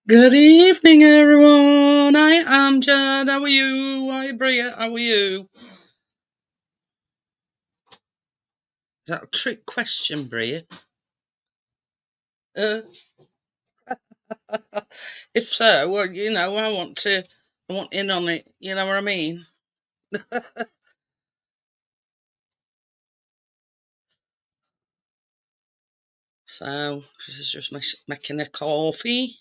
Good evening, everyone. I am Jad. How are you? Hi, Bria. How are you? Is that a trick question, Bria? Uh, if so, well, I want in on it. You know what I mean? So, this is just making a coffee.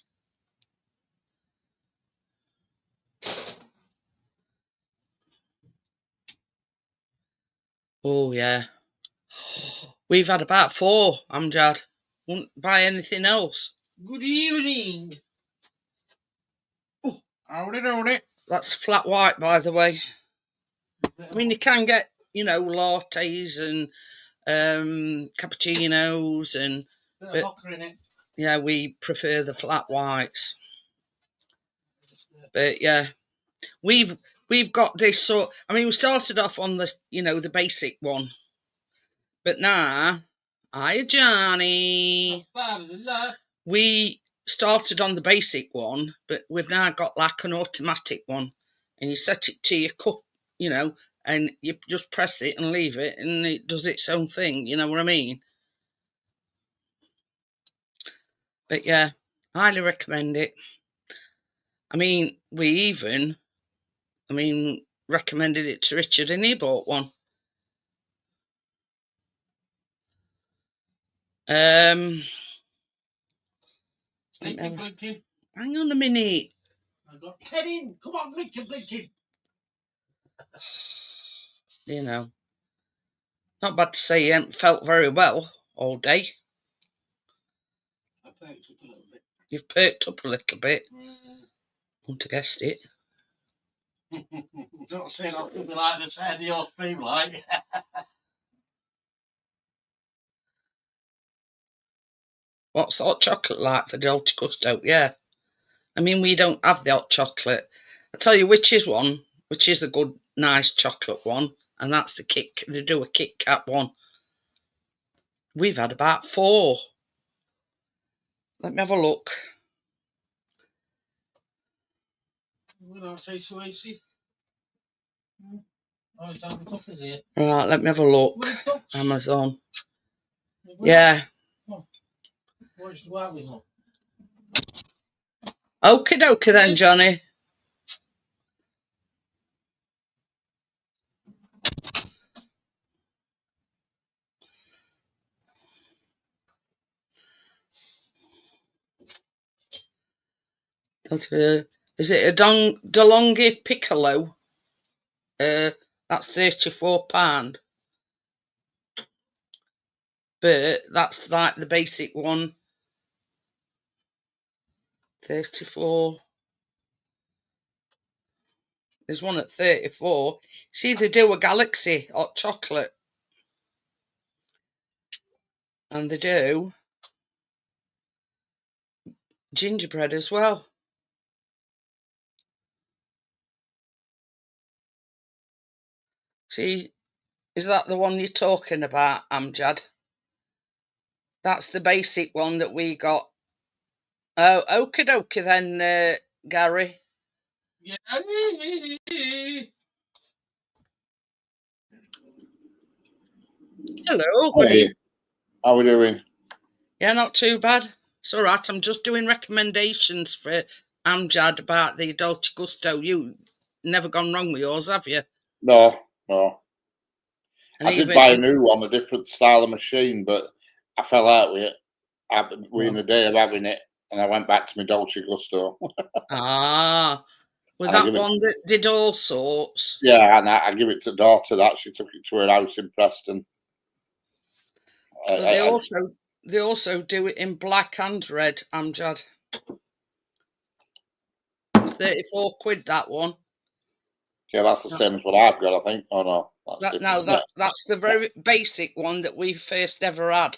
Oh, yeah. We've had about 4, Amjad. Wouldn't buy anything else. Good evening. Oh, howdy. That's flat white, by the way. I mean, you can get, lattes and cappuccinos and yeah, we prefer the flat whites. But yeah, we've got this sort. I mean, we started off on the basic one, but now, hi Johnny. We started on the basic one, but we've now got like an automatic one, and you set it to your cup, and you just press it and leave it, and it does its own thing. You know what I mean? But yeah, highly recommend it. I mean, recommended it to Richard and he bought one. Hang on a minute. I got Ted in. Come on, blinking. Not bad to say he ain't felt very well all day. I perked up a little bit. You've perked up a little bit. Wouldn't have guessed it. Don't say that to me like the side of your stream, like. What's the hot chocolate like for Dolce Gusto? Yeah. I mean, we don't have the hot chocolate. I tell you which is a good, nice chocolate one, and that's they do a Kit Kat one. We've had about 4. Let me have a look. Right, let me have a look. Amazon. Yeah. Okie dokie then, Johnny. Is it a DeLonghi Piccolo? That's £34. But that's like the basic one. 34. There's one at 34. See, they do a Galaxy hot chocolate. And they do gingerbread as well. See, is that the one you're talking about, Amjad? That's the basic one that we got. Oh, okie dokie then, Gary. Yeah. Hello. Hey, how are we doing? Yeah, not too bad. It's all right. I'm just doing recommendations for Amjad about the Dolce Gusto. You never gone wrong with yours, have you? No. And I did buy a new one, a different style of machine, but I fell out with it within a day of having it, and I went back to my Dolce Gusto. With that one that did all sorts. Yeah, and I give it to daughter that she took it to her house in Preston. But they also do it in black and red, Amjad. It's £34 that one. Yeah, that's the same as what I've got, I think. Oh no, that's the very basic one that we first ever had.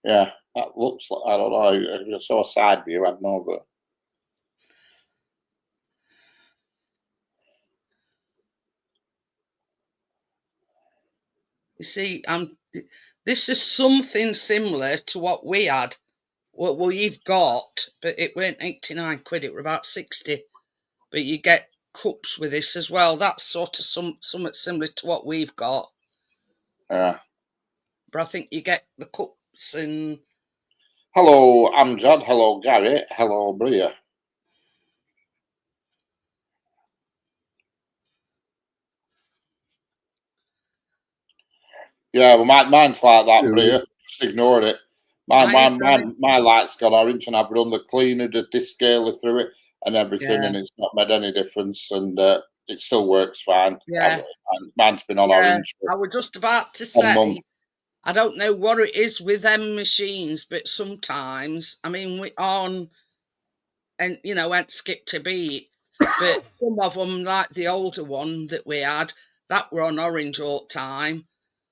Yeah, that looks like, I don't know. I saw a side view. I don't know, but you see, this is something similar to what we had. Well, you've got, but it weren't 89 quid. It were about 60. But you get cups with this as well. That's sort of somewhat similar to what we've got. Yeah. But I think you get the cups and... Hello, Amjad. Hello, Gary. Hello, Bria. Yeah, well, mine's like that, Bria. Just ignore it. My light's gone orange, and I've run the cleaner, the descaler through it, and everything, and it's not made any difference, and it still works fine. Yeah. Mine's been on orange. I was just about to say, I don't know what it is with them machines, but sometimes, I mean, we on, and went skip a beat, but some of them, like the older one that we had, that were on orange all the time.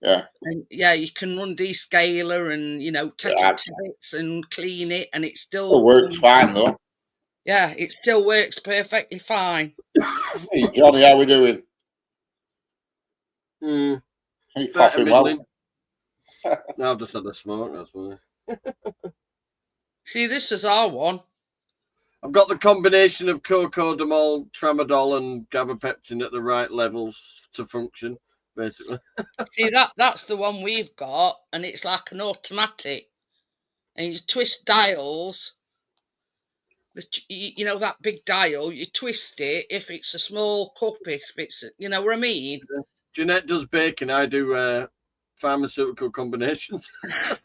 Yeah. And you can run descaler and take it to bits and clean it, and it still works fine though. Yeah, it still works perfectly fine. Hey Johnny, how we doing? Are you coughing well? No, I've just had a smoke, that's why. See, this is our one. I've got the combination of cocodamol, tramadol, and gabapentin at the right levels to function, basically. See, that's the one we've got, and it's like an automatic. And you twist dials. That big dial, you twist it if it's a small cup, if it's, you know what I mean? Yeah. Jeanette does baking, I do pharmaceutical combinations.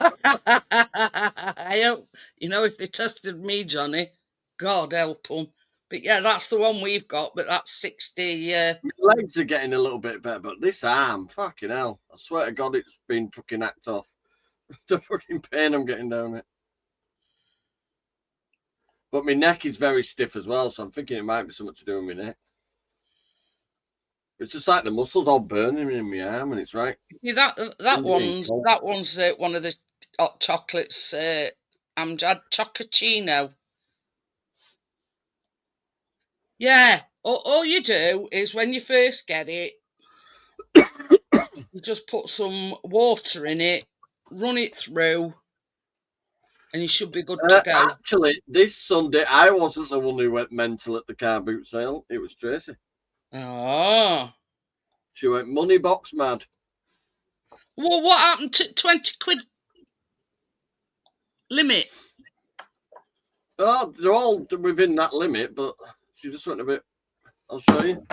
I hope, if they tested me, Johnny, God help them. But yeah, that's the one we've got, but that's 60. My legs are getting a little bit better, but this arm, fucking hell, I swear to God, it's been fucking hacked off. The fucking pain I'm getting down it. But my neck is very stiff as well, so I'm thinking it might be something to do with my neck. It's just like the muscles all burning in my arm, and it's right. See, that one's one of the hot chocolates. Amjad Chocochino. Yeah, all you do is when you first get it, you just put some water in it, run it through, and you should be good to go. Actually, this Sunday, I wasn't the one who went mental at the car boot sale. It was Tracy. Oh. She went money box mad. Well, what happened to 20 quid limit? Oh, they're all within that limit, but she just went a bit. I'll show you.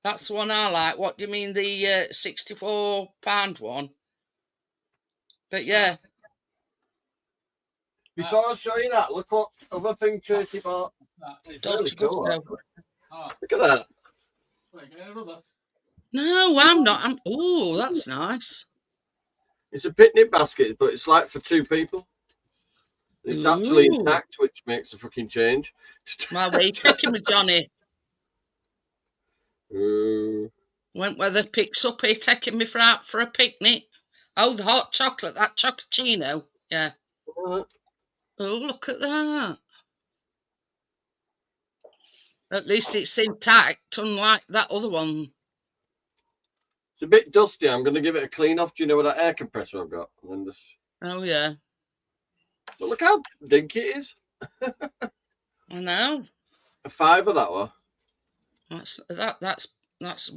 That's the one I like. What do you mean, the £64 one? But yeah. Before I show you that, look what other thing Tracy bought. It's really cool. Look at that. No, I'm not. Oh, that's nice. It's a picnic basket, but it's like for two people. It's actually intact, which makes a fucking change. My way, taking me, Johnny. Wentworth picks up here, taking me for a picnic. Oh, the hot chocolate, that chocochino. Yeah. Oh, look at that. At least it's intact, unlike that other one. It's a bit dusty. I'm going to give it a clean off. Do you know what that air compressor I've got? And then just... Oh, yeah. But look how dinky it is. I know. A fiver, that one. That's nice.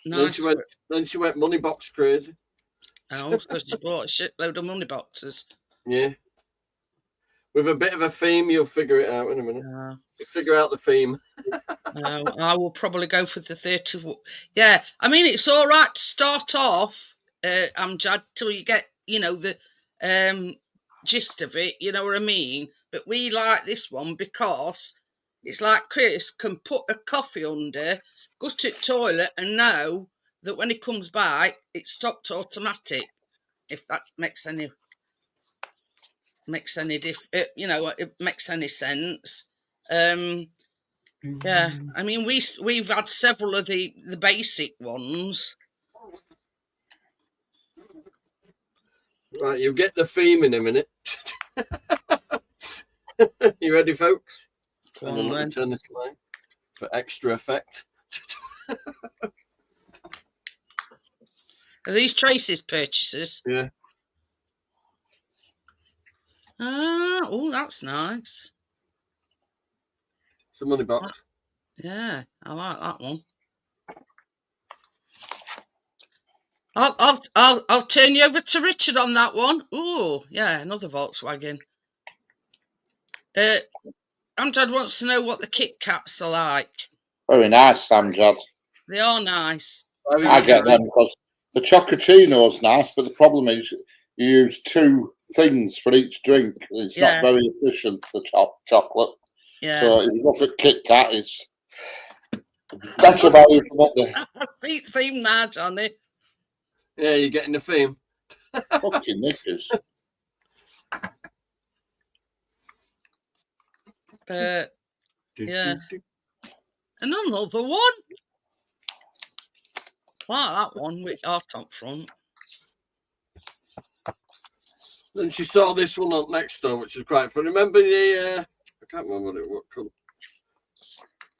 Then she went money box crazy. Oh, so she bought a shitload of money boxes. Yeah. With a bit of a theme, you'll figure it out in a minute. You'll figure out the theme. I will probably go for the 30. Yeah, I mean, it's all right to start off, Amjad, till you get, the gist of it, you know what I mean? But we like this one because it's like Chris can put a coffee under, go to the toilet and know that when he comes back, it's stopped automatic, if that makes any it makes any sense. Yeah, I mean, we've had several of the basic ones. Right, you'll get the theme in a minute. You ready, folks? Go on, then. Turn this line for extra effect. Are these Tracy's purchases? Yeah. Oh, that's nice. It's a money box. Yeah, I like that one. I'll turn you over to Richard on that one. Oh, yeah, another Volkswagen. Amjad wants to know what the Kit Kats are like. Very nice, Amjad. They are nice. I get them because the Chocochino's nice, but the problem is you use 2 things for each drink. It's not very efficient, the chocolate. Yeah. So if you go for Kit Kat, it's better value for money. See the theme now, Johnny. Yeah, you're getting the theme. Fucking knickers. Yeah. And another one. Like that one with our top front. Then she saw this one on next door, which is quite fun. Remember the I can't remember what colour.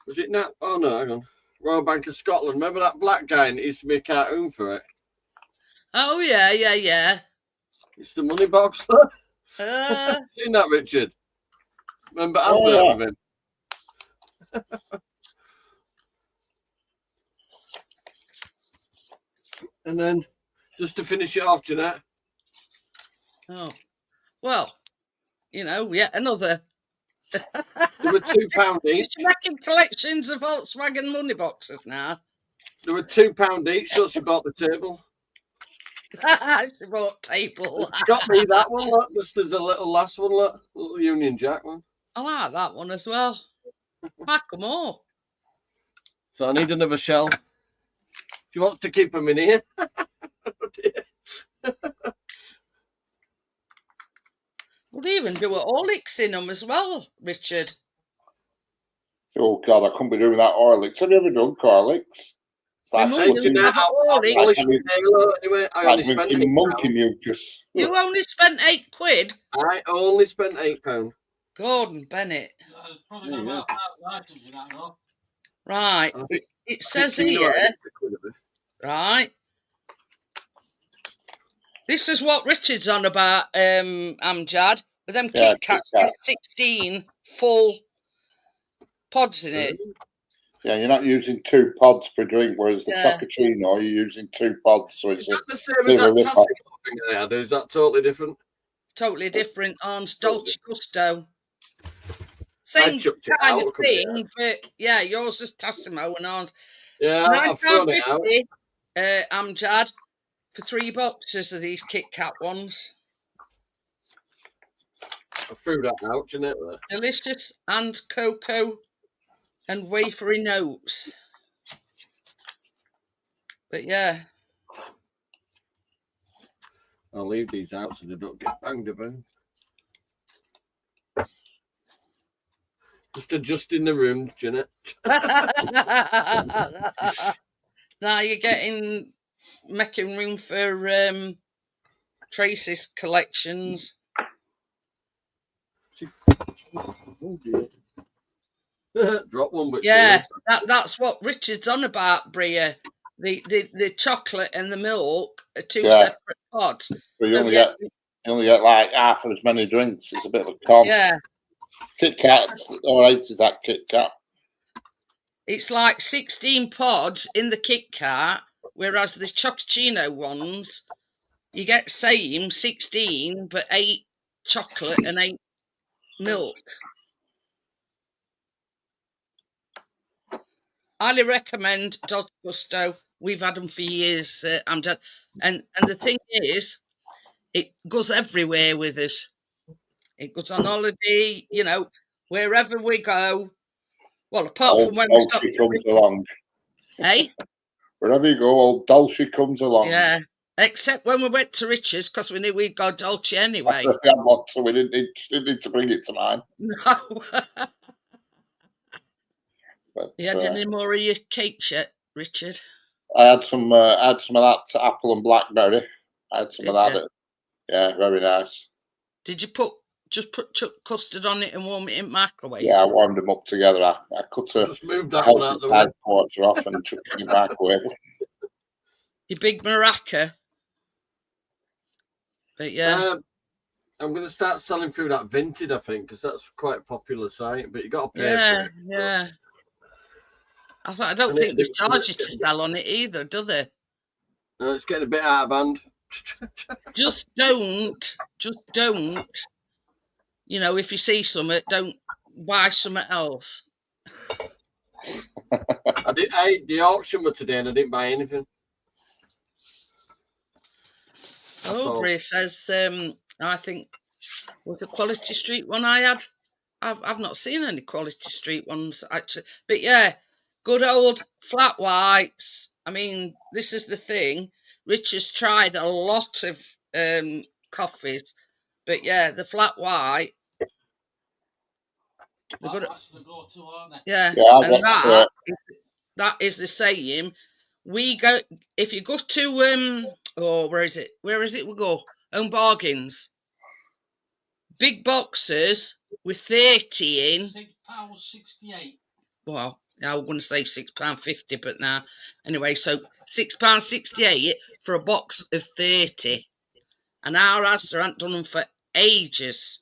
Was it Nat? Oh no, hang on. Royal Bank of Scotland. Remember that black guy and it used to be a cartoon for it? Oh yeah. It's the money box. Seen that, Richard? Remember advert with him? And then just to finish it off, Jeanette. Oh. Well, yet another. There were £2 each. She's making collections of Volkswagen money boxes now. There were £2 each, so she bought the table. She bought table. She got me that one, look. Just as a little last one, look. Little Union Jack one. I like that one as well. Pack them all. So I need another shelf. She wants to keep them in here. We'll even do a Horlicks in them as well, Richard. Oh God, I couldn't be doing that Horlicks. Have you ever done Horlicks? It's like drinking monkey mucus. You only spent £8. I only spent £8. Gordon Bennett. Right. It says here. Right. This is what Richard's on about, Amjad. With them Kit Kats, 16 full pods in it. Yeah, you're not using 2 pods per drink, whereas the Chocochino, you're using 2 pods. So it's the same as that thing there? Is that totally different? Totally different. Arms Dolce Gusto. Same kind of thing, but yeah, yours is Tassimo and ours. Yeah, I've thrown it out. Amjad, for 3 boxes of these Kit Kat ones. I threw that out, Jeanette. Delicious and cocoa and wafery notes. But yeah. I'll leave these out so they don't get banged about. Just adjusting the room, Jeanette. Now you're making room for Tracy's collections. Oh dear. Drop one, but yeah, that's what Richard's on about, Bria. The chocolate and the milk are 2 separate pods. But you only get like half as many drinks. It's a bit of a con. Yeah. Kit Kats, all right, is that Kit Kat? It's like 16 pods in the Kit Kat, whereas the Chocochino ones, you get same 16, but 8 chocolate and 8 milk. Highly recommend Dolce Gusto. We've had them for years, and the thing is, it goes everywhere with us. It goes on holiday, wherever we go. Well, apart from when we stop. Comes along. Hey? Wherever you go, old Dolce comes along. Yeah, except when we went to Richard's because we knew we'd go Dolce anyway. So we didn't need to bring it to mine. No. But, you had any more of your cakes yet, Richard? I had some of that apple and blackberry. I had some of that. Yeah, very nice. Did you just put custard on it and warm it in microwave? Yeah, I warmed them up together. I cut a healthy size quarter off and chucked it in the microwave. Your big maraca. But yeah. I'm going to start selling through that Vinted, I think, because that's quite a popular site. But you got to pay for it. Yeah. I don't think they charge you to sell on it either, do they? No, it's getting a bit out of hand. Just don't. You know, if you see something, don't buy something else. The auction was today, and I didn't buy anything. Aubrey says, I think was the Quality Street one I had. I've not seen any Quality Street ones actually, but yeah, good old flat whites. I mean, this is the thing. Rich has tried a lot of coffees, but yeah, the flat white. Good, yeah, and that is the saying. We go if you go to where is it? We go Home Bargains. Big boxes with 30 in. £6.68. Well, I was going to say £6.50, but now anyway. So £6.68 for a box of 30, and our Asda hadn't done them for ages.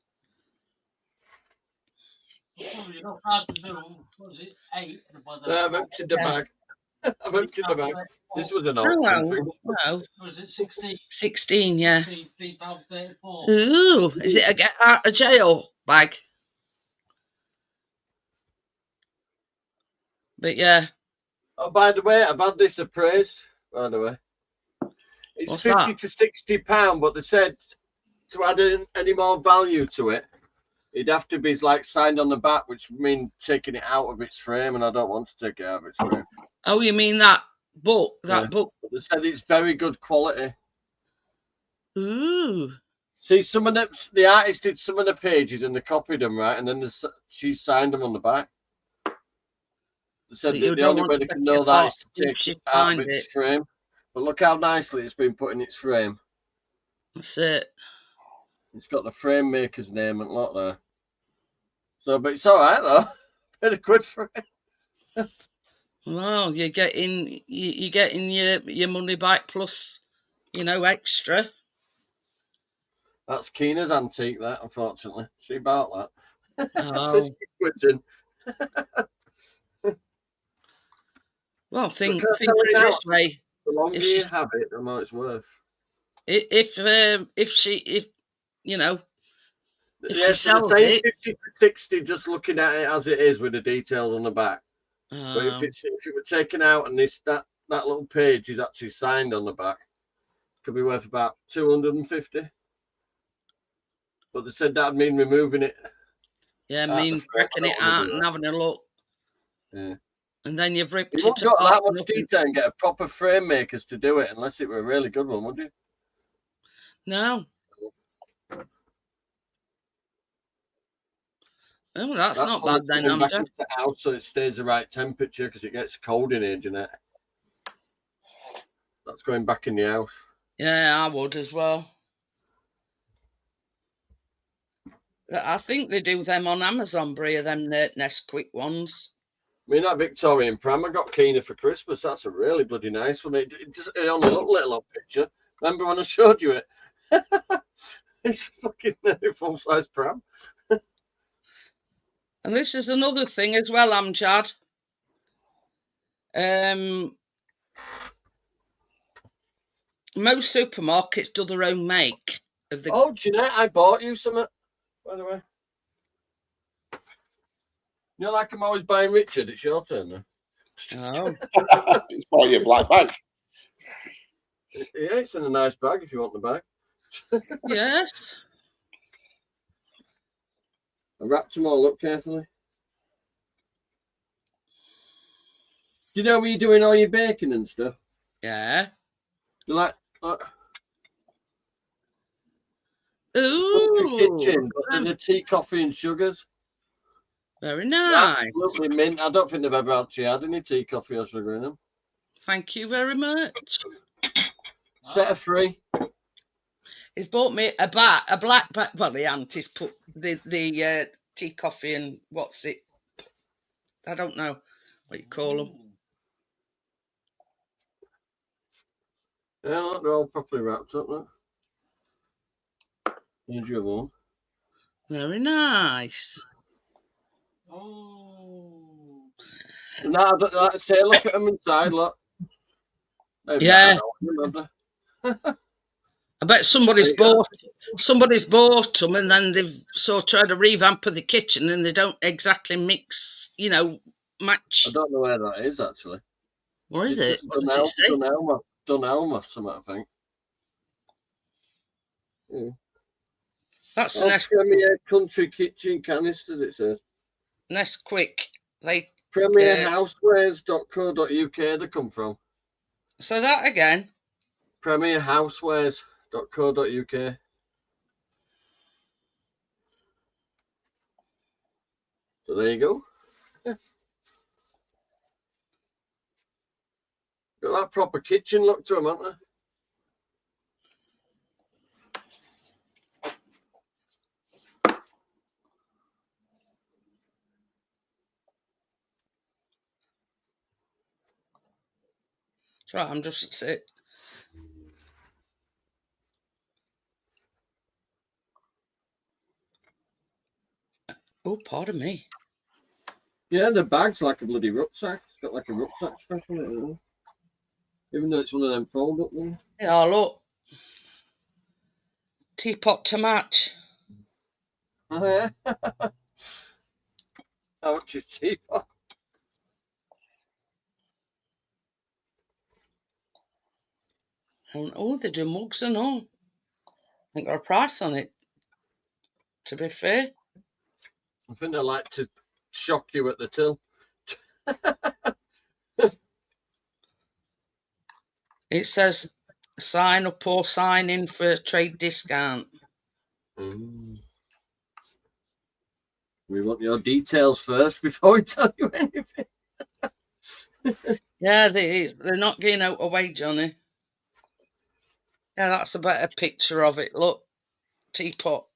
Was it 8? I've emptied the bag. I've emptied the bag. This was an auction thing. No. Was it 16? 16, yeah. £3.34. Ooh, is it a get out of jail bag? But yeah. Oh, by the way, I've had this appraised. By the way, it's What's 50 that? to £60, but they said to add any more value to it, it'd have to be like signed on the back, which means taking it out of its frame, and I don't want to take it out of its frame. Oh, you mean that book? That book? But they said it's very good quality. Ooh. See, some of the artist did some of the pages and they copied them, right? And then she signed them on the back. They said that the only way they can know that is to take it out of its frame. But look how nicely it's been put in its frame. That's it. It's got the frame maker's name and lot there. So, but it's all right though. Paid a quid for it. Well, you're getting your money back plus, extra. That's Keena's antique, that, unfortunately. She bought that. Oh. Well, think of it this way. The longer you have it, the more it's worth. If she sells it, 50 to 60, just looking at it as it is with the details on the back. But if it were taken out and that little page is actually signed on the back, it could be worth about 250. But they said that'd mean removing it. Yeah, mean cracking it out and having a look. Yeah. And then you've ripped it apart. You wouldn't got that much detail and get a proper frame makers to do it unless it were a really good one, would you? No. Oh, that's not bad then, Amjad. Out so it stays the right temperature because it gets cold in here, Jeanette. That's going back in the house. Yeah, I would as well. I think they do them on Amazon, Bria, them Nesquik ones. I mean, that Victorian pram I got Keena for Christmas. That's a really bloody nice one. It only looked little on picture. Remember when I showed you it? It's a fucking full-size pram. And this is another thing as well, Amjad. Most supermarkets do their own make of the. Oh, Jeanette, I bought you some, by the way. You know, like I'm always buying Richard. It's your turn now. Oh. It's for your black bag. Yeah, it's in a nice bag if you want the bag. Yes. I wrapped them all up carefully. Do you know where you're doing all your baking and stuff? Yeah. You like Ooh. Kitchen, but the tea, coffee, and sugars. Very nice. Absolutely mint. I don't think they've ever actually had any tea, coffee, or sugar in them. Thank you very much. Set of 3. He's bought me a black bag. Well, the auntie's put the tea, coffee, and what's it? I don't know what you call them. Yeah, look, they're all properly wrapped up. Look. Here's your one. Very nice. Oh. No, like I say, look at them inside, look. Yeah. Remember. I bet somebody's bought them, and then they've sort of tried to revamp of the kitchen, and they don't exactly mix, match. I don't know where that is actually. What is it? What does it say? Dunelma, something I think. Yeah. That's Nest Premier Country Kitchen Canisters, it says. Quick. Premierhousewares.co.uk they come from. So that again. Premierhousewares.co.uk. So there you go. Yeah. Got that proper kitchen look to them, haven't they? That's right, I'm just sit. Oh, pardon me. Yeah, the bag's like a bloody rucksack. It's got like a rucksack strap on it, you know? Even though it's one of them fold up ones. Yeah, look. Teapot to match. Oh yeah. How much is teapot? Oh, they do mugs and all. I ain't got a price on it, to be fair. I think they like to shock you at the till. It says sign up or sign in for a trade discount. We want your details first before we tell you anything. Yeah, they're not getting out away, Johnny. Yeah, that's a better picture of it. Look, teapot.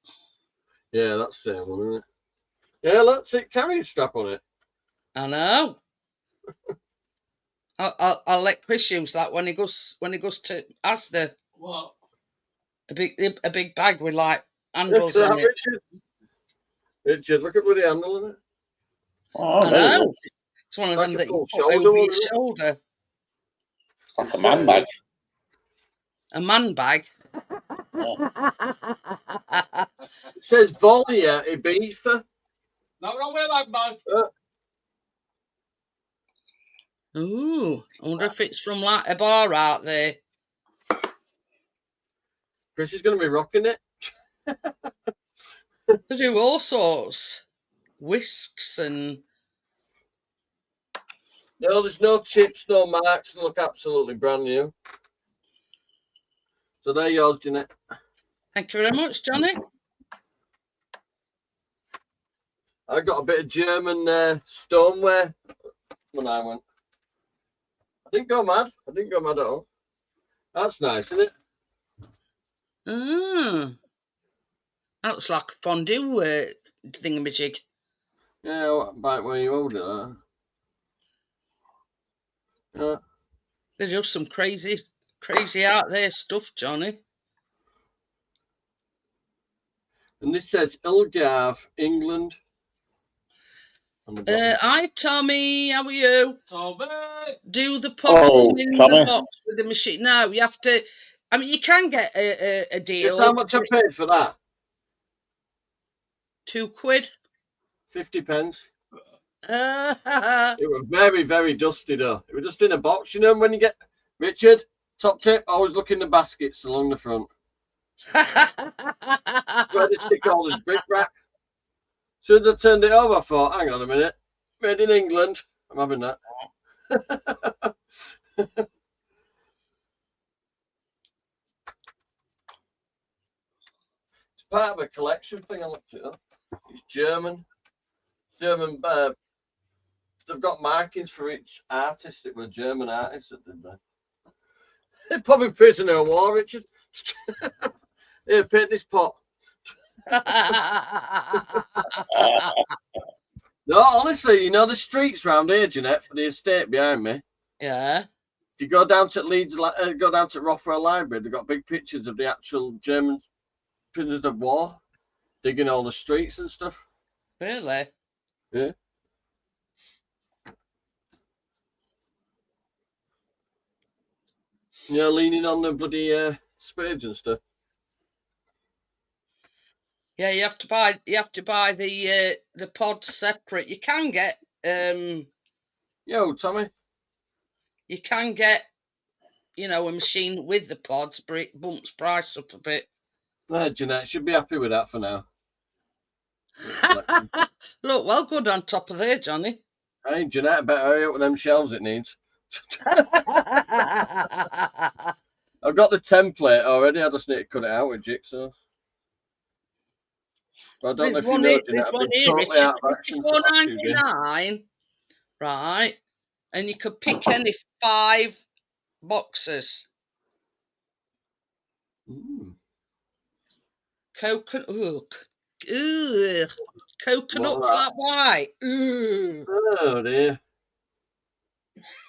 Yeah, that's the same one, isn't it? Yeah, let's it carry a strap on it. I know. I'll let Chris use that when he goes to Asda. What? A big bag with like handles in it. Richard, look at the handle in it. Oh, I know. It's one of like them a that you full put shoulder over one, your isn't it? shoulder. It's like a man bag. A man bag. It says Volia Ibiza. No wrong with that, man. Ooh, I wonder if it's from like a bar out there. Chris is going to be rocking it. They do all sorts. Whisks and... No, there's no chips, no marks. They look absolutely brand new. So they're yours, Jeanette. Thank you very much, Johnny. I got a bit of German stoneware when I went. I didn't go mad. At all. That's nice, isn't it? Ah, that looks like a fondue thingamajig. Yeah, back where you hold it. Yeah. They're just some crazy out there stuff, Johnny. And this says Ilgave, England. Hi, Tommy. How are you? Tommy. Do the pots come in Tommy. the box with the machine? No, you have to. I mean, you can get a deal. Guess how much I paid for that? £2. 50 pence. It It was very, very dusty though. It was just in a box, you know, when you get Richard, top tip, always look in the baskets along the front. Where they stick all this brick rack. So as I turned it over, I thought, hang on a minute, made in England. I'm having that. It's part of a collection thing. I looked it up. It's German. They've got markings for each artist. It were German artists that did that. They're probably prisoner of war, Richard. Here, paint this pot. No, honestly, you know the streets round here, Jeanette, for the estate behind me. Yeah. If you go down to Leeds, go down to Rothwell Library, they've got big pictures of the actual German prisoners of war, digging all the streets and stuff. Really? Yeah. Yeah, leaning on the bloody spades and stuff. Yeah, you have to buy the pods separate. You can get Yo, Tommy. you can get, you know, a machine with the pods, but it bumps price up a bit. No, Jeanette should be happy with that for now. Look, well good on top of there, Johnny. Hey, Jeanette, better hurry up with them shelves it needs. I've got the template already. I just need to cut it out with jigsaw. But I don't know if you know, Jeanette, I've been totally out of action for the last few days. $24.99, right? And you could pick any 5 boxes. Coconut, coconut flat white. Oh dear.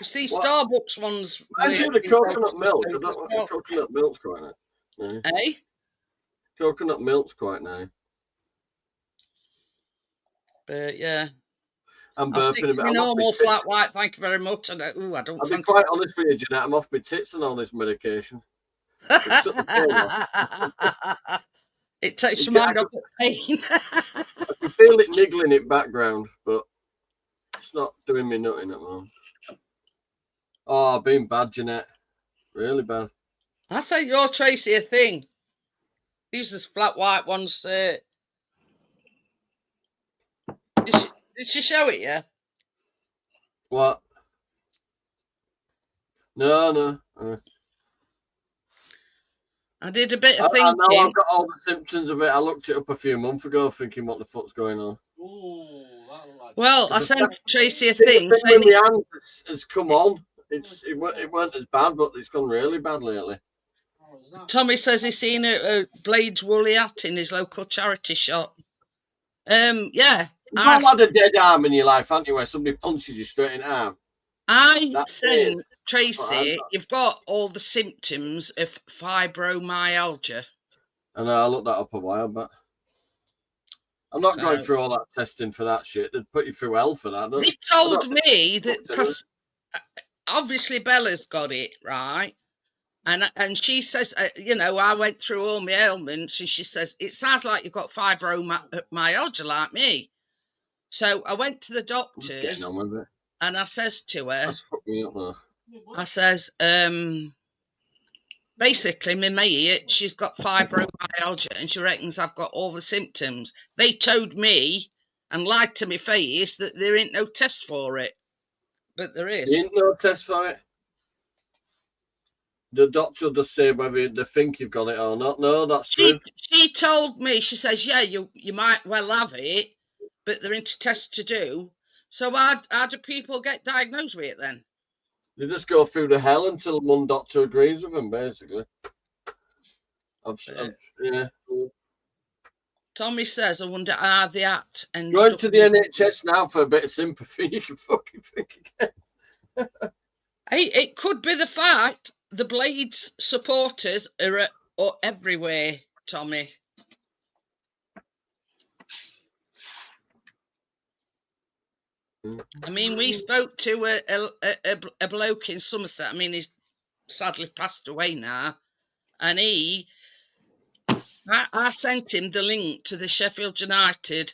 It's these Starbucks ones. Imagine the coconut milk. I don't know what the coconut milk's quite nice. Eh? Coconut milk's quite nice. But yeah. I'm I'll stick to my normal flat white, thank you very much. I don't I'll be quite honest with you, Jeanette, I'm off my tits and all this medication. It takes your mind off the pain. I can feel it niggling in background, but it's not doing me nothing at the moment. Oh, I've been bad, Jeanette. Really bad. I sent your Tracy a thing. These are flat white ones. Did she show it you? What? No. I did a bit of thinking. I know I've got all the symptoms of it. I looked it up a few months ago thinking what the fuck's going on. Well, I sent Tracy a thing saying the hand has come on. It weren't as bad, but it's gone really bad lately. Tommy says he's seen a Blades woolly hat in his local charity shop. Yeah. You've all had a dead arm in your life, haven't you, where somebody punches you straight in the arm? I sent Tracy, you've got all the symptoms of fibromyalgia. I know, I looked that up a while back. I'm not going through all that testing for that shit. They'd put you through hell for that. They told me that, because obviously Bella's got it, right? And she says, you know, I went through all my ailments, and she says, it sounds like you've got fibromyalgia like me. So I went to the doctors, and I says to her, that's fucked me up now. I says, basically, my mate, she's got fibromyalgia, and she reckons I've got all the symptoms. They told me and lied to my face that there ain't no test for it, but there is. There ain't no test for it. The doctor will just say whether they think you've got it or not. No, that's true. She told me, she says, yeah, you might well have it, but there ain't a test to do. So how do people get diagnosed with it then? They just go through the hell until one doctor agrees with them, basically. Yeah. Tommy says, I wonder how they act. And going to the NHS now for a bit of sympathy, you can fucking think again. Hey, it could be the fact the Blades supporters are everywhere, Tommy. I mean, we spoke to a bloke in Somerset. I mean, he's sadly passed away now. And I sent him the link to the Sheffield United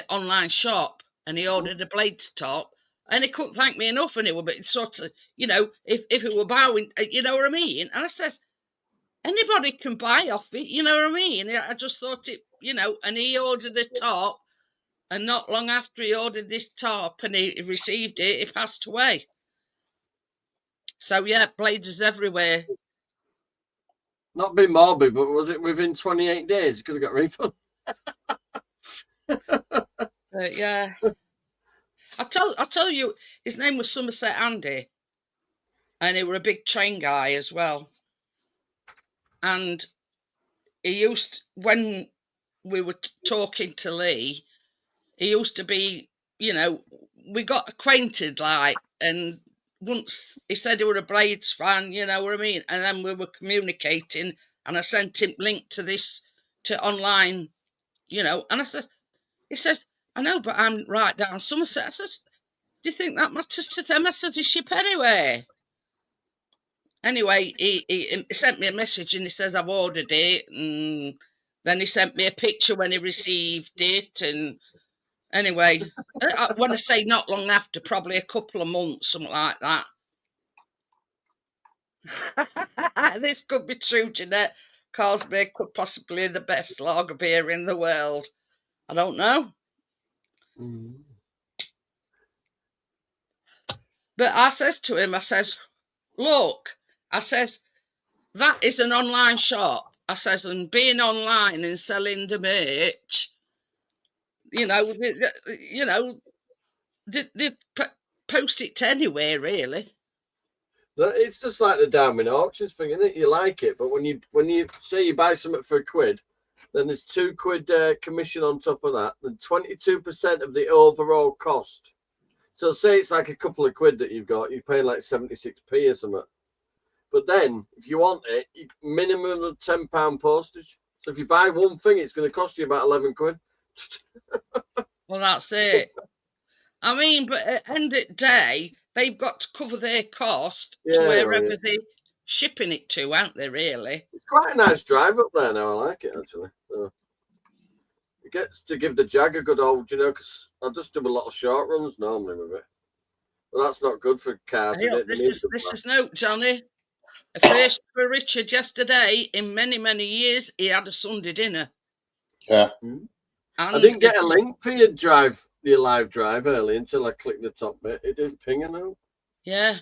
online shop, and he ordered a Blades top. And he couldn't thank me enough, and it would be sort of, you know, if it were bowing, you know what I mean? And I says, anybody can buy off it, you know what I mean? I just thought it, you know, and he ordered a top, and not long after he ordered this top and he received it, he passed away. So, yeah, Blades is everywhere. Not being morbid, but was it within 28 days? You could have got refund. Yeah. I'll tell you, his name was Somerset Andy, and he were a big train guy as well. And he used, when we were talking to Lee, he used to be, you know, we got acquainted, like, and once he said he were a Blades fan, you know what I mean? And then we were communicating, and I sent him link to this to online, you know. And I said, he says, I know, but I'm right down Somerset. I says, do you think that matters to them? I says, he ship anyway. Anyway, he sent me a message and he says, I've ordered it. And then he sent me a picture when he received it. And anyway, when I say not long after, probably a couple of months, something like that. This could be true, Jeanette. Carsby could possibly be the best lager beer in the world. I don't know. Mm. But I says to him, I says, look, I says, that is an online shop. I says, and being online and selling the merch, you know, they post it to anywhere, really. It's just like the Diamond auctions thing, isn't it? You like it, but when you say you buy something for £1, then there's £2 commission on top of that, and 22% of the overall cost. So say it's like a couple of quid that you've got, you're paying like 76p or something. But then if you want it, minimum of £10 postage. So if you buy one thing, it's going to cost you about 11 quid. Well, that's it. I mean, but at the end of the day, they've got to cover their cost to wherever they're shipping it to, aren't they, really? It's quite a nice drive up there now. I like it, actually. So it gets to give the Jag a good old, you know, because I just do a lot of short runs normally with it. But that's not good for cars, is it? This is no, Johnny. A first for Richard yesterday. In many, many years, he had a Sunday dinner. Yeah. And I didn't get a link for your live drive early until I clicked the top bit. It didn't ping a note. Yeah.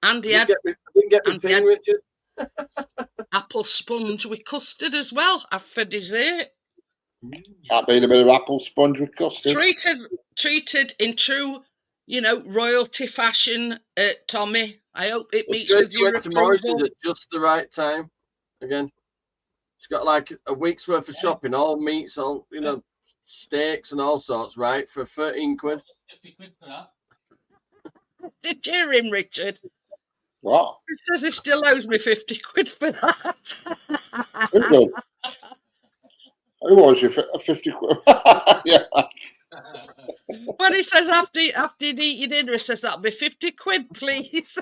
And he I didn't get me ping, Richard. Apple sponge with custard as well for dessert. Can't beat a bit of apple sponge with custard. Treated in true, you know, royalty fashion, Tommy. I hope it meets with your approval. At just the right time. Again, it's got like a week's worth of shopping, all meats, all, you know, steaks and all sorts, right, for 13 quid. 50 quid for that. Did you hear him, Richard? What? He says he still owes me 50 quid for that. Who does? Who owes you 50 quid? Yeah. When he says after you eat your dinner, he says that'll be 50 quid, please.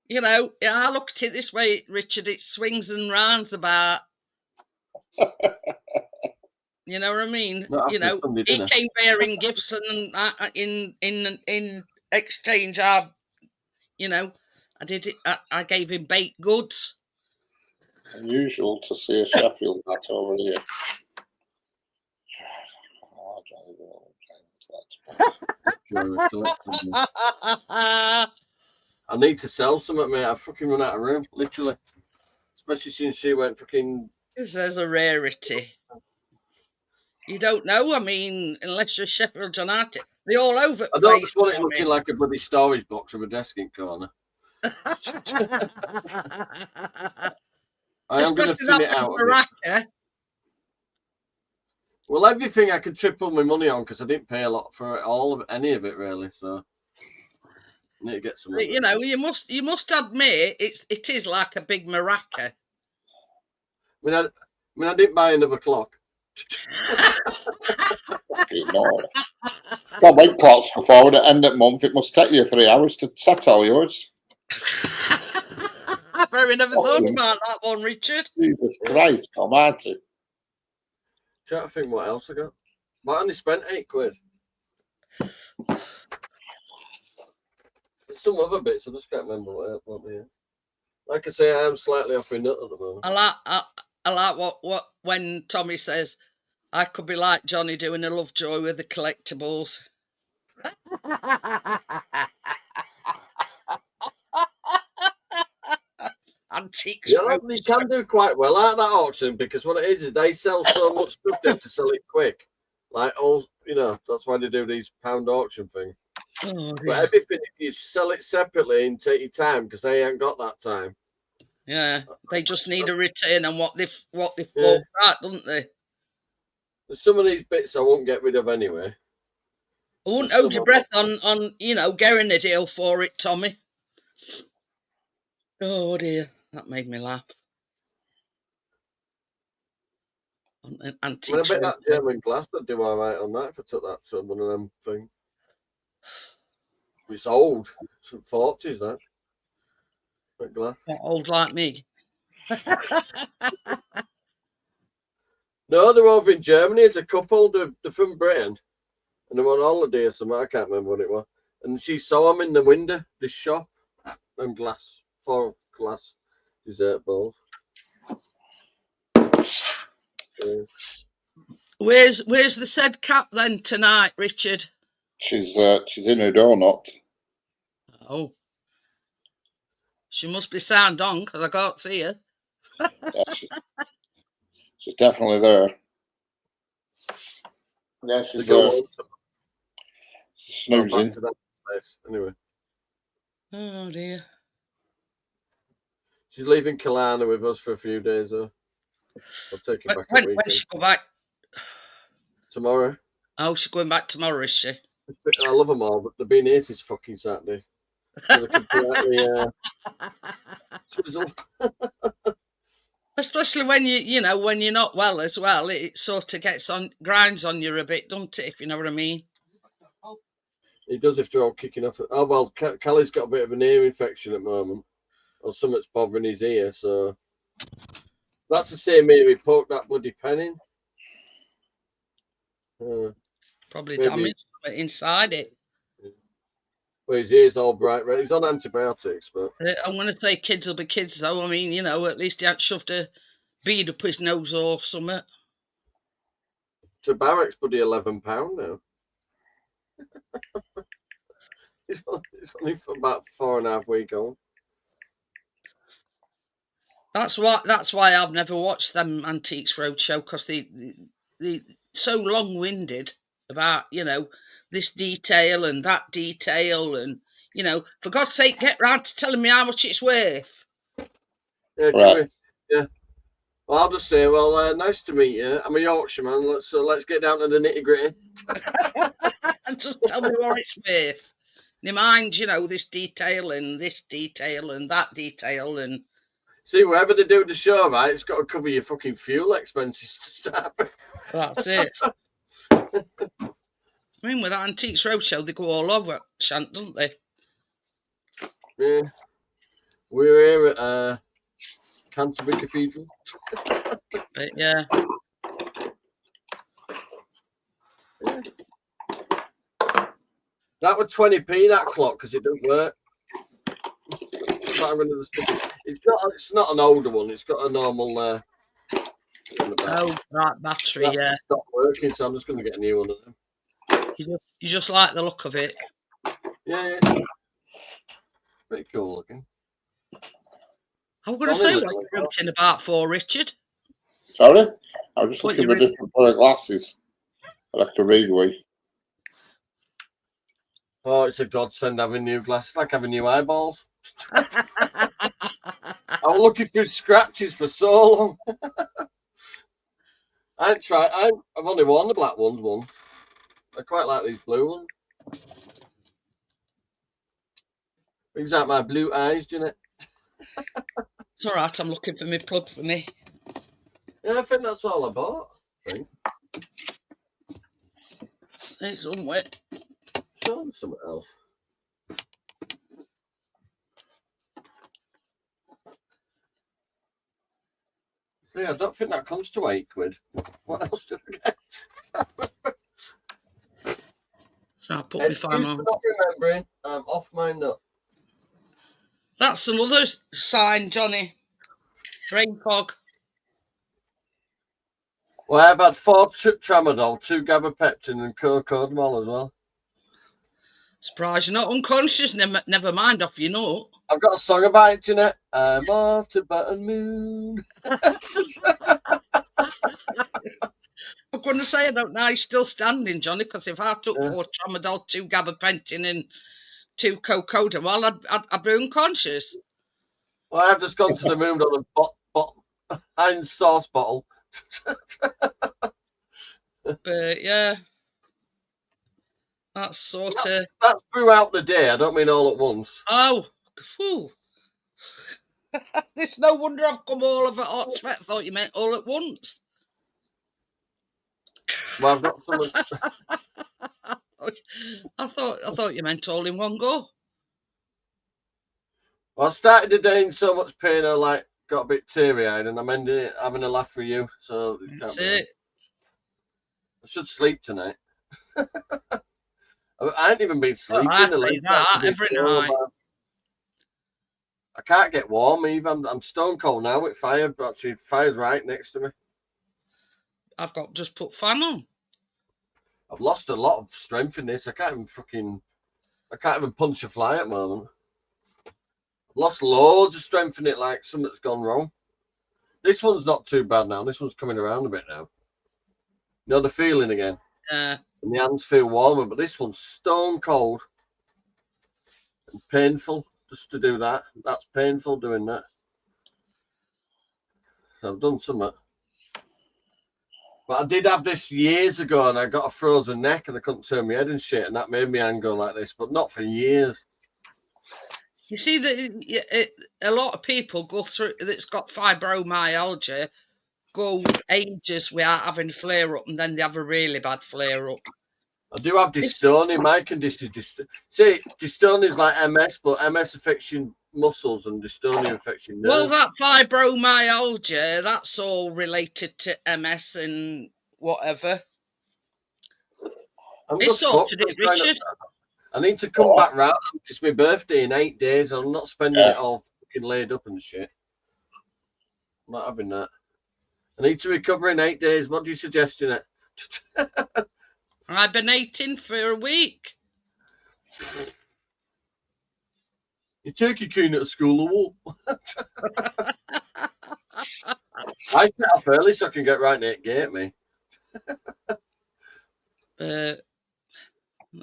You know, I look at it this way, Richard. It swings and rounds about. You know what I mean? You know, he came bearing gifts, and in exchange, you know, I did it. I gave him baked goods. Unusual to see a Sheffield hat over here. I need to sell something, mate. I've fucking run out of room, literally. Especially since she went fucking. This is a rarity. You don't know. I mean, unless you're Sheffield United, they're all over. I don't just want it looking like a bloody storage box with a desk in corner. I am going to thin it out. Well, everything I could triple my money on because I didn't pay a lot for it, any of it really. So I need to get some. You know, you must admit it is like a big maraca. I didn't buy another clock. Can't wait clocks go forward at end of month. It must take you 3 hours to set all yours. I very never thought about that one, Richard. Jesus Christ almighty. Trying to think what else I got. But I only spent 8 quid. There's some other bits, I just can't remember what they are. Like I say, I am slightly off my nut at the moment. I like what when Tommy says, I could be like Johnny doing a Lovejoy with the collectibles. Antiques. Yeah, you can do quite well at that auction because what it is they sell so much stuff there to sell it quick. Like all, you know, that's why they do these pound auction things. Oh, but everything, if you sell it separately and take your time because they ain't got that time. Yeah, they just need a return on what they've bought out, don't they? Some of these bits I won't get rid of anyway. I wouldn't hold your breath on you know, getting a deal for it, Tommy. Oh dear. That made me laugh. On an I antique bet that German glass would do all right on that if I took that to one of them things. It's old. It's from 40s, that glass. Not old like me. No, they're over in Germany. It's a couple. They're from Britain. And they were on holiday or something. I can't remember what it was. And she saw them in the window, this shop. And glass. 4 glass dessert bowls. Where's the said cat then tonight, Richard? She's in her donut. Oh. She must be sound on because I can't see her. Yeah, she's definitely there. Yeah, she's there. She's snoozing. Anyway. Oh dear. She's leaving Killarney with us for a few days, though. I'll take her back. When she go back? Tomorrow. Oh, she's going back tomorrow, is she? I love them all, but they've been here since fucking Saturday. So they can politely swizzle. Especially when when you're not well as well, it sort of grinds on you a bit, don't it? If you know what I mean. It does if they're all kicking off. Oh well, Callie's got a bit of an ear infection at the moment, or something's bothering his ear. So that's the same ear he poked that bloody pen in. Probably damaged inside it. Well, his ear's all bright red. He's on antibiotics, but I'm going to say kids will be kids, though. I mean, at least he hadn't shoved a bead up his nose or something. So Barrack's bloody £11 now. It's only for about 4.5 weeks old. That's why I've never watched them Antiques Roadshow, because they so long-winded about this detail and that detail, and for God's sake, get round to telling me how much it's worth. Yeah, right. Yeah. Well, I'll just say, nice to meet you. I'm a Yorkshireman. Let's get down to the nitty-gritty. And just tell me what it's worth. Never mind, this detail and this detail and that detail, and see, whatever they do the show, right, it's got to cover your fucking fuel expenses to start with. That's it. I mean, with that Antiques Roadshow, they go all over Shant, don't they? Yeah. We're here at Canterbury Cathedral. But yeah. That was 20p, that clock, because it didn't work. It's not an older one. It's got a normal. Right, battery. Yeah. It's not working, so I'm just going to get a new one of them. You just like the look of it. Yeah. Pretty cool looking. I was going to say what you wrote in about for, Richard. Sorry, I was just looking for different pair of glasses that I could read with. Oh, it's a godsend having new glasses. It's like having new eyeballs. I was looking through scratches for so long. I've only worn the black ones once. I quite like these blue ones. Brings out my blue eyes, doesn't it? It's all right. I'm looking for my plug for me. Yeah, I think that's all I bought. There's somewhere. Show them something else. Yeah, I don't think that comes to £8. What else did I get? So I put my phone on. Not remembering. I'm off my nut. That's another sign, Johnny. Brain fog. Well, I've had 4 tramadol, 2 gabapentine, and cocodamol as well. Surprised you're not unconscious. Never mind off your nut. I've got a song about it, Jeanette. I'm off to Button Moon. I'm going to say I don't know. He's still standing, Johnny, because if I took 4 tramadol, 2 gabapentin, and 2 cocodamol, I'd be unconscious. Well, I've just gone to the moon on a iron sauce bottle. But yeah, that's sort of. That's throughout the day. I don't mean all at once. Oh, whew. It's no wonder I've come all of it hot sweat. I thought you meant all at once. Well, I've got some. I thought you meant all in one go. Well, I started the day in so much pain, I got a bit teary-eyed, and I'm ending it having a laugh with you. So That's it. I should sleep tonight. I ain't even been sleeping. I say that every night. I can't get warm even. I'm stone cold now with fire, but actually fire's right next to me. I've got just put fan on. I've lost a lot of strength in this. I can't even punch a fly at the moment. I've lost loads of strength in it, like something's gone wrong. This one's not too bad now. This one's coming around a bit now. You know the feeling again? Yeah. And the hands feel warmer, but this one's stone cold and painful just to do that. That's painful doing that. I've done something. But I did have this years ago, and I got a frozen neck, and I couldn't turn my head and shit, and that made my hand go like this, but not for years. You see that a lot of people go through that's got fibromyalgia, go ages without having a flare up, and then they have a really bad flare up. I do have dystonia. My condition is dystonia is like MS, but MS affects your muscles and dystonia affects your nerves. Well, that fibromyalgia, that's all related to MS and whatever. It's sorted it, Richard. I need to come back round. It's my birthday in 8 days. I'm not spending it all fucking laid up and shit. I'm not having that. I need to recover in 8 days. What do you suggest in it? Hibernating for a week. You take your keen at school or what? I set off early so I can get right near the gate, me.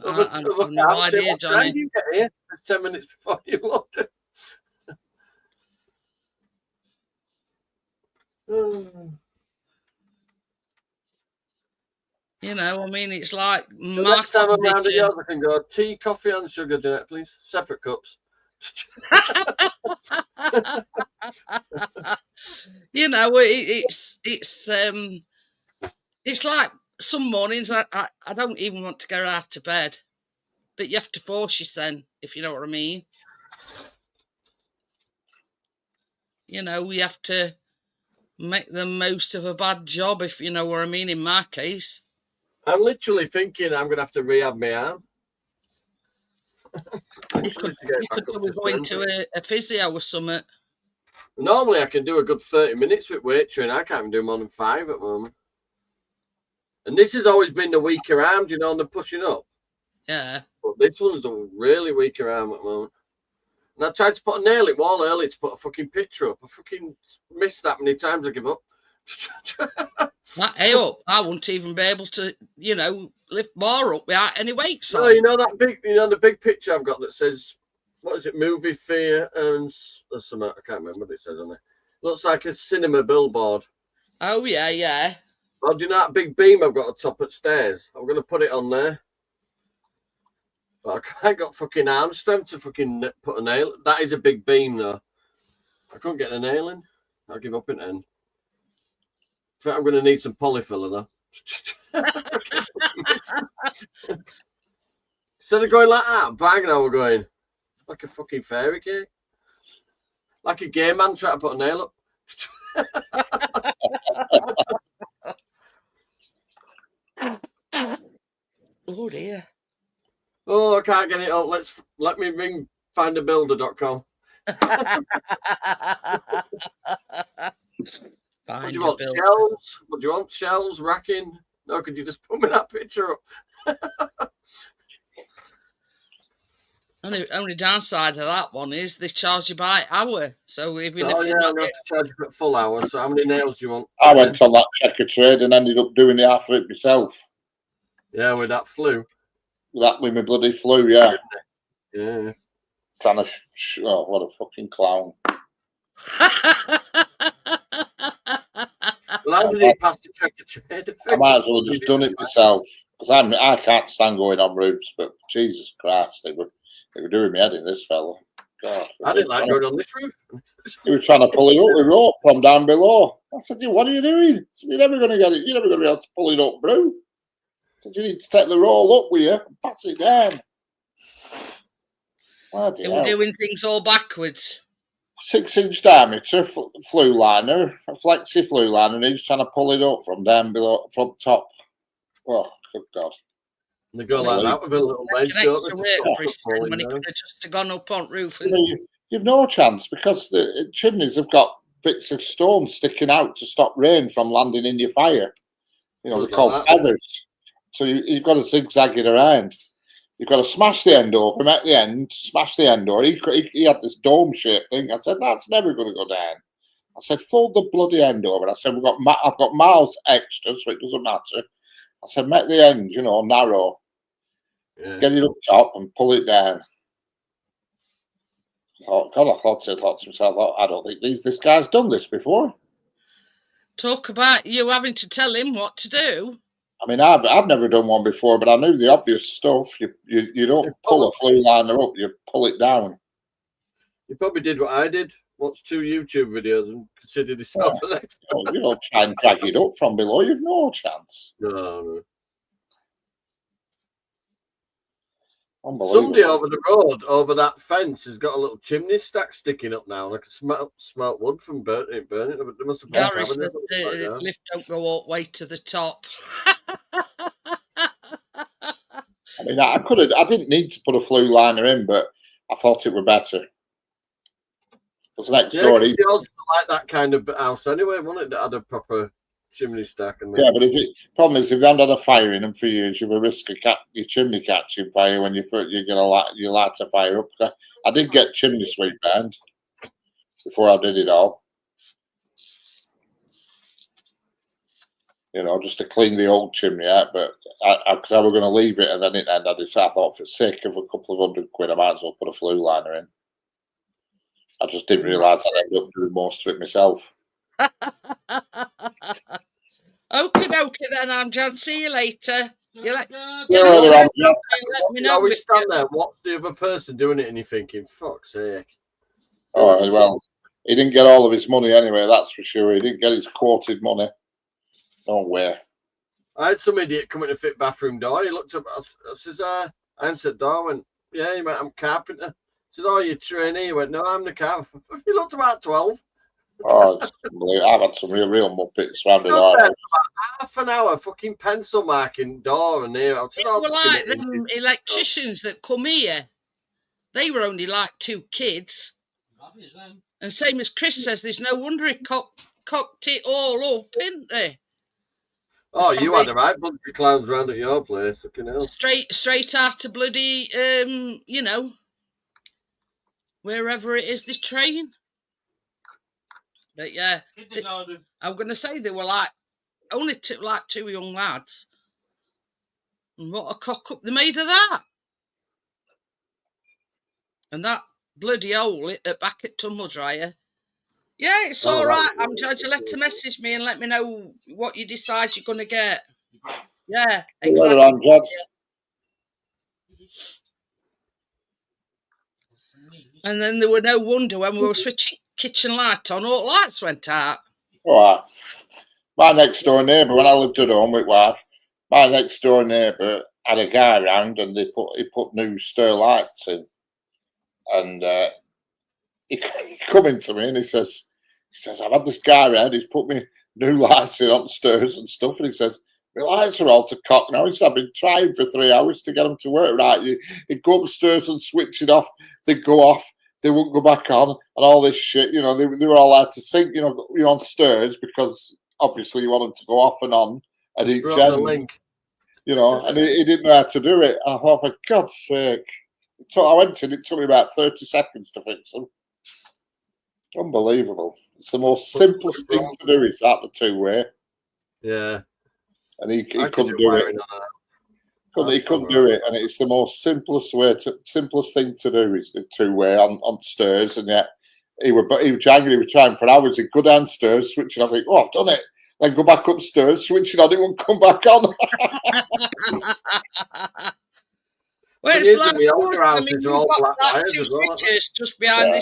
I've no idea, Johnny. You get here 10 minutes before you load it. You know, I mean, it's like the next time I'm round at yours, I can go tea, coffee, and sugar, Jeanette, please. Separate cups. You know, it's like some mornings I don't even want to get out of bed, but you have to force yourself, if you know what I mean. You know, we have to make the most of a bad job, if you know what I mean, in my case. I'm literally thinking I'm going to have to rehab my arm. You could go into a physio or something. Normally, I can do a good 30 minutes with weight training. I can't even do more than 5 at the moment. And this has always been the weaker arm, you know, on the pushing up. Yeah. But this one's a really weaker arm at the moment. And I tried to put a nail in wall early to put a fucking picture up. I fucking missed that many times. I give up. I wouldn't even be able to, you know, lift bar up without any weights on. No, you know that big, the big picture I've got that says, what is it, movie fear and something? I can't remember what it says on there. Looks like a cinema billboard. Oh yeah, yeah. Oh, do you know that big beam I've got at the top of the stairs? I'm going to put it on there. But I ain't got fucking arm strength to fucking put a nail. That is a big beam though. I couldn't get a nail in. I'll give up in the end. I think I'm going to need some polyfiller though. Instead of going like that, bang, now we're going like a fucking fairy cake. Like a gay man trying to put a nail up. Oh dear. Oh, I can't get it up. Let me ring findabuilder.com. What do you want? Shells? What do you want? Shells? Racking? No, could you just put me that picture up? Only downside of that one is they charge you by hour. So even if I'm going to charge you for full hour. So how many nails do you want? I went on that checker trade and ended up doing it half of it myself. Yeah, with that flu. With my bloody flu, yeah. Yeah. Trying to what a fucking clown. Well, how did he pass the checker trade? I might as well just done it myself because I can't stand going on roofs. But Jesus Christ, they were doing me head in, this fella. God. I didn't like going on this roof. He was trying to pull it up with rope from down below. I said, what are you doing? He said, you're never going to get it. You're never going to be able to pull it up, bro. I said, you need to take the roll up with you and pass it down. They were doing things all backwards. 6-inch diameter flue liner, a flexi flue liner, and he's trying to pull it up from down below, from top. Oh, good God. They go like that with a little wedge, don't they? When he could have just gone up on roof. And... You've no chance because the chimneys have got bits of stone sticking out to stop rain from landing in your fire. You know, they're called feathers. So you've got to zigzag it around. You've got to smash the end over him at the end, smash the end over. He had this dome-shaped thing. I said, that's never going to go down. I said, fold the bloody end over. I said, I've got miles extra, so it doesn't matter. I said, make the end, you know, narrow. Yeah. Get it up top and pull it down. I thought to myself, I don't think this guy's done this before. Talk about you having to tell him what to do. I mean, I've never done one before, but I knew the obvious stuff. You don't pull a flue liner up, you pull it down. You probably did what I did. Watch 2 YouTube videos and consider yourself an expert. You don't try and drag it up from below. You've no chance. No. Unbelievable. Somebody over the road, over that fence, has got a little chimney stack sticking up now. I can smell wood from burning. They must have been Gary says the lift don't go all the way to the top. I mean, I didn't need to put a flue liner in, but I thought it were better. Because next door, he also like that kind of house anyway, wasn't it? That had a proper chimney stack. And yeah, but problem is, if they haven't had a fire in them for years, you have a risk of your chimney catching fire when you light a fire up. I did get chimney sweep round before I did it all. You know, just to clean the old chimney out, but because I was going to leave it and then it ended. I thought for the sake of a couple of £100, I might as well put a flue liner in. I just didn't realise I'd end up doing most of it myself. Okay, then, Amjad. See you later. You always stand there, watch the other person doing it, and you're thinking, fuck's sake. Oh, well, he didn't get all of his money anyway, that's for sure. He didn't get his quoted money. No way. I had some idiot come in to fit bathroom door. He looked up, I says, I answered door, went, yeah, he went, I'm carpenter. I said, oh, you're trainee? He went, no, I'm the carpenter. He looked about 12. Oh, I've had some real muppets around it. Half an hour fucking pencil marking door and there. They were like them electricians that come here. They were only like 2 kids. And same as Chris says, there's no wonder he cocked it all up, isn't there? Oh, you had a right bunch of clowns round at your place. Straight out of bloody, you know, wherever it is they train. But yeah, I'm going to say they were like only 2 young lads. And what a cock up they made of that. And that bloody hole at the back at Tumble Dryer. Yeah, it's all right. I'm judge. You'll have to message me and let me know what you decide you're going to get. Yeah, exactly. I'm judge. And then there were no wonder when we were switching kitchen light on, all the lights went out. Oh, my next door neighbour, when I lived at home with wife, my next door neighbour had a guy around and he put new stair lights in. And he come into me and he says, I've had this guy around, he's put me new lights in on stairs and stuff. And he says, my lights are all to cock now. He said, I've been trying for 3 hours to get them to work right. You'd go upstairs and switch it off, they'd go off, they wouldn't go back on, and all this shit. You know, they were all out to sync, you know, you're on stairs because obviously you want them to go off and on at each end. You know, and he didn't know how to do it. And I thought, for God's sake. I went in, it took me about 30 seconds to fix them. Unbelievable. It's the most simplest thing to do, is that the 2-way. Yeah. And he couldn't do it. He couldn't do it, and it's the most simplest thing to do is the 2-way on stairs. And yet he was angry. He was trying for hours. He'd go downstairs, switch it off. Think, oh, I've done it. Then go back upstairs, switch it on. It won't come back on. Well, It it's is, like and the older us. I mean, houses are we've all got black like wires 2 as well, aren't they? switches just behind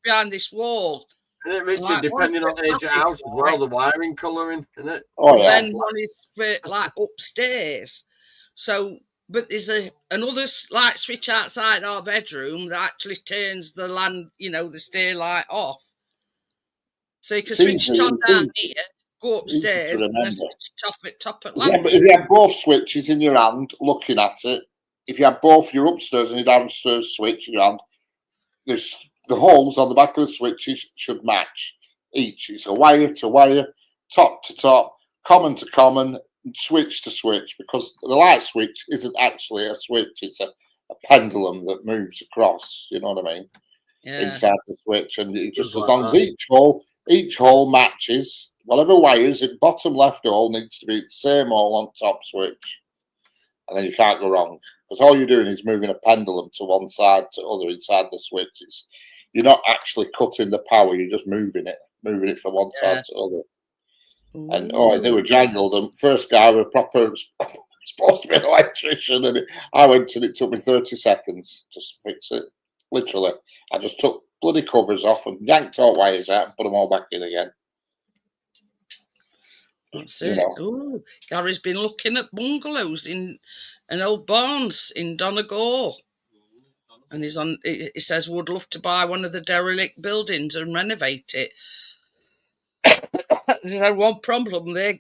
Yeah. this wall. Isn't it, Richard? Like, one's Depending on for the age of attic, house as well, right? the wiring colouring, isn't it? Oh And yeah. then one is for like upstairs. So, but there's another light switch outside our bedroom that actually turns the the stair light off. So you can It's switch it on down easy here, go to upstairs, and then remember. switch it off at top at If landing. you have both switches in your hand, looking at it, if you have both your upstairs and your downstairs switch in your hand, there's the holes on the back of the switches should match each. It's a wire to wire, top to top, common to common, and switch to switch, because the light switch isn't actually a switch, it's a pendulum that moves across, you know what I mean, Yeah. inside the switch. And it just, Just as like long as that. each hole matches, whatever wires, the bottom left hole needs to be the same hole on top switch. And then you can't go wrong, because all you're doing is moving a pendulum to one side to other inside the switch. You're not actually cutting the power, you're just moving it from one side to other. And they were jangled. And first guy was proper supposed to be an electrician, and I went and it took me 30 seconds to fix it. Literally, I just took bloody covers off and yanked all wires out and put them all back in again. That's You it. know. Oh, Gary's been looking at bungalows in an old Barnes in Donegal. And he says would love to buy one of the derelict buildings and renovate it. There's one problem there,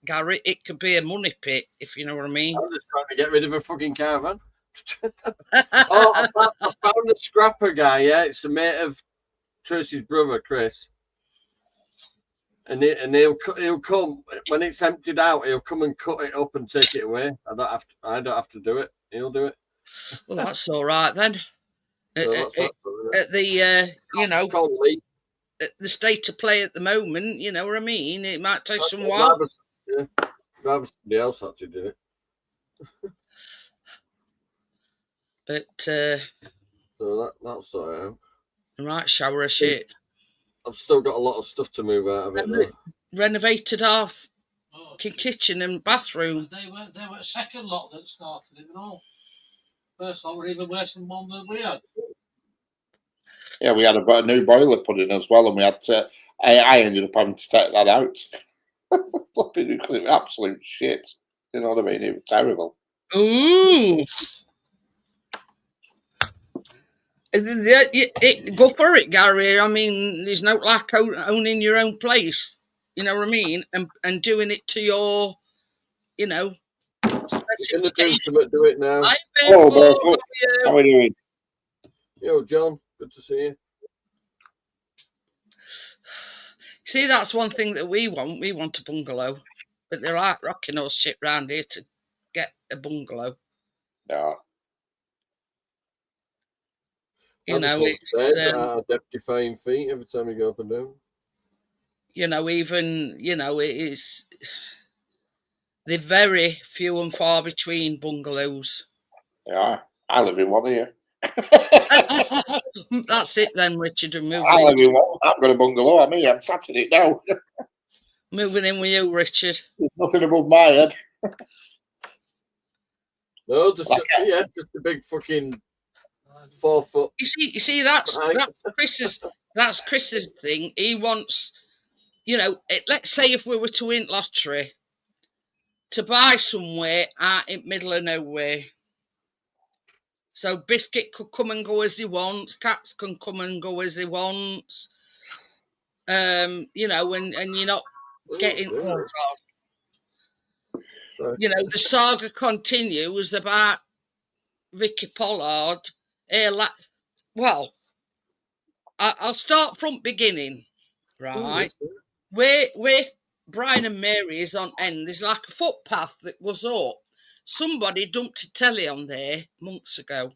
Gary. It could be a money pit, if you know what I mean. I'm just trying to get rid of a fucking caravan. I found the scrapper guy. Yeah, it's a mate of Tracy's brother, Chris. And he'll come when it's emptied out. He'll come and cut it up and take it away. I don't have to do it. He'll do it. Well, that's all right then. So At the called Lee. at the state of play at the moment, you know what I mean. It might take some while. Rather somebody else actually did it. But so that's all right. I might shower a shit. I've still got a lot of stuff to move out of it though. Renovated our kitchen and bathroom. They were second lot that started it and all. First lot were even worse than one that we had. Yeah, we had a new boiler put in as well, and we had to. I ended up having to take that out. Flipping absolute shit. You know what I mean? It was terrible. Ooh. Go for it, Gary. I mean, there's no like owning your own place. You know what I mean? And doing it to your, specifications. Do it now. Hi, Hello, Barefoot. Barefoot. How are you doing? Yo, John. Good to see you. See, that's one thing that we want. We want a bungalow. But they're like rocking us shit round here to get a bungalow. Yeah. It's deputifying feet every time you go up and down. It's they're very few and far between bungalows. Yeah, I live in one here. That's it then, Richard, and moving I live in one. I've got a bungalow. I'm sat in it now. Moving in with you, Richard. There's nothing above my head. No, just a big fucking 4 foot. You see, that's Chris's thing. He wants, let's say if we were to win lottery, to buy somewhere out in middle of nowhere. So Biscuit could come and go as he wants. Cats can come and go as he wants. And you're not getting. Oh God. The saga continues about Vicky Pollard. Well, I'll start from beginning, right? Where Brian and Mary is on end, there's like a footpath that goes up. Somebody dumped a telly on there months ago.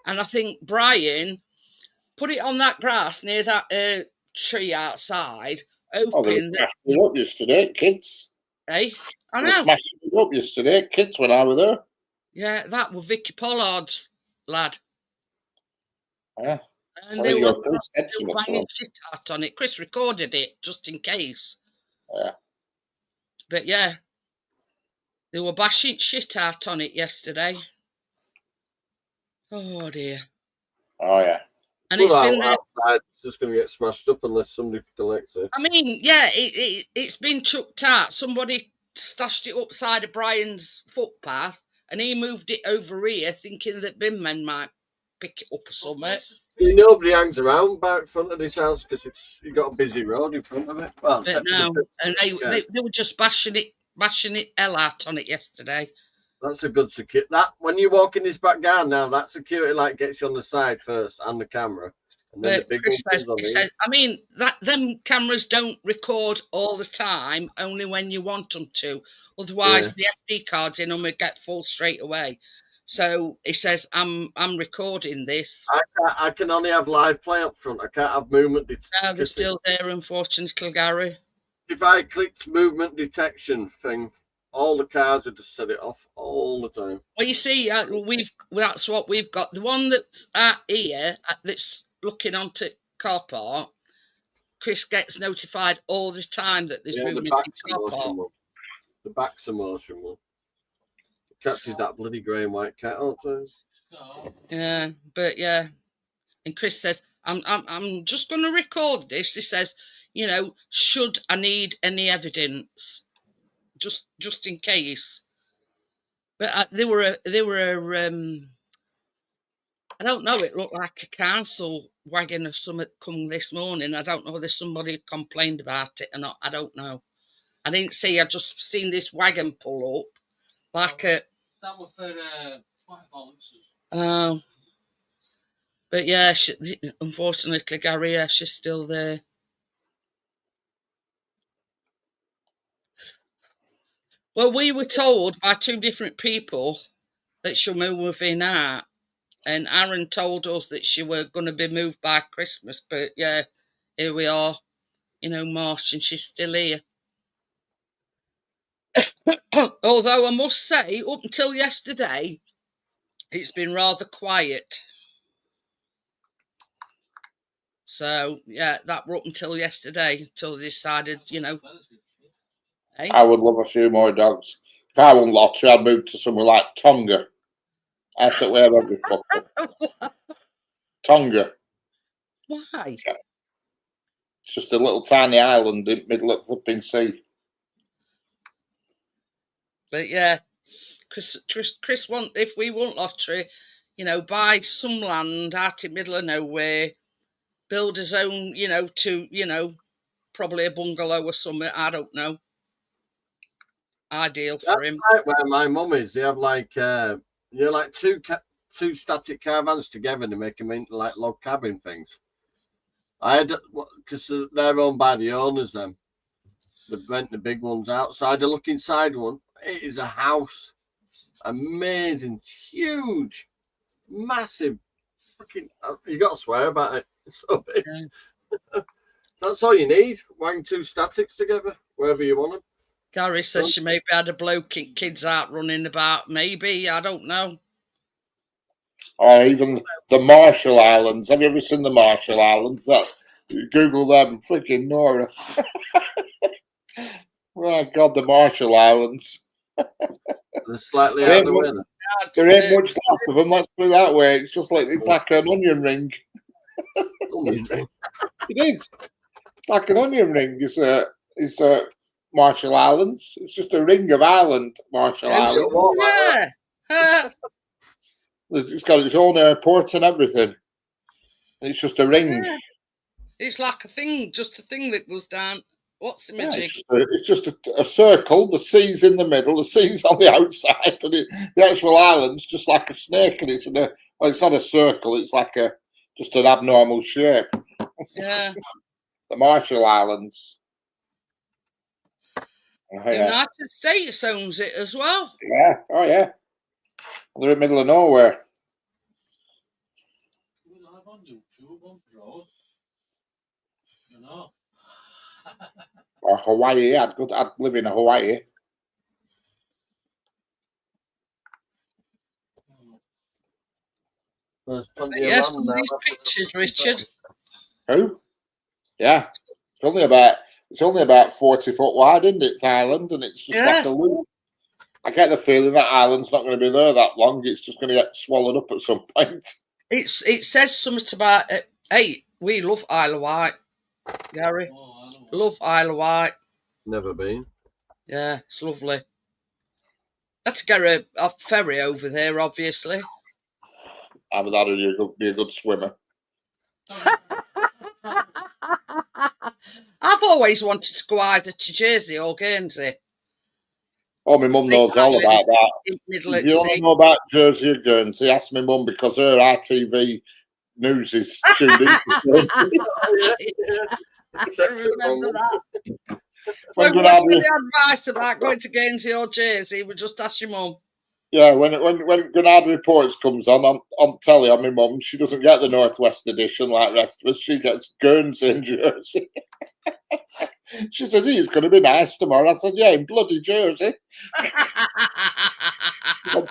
And I think Brian put it on that grass near that tree outside, hoping that... They were smashing it up yesterday, kids. Hey? I know. They were smashing it up yesterday, kids, when I was there. Yeah, that was Vicky Pollard's lad. Yeah. And they were banging shit out on it. Chris recorded it just in case. Yeah. But yeah, they were bashing shit out on it yesterday. Oh dear. Oh yeah. And it's been there. Outside, it's just going to get smashed up unless somebody collects it. I mean, yeah, it's been chucked out. Somebody stashed it upside of Brian's footpath, and he moved it over here, thinking that bin men might pick it up or something. See, nobody hangs around back front of this house because you got a busy road in front of it. Well, But no, and they were just bashing it hell out on it yesterday. That's a good security. That when you walk in this back garden now, that security light gets you on the side first and the camera, and then But the big Chris one comes on. says, I mean, them cameras don't record all the time, only when you want them to. Otherwise, the SD cards in them would get full straight away. So he says, I'm recording this. I can only have live play up front. I can't have movement detection. No, they're still there, unfortunately, Gary. If I clicked movement detection thing, all the cars would just set it off all the time. Well, you see, that's what we've got. The one that's out here, that's looking onto car park, Chris gets notified all the time that there's movement in car park. The back's a motion one. Catches that bloody grey and white cat all the time. Yeah, but yeah. And Chris says, I'm just going to record this. He says, you know, should I need any evidence, just in case. But they were I don't know. It looked like a council wagon or something come this morning. I don't know whether somebody complained about it or not. I don't know. I didn't see. I just seen this wagon pull up, like a. That was for white balances. Oh. But yeah, unfortunately, Gary, yeah, she's still there. Well, we were told by two different people that she'll move in out. And Aaron told us that she were going to be moved by Christmas. But yeah, here we are, March, and she's still here. Although I must say, up until yesterday, it's been rather quiet. So, yeah, that were up until yesterday, until they decided, Hey? I would love a few more dogs. If I won lottery, I'd move to somewhere like Tonga. I'd take where I'd be fucked. Tonga. Why? It's just a little tiny island in the middle of the flipping sea. But yeah, Chris want, if we want lottery, buy some land out in the middle of nowhere, build his own, probably a bungalow or something. I don't know. Ideal for him. Right where my mum is, they have like two static caravans together to make them into like log cabin things. I had, because they're owned by the owners, then they rent the big ones out. So I had a look inside one. It is a house, amazing, huge, massive. Fucking, you got to swear about it. It's so big. Yeah. That's all you need. Wang two statics together, wherever you want them. Gary says she maybe had a bloke kids out running about. Maybe, I don't know. Or even the Marshall Islands. Have you ever seen the Marshall Islands? Google them, freaking Nora. Oh God, the Marshall Islands. They're slightly out of the way. There ain't much left of them. Let's put it that way. It's just like like an onion ring. Onion ring. It is. It's like an onion ring. It's a Marshall Islands. It's just a ring of island, Marshall Islands. Yeah. It's got its own airport and everything. It's just a ring. Yeah. It's like a thing that goes down. What's the magic? It's just a circle. The sea's in the middle. The sea's on the outside, and the actual island's just like a snake. And it's not a circle. It's like just an abnormal shape. Yeah. The Marshall Islands. The United States owns it as well. Yeah. Oh yeah. They're in the middle of nowhere. Or Hawaii. I'd live in Hawaii. Yes, some of these pictures, Richard. Who? Yeah. It's only about 40 foot wide, isn't it, the island? And it's just like a loop. I get the feeling that island's not going to be there that long. It's just going to get swallowed up at some point. It says something about hey, we love Isle of Wight, Gary. Love Isle of Wight. Never been. Yeah, it's lovely. Let's get a ferry over there, obviously. Either that or you'll be a good swimmer. I've always wanted to go either to Jersey or Guernsey. Oh, my mum knows all about that. Middle If you want to know about Jersey or Guernsey, ask my mum, because her RTV news is tuned into. I remember that. So When if you want any advice about going to Guernsey or Jersey, we just ask your mum. Yeah, when Granada Reports comes on telly on my mum, she doesn't get the Northwest edition like the rest of us. She gets Guernsey and Jersey. She says, it's going to be nice tomorrow. I said, yeah, in bloody Jersey.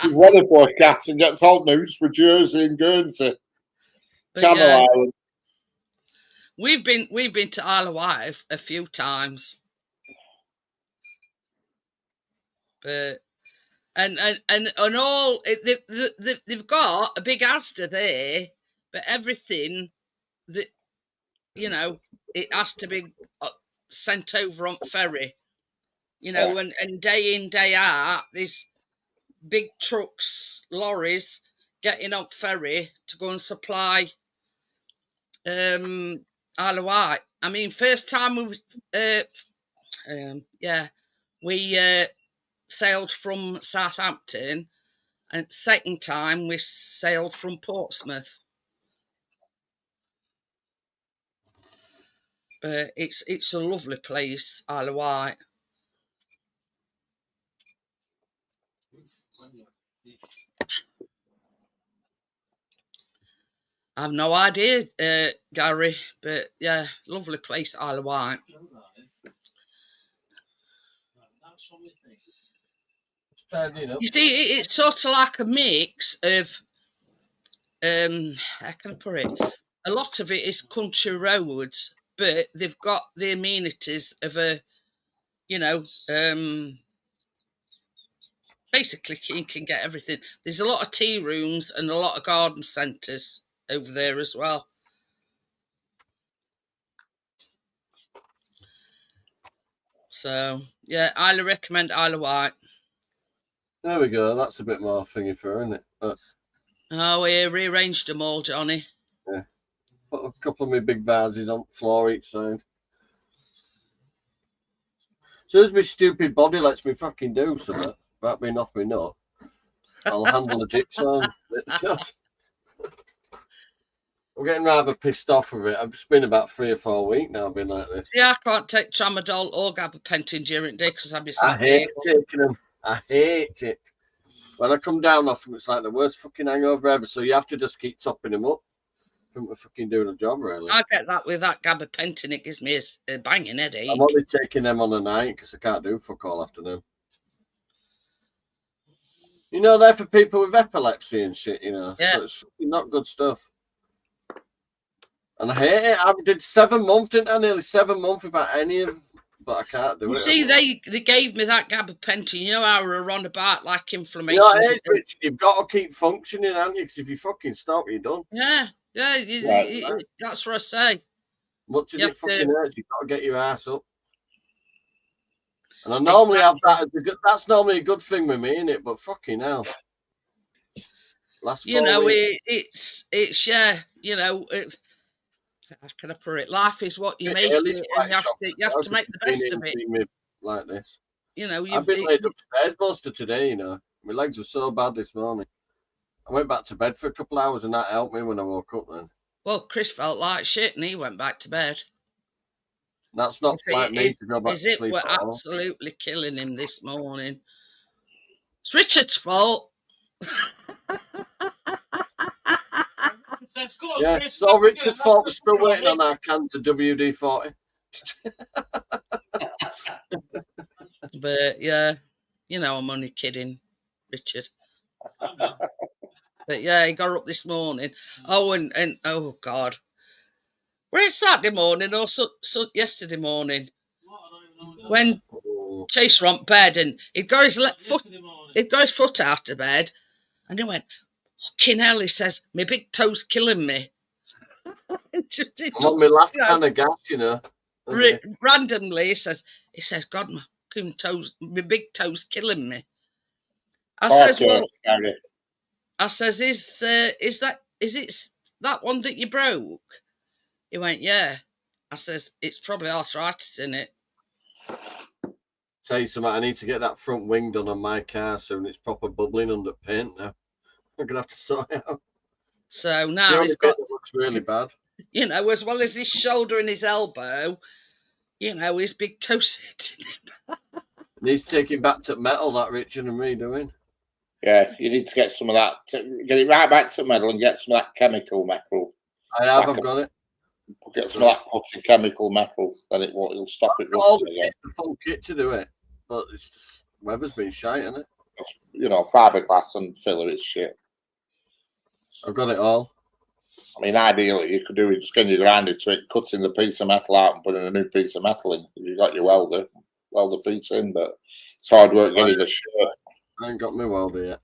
She's weather forecast and gets hot news for Jersey and Guernsey. Channel Island. We've been to Isle of Wight a few times. But and all they've got a big Asda there, but everything that it has to be sent over on ferry, and day in day out there's big trucks, lorries getting on ferry to go and supply Isle of Wight. I mean, first time we sailed from Southampton, and second time we sailed from Portsmouth. But it's a lovely place, Isle of Wight. I have no idea, Gary, but yeah, lovely place, Isle of Wight. You see, it's sort of like a mix of, how can I put it? A lot of it is country roads, but they've got the amenities of basically you can get everything. There's a lot of tea rooms and a lot of garden centres over there as well. So, yeah, I highly recommend Isle of Wight. There we go. That's a bit more thingy for her, isn't it? Oh, we rearranged them all, Johnny. Yeah. Put a couple of my big vases on the floor each side. As soon as my stupid body lets me fucking do something about being off my nut, I'll handle the jigsaw. I'm getting rather pissed off with it. It's been about 3 or 4 weeks now. I've been like this. See, I can't take tramadol or gabapentin during the day because I'll be I hate taking them. I hate it. When I come down off them, it's like the worst fucking hangover ever. So you have to just keep topping them up. From fucking doing a job, really. I get that with that gabapentin. It gives me a banging headache. I'm only taking them on a night because I can't do fuck all afternoon. They're for people with epilepsy and shit, Yeah. So it's not good stuff. And I hate it. I did 7 months, didn't I? Nearly 7 months without any of them. But I can't do it. You see, they gave me that gabapentin. You know how we're on about like inflammation. Rich, you've got to keep functioning, haven't you? Because if you fucking stop, you're done. Yeah. That's what I say. Much as it fucking hurts, you've got to get your ass up. And I normally have that as a good. That's normally a good thing with me, isn't it? But fucking hell. Last 4 weeks. It's how can I put it? Life is what you make it, and you have to make the best of it. Like this. I've been laid upstairs most of today, My legs were so bad this morning. I went back to bed for a couple of hours and that helped me when I woke up then. Well, Chris felt like shit and he went back to bed. That's not like me to go back to sleep. We're absolutely killing him this morning. It's Richard's fault. Yeah, it's all Richard's fault. We're still waiting on our cans of WD-40. But yeah, I'm only kidding, Richard. But yeah, he got up this morning. Oh, and oh God, was it Saturday morning or so yesterday morning? When Chase on bed, and he'd got his foot out of bed, and he went, "Fucking hell!" He says, "My big toe's killing me." I'm on my last can of gas, you know. Randomly, he says, "God, my big toe's killing me." I says, "Well," I says, "Is it that one that you broke?" He went, "Yeah." I says, "It's probably arthritis in it." Tell you something, I need to get that front wing done on my car soon. It's proper bubbling under paint now. I'm gonna have to sort it out. So now he's got. It looks really bad. You know, as well as his shoulder and his elbow, you know, his big toe sitting. Needs taking back to metal, that Richard and me doing. Yeah, you need to get some of that. Get it right back to metal and get some of that chemical metal. I've got it. Get some of that putty chemical metal, then it'll stop it rusting again. The full kit to do it, but it's just Weber's been shite, isn't it? You know, fiberglass and filler is shit. I've got it all. I mean, ideally, you could do it just getting your grinder to it, cutting the piece of metal out and putting a new piece of metal in. You got your welder piece in, but it's hard work getting the shirt. I ain't got my welder yet.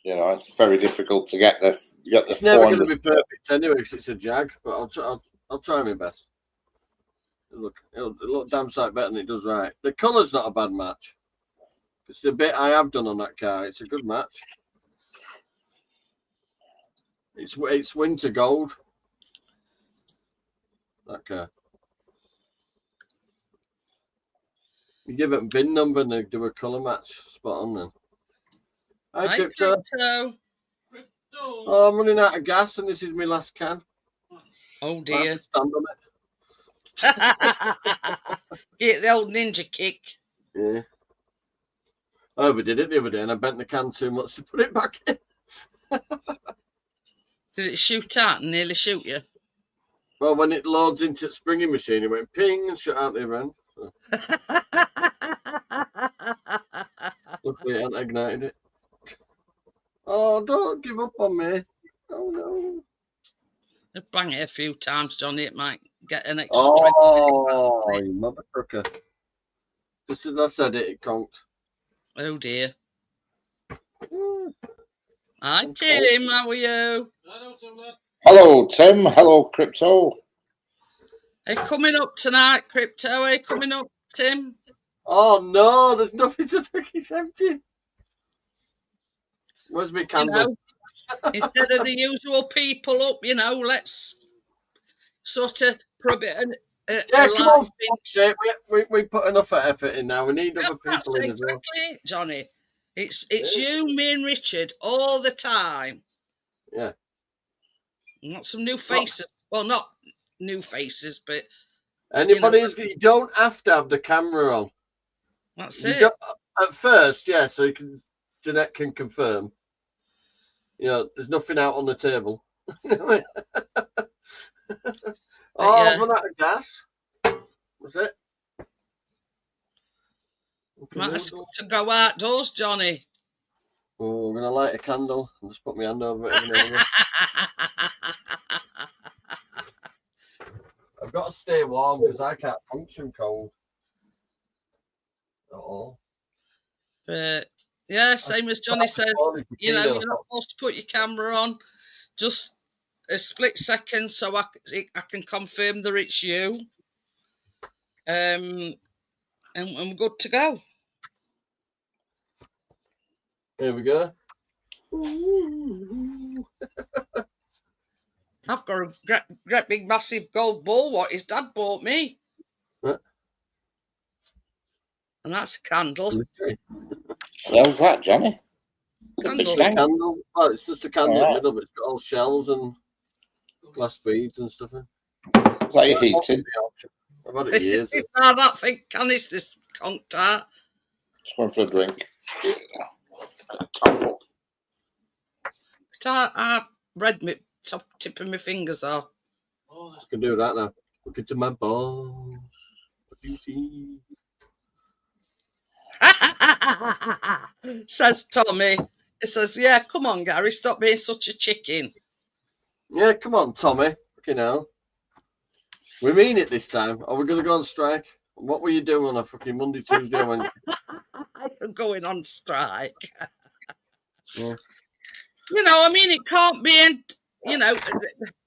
You know, it's very difficult to get the. It's never going to be perfect anyway, because it's a Jag. But I'll try my best. It'll look damn sight better than it does right. The colour's not a bad match. It's the bit I have done on that car. It's a good match. It's winter gold. That car. You give it a VIN number and they do a colour match. Spot on then. Hi, Crypto. Oh, I'm running out of gas and this is my last can. Oh dear. Stand on it. Get the old ninja kick. Yeah. I overdid it the other day and I bent the can too much to put it back in. Did it shoot out and nearly shoot you? Well, when it loads into the springing machine, it went ping and shut out the other end. So. Luckily, it hadn't ignited it. Oh, don't give up on me. Oh, no. Just bang it a few times, Johnny. It might get an extra 20 minutes. You mother trucker. Just as I said it, it conked. Oh, dear. Hi, Tim. How are you? Hello, Tim. Hello, Crypto. Are you coming up tonight, Crypto? Are you coming up, Tim? Oh, no. There's nothing to drink. It's empty. Where's my candle? You know, instead of the usual people up, you know, let's sort of put a bit of come on, we put enough effort in now. We need other people in as well. Exactly it, Johnny. It's you, me and Richard all the time. Yeah. Not some new faces. Well, not new faces, but anybody you don't have to have the camera on. That's it. At first, yeah, so Jeanette can confirm. You know, there's nothing out on the table. I've run out of gas. That's it. Might have to go outdoors, Johnny. Oh, I'm going to light a candle and just put my hand over it. I've got to stay warm because I can't function cold at all. But yeah, same as Johnny says, you know, you're not supposed to put your camera on. Just a split second so I can confirm that it's you. And we're good to go. Here we go. I've got a great big massive gold ball what his dad bought me. What? And that's a candle. How's that, Johnny? Candle. Oh, it's just a candle in the middle, but it's got all shells and glass beads and stuff in. Is that your heating? I've had it years. It's not that thing canister's conked out. Just going for a drink. I read my top tip of my fingers off. I can do that now. Look into my balls. What do you see? Says Tommy. He says, yeah, come on, Gary, stop being such a chicken. Yeah, come on, Tommy. Fucking hell. We mean it this time. Are we going to go on strike? What were you doing on a fucking Monday, Tuesday, and Wednesday? I'm going on strike. Yeah. You know, I mean, it can't be, you know,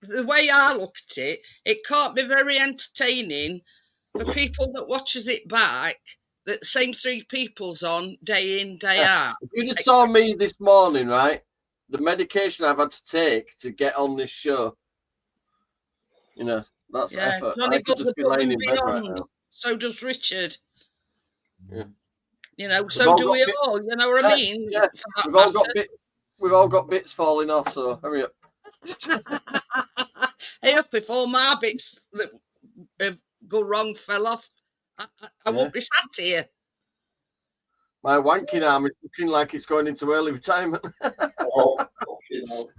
the way I look at it, it can't be very entertaining for people that watches it back, that the same 3 people's on day in, day out. If you just saw me this morning, right, the medication I've had to take to get on this show, you know, that's effort. Johnny I could goes just be above laying and in bed right beyond. now. So does Richard. Yeah. You know, We've so all do got we bit- all. You know what I mean? Yeah, For that we've all got matter. we've all got bits falling off. So hurry up. Hey, up if all my bits that have gone wrong fell off, I won't be sat here. My wanking arm is looking like it's going into early retirement. Oh, fucking hell.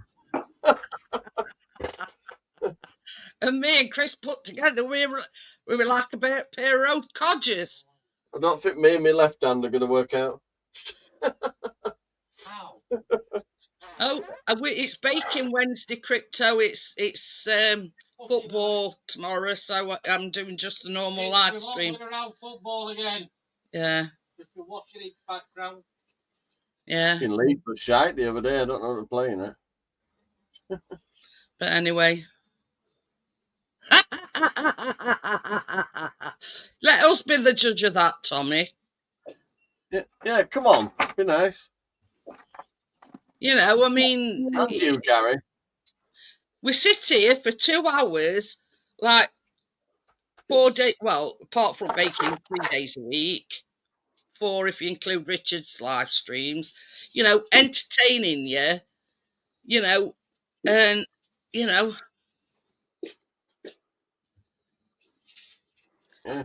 And me and Chris put together, we were like a pair of old codgers. I don't think me and my left hand are going to work out. How? Oh, it's Baking Wednesday, Crypto. It's football tomorrow, so I'm doing just a normal live stream. We're all around football again. Yeah. If you're watching it background. Yeah. In Leeds was shite the other day. I don't know what they're playing it. But anyway. Let us be the judge of that, Tommy. Yeah, come on. Be nice. You know, I mean... And you, Gary. We sit here for 2 hours, like 4 days, well, apart from baking 3 days a week, 4 if you include Richard's live streams, you know, entertaining you, you know, and, you know. Yeah.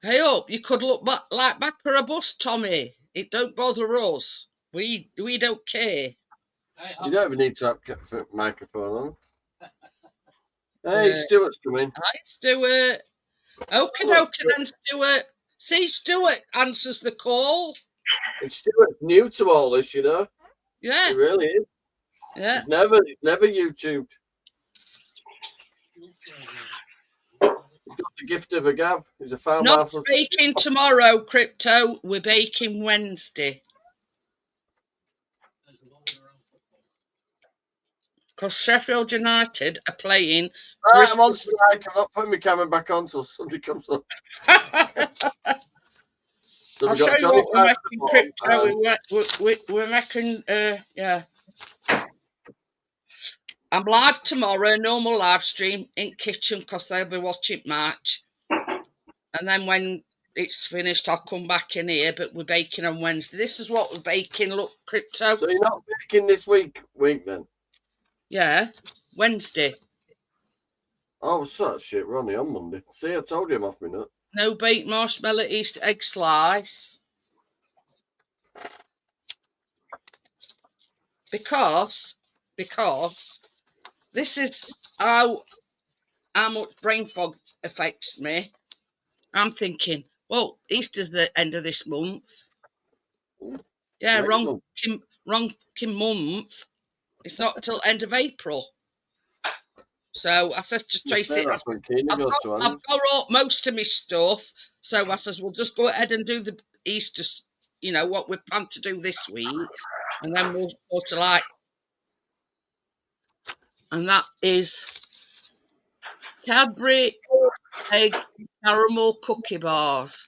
Hey up, you could look back like back for a bus, Tommy. It don't bother us. We don't care. You don't even need to have a microphone on. Hey, Stuart's coming. Hi, Stuart. Okay, then, Stuart. See, Stuart answers the call. And Stuart's new to all this, you know. Yeah. He really is. Yeah. He's never YouTubed. He's got the gift of a gab. He's a foul Not mouth. baking tomorrow, Crypto. We're baking Wednesday. Because Sheffield United are playing. Right, I'm on strike. I'm not putting my camera back on until somebody comes up. So I'll show you what we're making, Crypto. We're making, yeah. I'm live tomorrow, normal live stream in kitchen because they'll be watching match. And then when it's finished, I'll come back in here, but we're baking on Wednesday. This is what we're baking. Look, Crypto. So you're not baking this week then? Yeah, Wednesday. Oh, such shit. We're only on Monday. See, I told you I'm off my nut. No baked marshmallow Easter egg slice. Because this is how much brain fog affects me. I'm thinking, well, Easter's the end of this month. Yeah, wrong month. It's not till end of April. So I says to Tracy, I've got most of my stuff. So I says, we'll just go ahead and do the Easter, you know, what we plan to do this week. And then we'll sort of like, and that is Cadbury egg caramel cookie bars.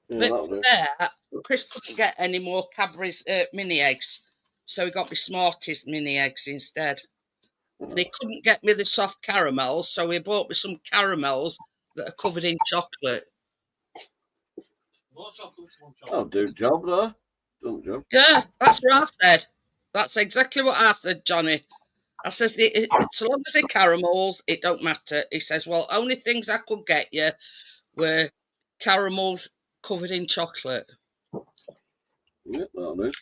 Yeah, but there, Chris couldn't get any more Cadbury's mini eggs. So he got me Smarties mini eggs instead. And he couldn't get me the soft caramels, so he bought me some caramels that are covered in chocolate. Oh, do job though. Don't job. Yeah, that's what I said. That's exactly what I said, Johnny. I says, so long as they're caramels, it don't matter. He says, well, only things I could get you were caramels covered in chocolate. Yeah, that'll do.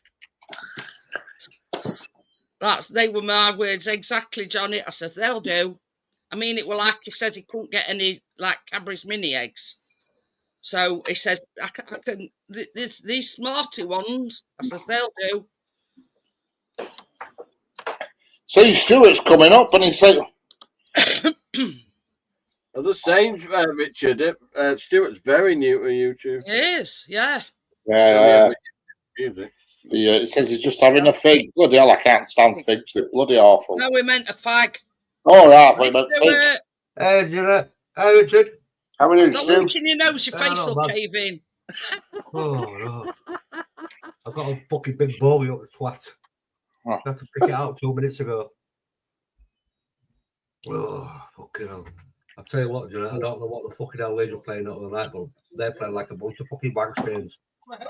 They were my words exactly, Johnny. I says, they'll do. I mean, it were like he said he couldn't get any, like, Cadbury's mini eggs. So he says, I can these smarty ones. I says, they'll do. See, Stuart's coming up and he said, I'm just saying, Richard, Stuart's very new to YouTube. It is, yeah. Music. Yeah, it says he's just having a fig. Bloody hell, I can't stand figs. They're bloody awful. No, we meant a fag. All right, Hey, we meant Stuart. fig. Hey, Jenna. Hey, Richard. How are you, Stop Stu? winking your nose, your face will cave in. Oh, no. I've got a fucking big bowlie up the twat. Oh. I had to pick it out 2 minutes ago. Oh, fucking hell. I'll tell you what, Jenna, I don't know what the fucking hell they're playing out of the night, but they're playing like a bunch of fucking bank stains.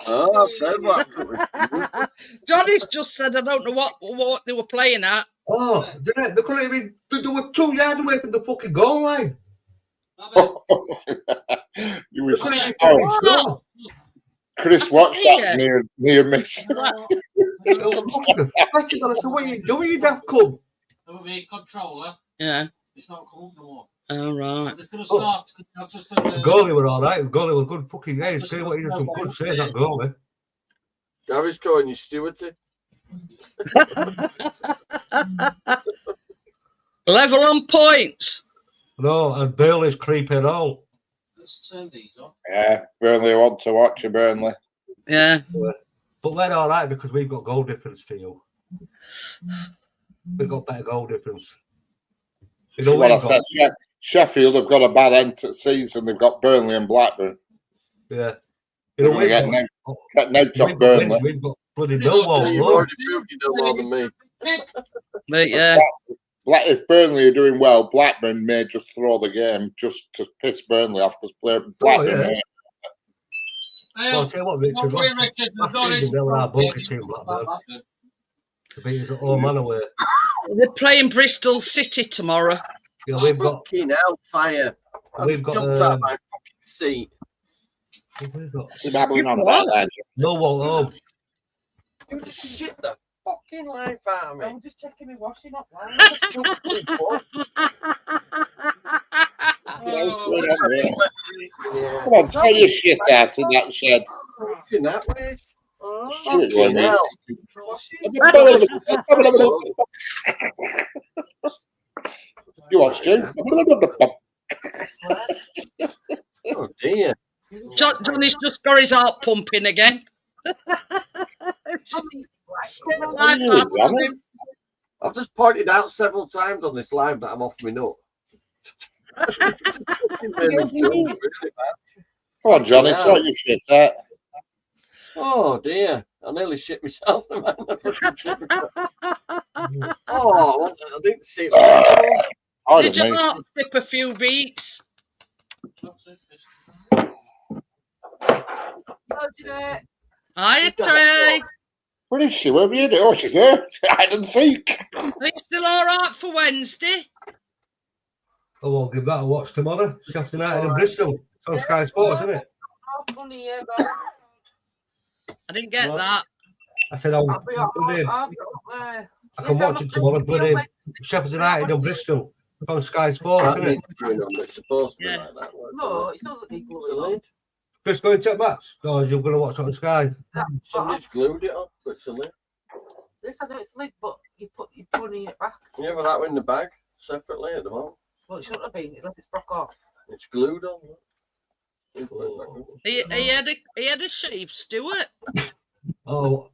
Oh, I said that. Johnny's just said I don't know what they were playing at. Oh, they couldn't even. They were 2 yards away from the fucking goal line. You was, What? Chris watched that near miss. I said, what are you doing, you daft cunt? There will be a controller. Yeah. It's not cool no more. Oh, right. I'm just going to start. I've just The goalie were all right. The goalie was good fucking game. Tell you what, he did some good saves, that goalie. Gary's calling you Stewarty. Level on points. No, and Burnley's creeping all. Let's turn these on. Yeah, Burnley want to watch a Burnley. Yeah. But they're all right because we've got goal difference for you. We've got better goal difference. You know what I said, Sheffield have got a bad end to the season. They've got Burnley and Blackburn. Yeah. You know, get no top Burnley. We've got bloody Millwall. You've already proved you know more than me. But yeah. If Burnley are doing well, Blackburn may just throw the game just to piss Burnley off because Blackburn. Well, I'll tell you what, Richard. Last season they were our bunker team, Blackburn. The beat us at home and away. They're playing Bristol City tomorrow. You know, we've got fucking hellfire. We've jumped out of my fucking seat. What's he babbling on about that? Millwall home. You just shit the fucking life out of me. I'm just checking my washing up. Come on, throw your shit out in that shed. Looking that way. Fucking hell. You watch, Stu? Oh dear. Johnny's just got his heart pumping again. I've just pointed out several times on this live that I'm off my nut. Come on, Johnny, throw your shit out. Oh dear, I nearly shit myself. Oh, I didn't see it. Did your heart skip a few beats? Hiya, Trey. Where is she? Where have you done? Oh, she's there. Hide and seek. Are you still all right for Wednesday? I won't give that a watch tomorrow. Sheffield United in Bristol. It's on Sky Sports, isn't it? I didn't get that. I said, I can watch it tomorrow. Bloody Sheffield United in Bristol. It's on Sky Sports, isn't it? It's supposed to be like that. No, it's not glued. Chris going to match? No, you're going to watch it on Sky. Somebody's glued it up, but it's a lid. Yes, I know it's a lid, but you're putting it back. Yeah, but that were in the bag separately at the moment. Well, it shouldn't have been unless it's broke off. It's glued on. He had a shave, Stuart. Oh,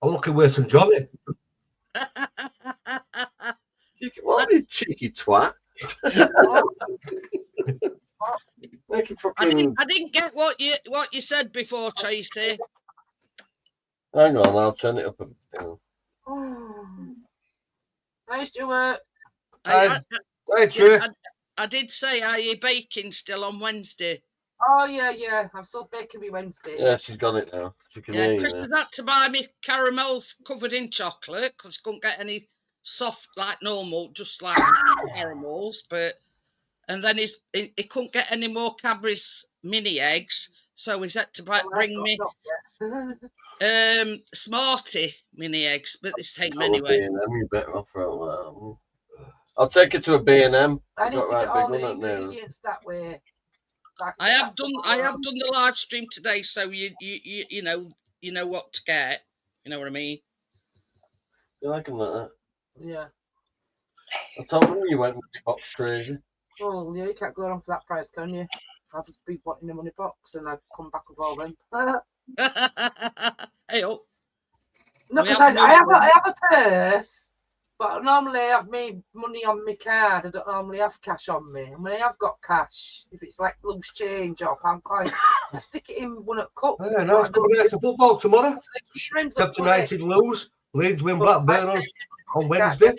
I'm looking worse than Johnny. What a cheeky twat. I didn't get what you said before, Tracy. Hang on, I'll turn it up a bit. Hi, Stuart. I did say, are you baking still on Wednesday? Oh, yeah. I'm still baking me Wednesday. Yeah, she's got it now. She can hear Chris you has had to buy me caramels covered in chocolate because he couldn't get any soft like normal, just like caramels. And then he couldn't get any more Cadbury's mini eggs, so he's had to bring me Smarty mini eggs, but this take anyway. You better offer it. I'll take it to a B&M. I need to get all the ingredients that way. I have done the live stream today, so you know what to get. You know what I mean? You like them like that? Yeah. I told you went with the box crazy. Oh, yeah, you can't go on for that price, can you? I'll just be wanting the money box and I'd come back with all them. Hey, oh, No, We because have no I money. have a purse, but normally I have my money on my card. I don't normally have cash on me. And when I have got cash, if it's like loose change or pound coin, I stick it in one at cup. Yeah, no, it's going to be nice to football tomorrow. Ends up Except United lose. Leeds win Blackburn on Wednesday.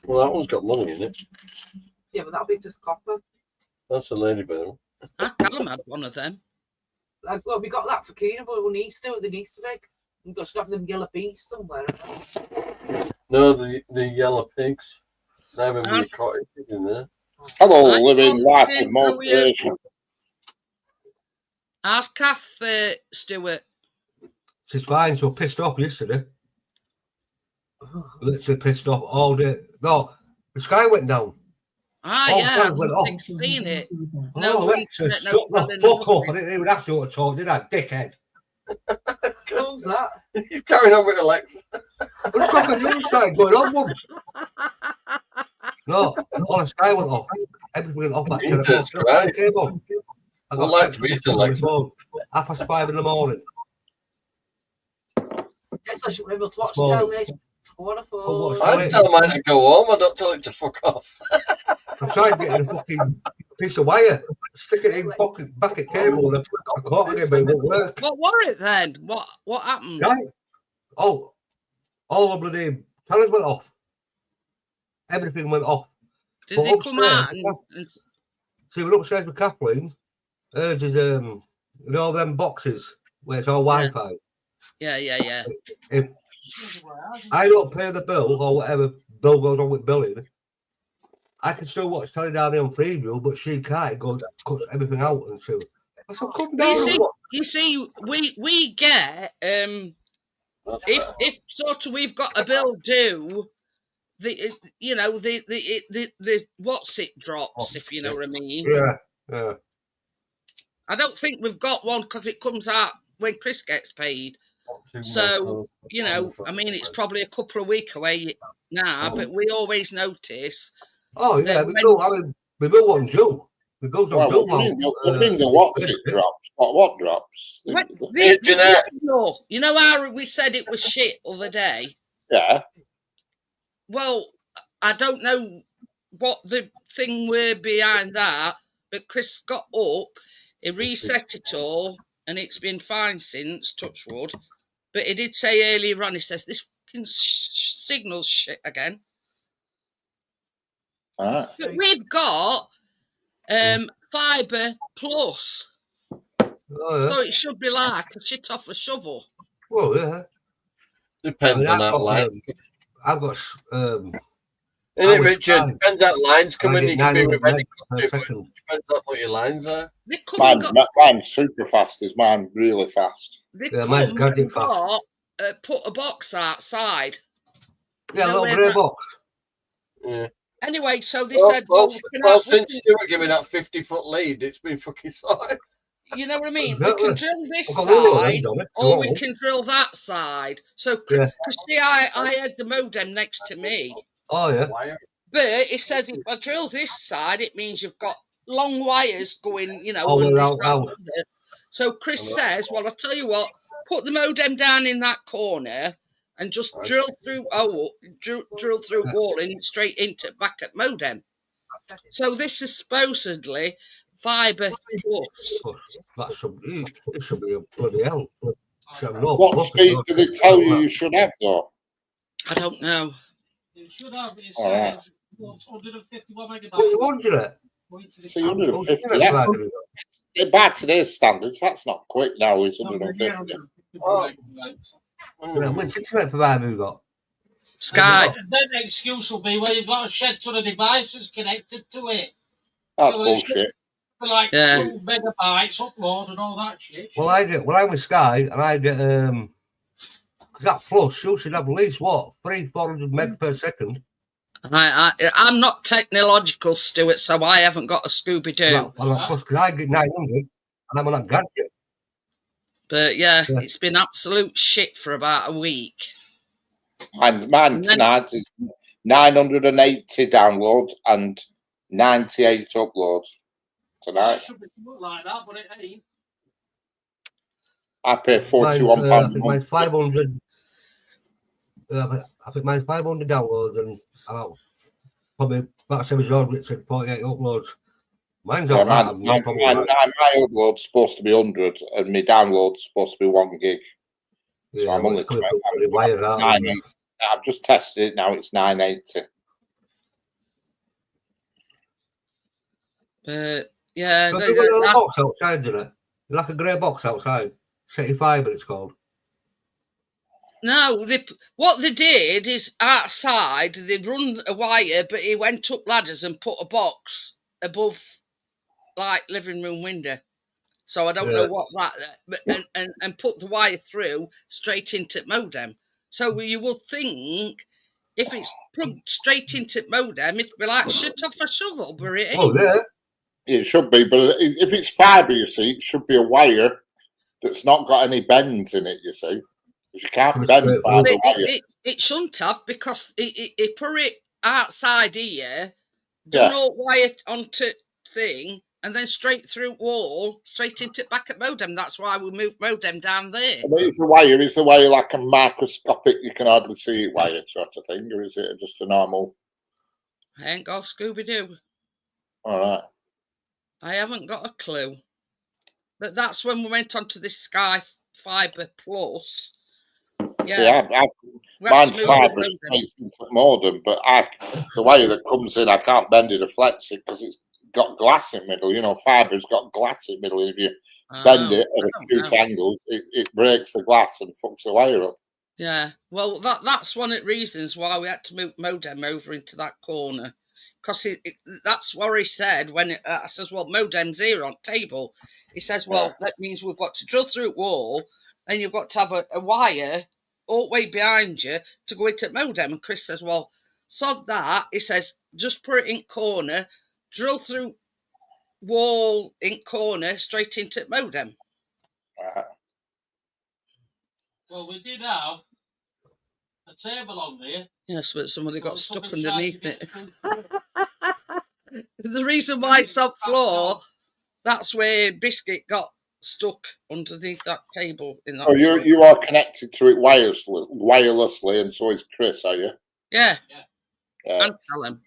Well, that one's got money in it. Yeah, but that'll be just copper. That's a Ladybird. Callum had one of them. Well, we got that for Keenan, but on Easter with an Easter egg. We've got to have them yellow peas somewhere. No, the yellow pigs. They've been Ask- cottage in there. Hello, Right, living life Austin, of motivation. Ask Kath, Stuart. She's fine. So pissed off yesterday. Literally pissed off all day. No, the sky went down. All Yeah, fans went off. I've seen it. Oh, No internet, no shut the telling, fuck up. I nothing. didn't even have to talk, did I, dickhead? Who's that? He's carrying on with Alexa. What's fucking news started going on, one? No, all the sky went off. Everything went off at 10 o'clock. Jesus Christ. Came on. I Well, got like text to be messages on my Alexa. phone. 5:30 in the morning. Yes, I should be able to watch Small. the television. What a watch fool. I tell mine to go home. I don't tell it to fuck off. I tried getting a fucking piece of wire, stick it in pocket, back at cable, and I caught it, but it won't work. What were it then? What happened? Right? Oh, all the bloody tellers went off. Everything went off. Did But they come out and See, we're upstairs with Kathleen. Hers is, you know, them boxes where it's all Wi-Fi. Yeah. If I don't pay the bill or whatever bill goes on with billing, I can still watch telly down there on Freeview, but she can't. It goes, cuts everything out and so. I said, come down and watch. You see, we get if sort of we've got a bill due, the what's it drops, if you know what I mean. Yeah. I don't think we've got one because it comes out when Chris gets paid. So, I mean, it's probably a couple of weeks away now, but we always notice. Oh, yeah, we bill wasn't due. The bill's not due. What mean the what's it drops? What drops? You know how we said it was shit other day? Yeah. Well, I don't know what the thing were behind that, but Chris got up, he reset it all, and it's been fine since, touch wood. But he did say earlier on, he says, this fucking signal's shit again. But we've got Fibre Plus. So it should be like a shit off a shovel. Well, yeah. Depends on that line. I've got... Isn't it, Richard? Depends on lines coming. You can be with any second. Depends on what your lines are. Mine's super fast. Is mine really fast? They mine's gadget fast. Put a box outside. Yeah, a little grey box. Yeah. Anyway, so they said, since Stuart gave me that 50-foot lead, it's been fucking solid. You know what I mean? Exactly. We can drill this side, or we can drill that side. So, see, I had the modem next to me. Oh, yeah. But it said if I drill this side, it means you've got long wires going, So Chris says, well, I'll tell you what, put the modem down in that corner and just drill through wall and straight into back at modem. So this is supposedly Fibre Plus. It should be a bloody hell. What speed do they tell you should have, though? I don't know. You should have. It says 151 megabytes. What you wanted it? 150. By today's standards, that's not quick now. It's 150. Which internet provider have you got? Sky. Then the excuse will be where you've got a shed ton of devices connected to it. That's bullshit. For like 2 megabytes upload and all that shit. Well, I'm with Sky and I get because that plus you should have at least 300-400 meg per second. I'm not technological, Stuart, so I haven't got a Scooby-Doo. Plus, because I get 900 and I'm on that gadget. But yeah, it's been absolute shit for about a week. Mine tonight is 980 downloads and 98 uploads tonight. It should be something like that, but it ain't. I pay £41 I a think month. mine's 500. I think mine's 500 downloads and probably about 7 yours, which said 48 uploads. Mine's all right. No problem. My upload's supposed to be 100 and my download's supposed to be 1 gig. Yeah, So I'm only 20. I've just tested it now. It's 980. Yeah, But there's a box outside, isn't it? Like a grey box outside. City Fibre, it's called. no, what they did is outside they'd run a wire, but he went up ladders and put a box above, like, living room window. So I don't know what that, and put the wire through straight into modem. So you would think if it's plugged straight into modem, it'd be like shit off a shovel, but it ain't. Oh, yeah. It should be, but if it's fibre, you see, it should be a wire that's not got any bends in it, you see. You can't bend fibre wire. It shouldn't have, because it put it outside here, done all wire onto thing, and then straight through wall, straight into back at modem. That's why we moved modem down there. But is the wire like a microscopic, you can hardly see it wire sort of thing, or is it just a normal? I ain't got Scooby-Doo. All right. I haven't got a clue. But that's when we went on to this Sky Fibre Plus. Yeah. See, mine's fibre straight into modem, but the wire that comes in, I can't bend it or flex it because it's got glass in the middle. You know, fibre's got glass in the middle, and if you bend it at acute angles, it breaks the glass and fucks the wire up. Yeah, well, that's one of the reasons why we had to move modem over into that corner, because that's what he said when I says, well, modem's here on table. He says, well, that means we've got to drill through wall, and you've got to have a wire all the way behind you to go into modem. And Chris says, well, sod that. He says, just put it in corner, drill through wall in corner, straight into modem. Well, we did have a table on there. Yes, but somebody got stuck underneath it. The reason why it's on floor, that's where Biscuit got stuck underneath that table. Oh, you are connected to it wirelessly, and so is Chris, are you? Yeah. And Callum.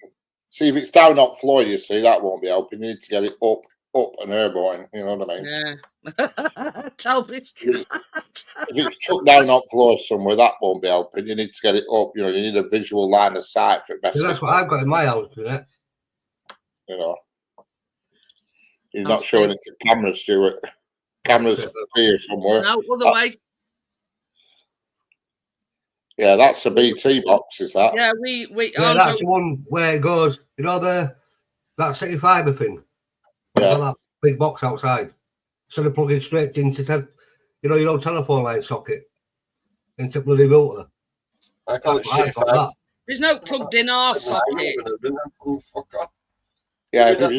See, if it's down on floor, you see, that won't be helping. You need to get it up and airborne. You know what I mean? Yeah. Tell Biscuit. If it's chucked down on floor somewhere, that won't be helping. You need to get it up. You know, you need a visual line of sight for it. Yeah, that's what I've got in my house, isn't it? You know, you're not showing it to cameras, Stuart. Cameras here somewhere. No, other way. Yeah, that's a BT box, is that? Yeah, that's the one where it goes, you know, that City Fibre thing. Yeah. That big box outside. So they plug it straight into your telephone line socket into bloody router. I call it City Fibre. There's no plugged in our socket. Yeah, if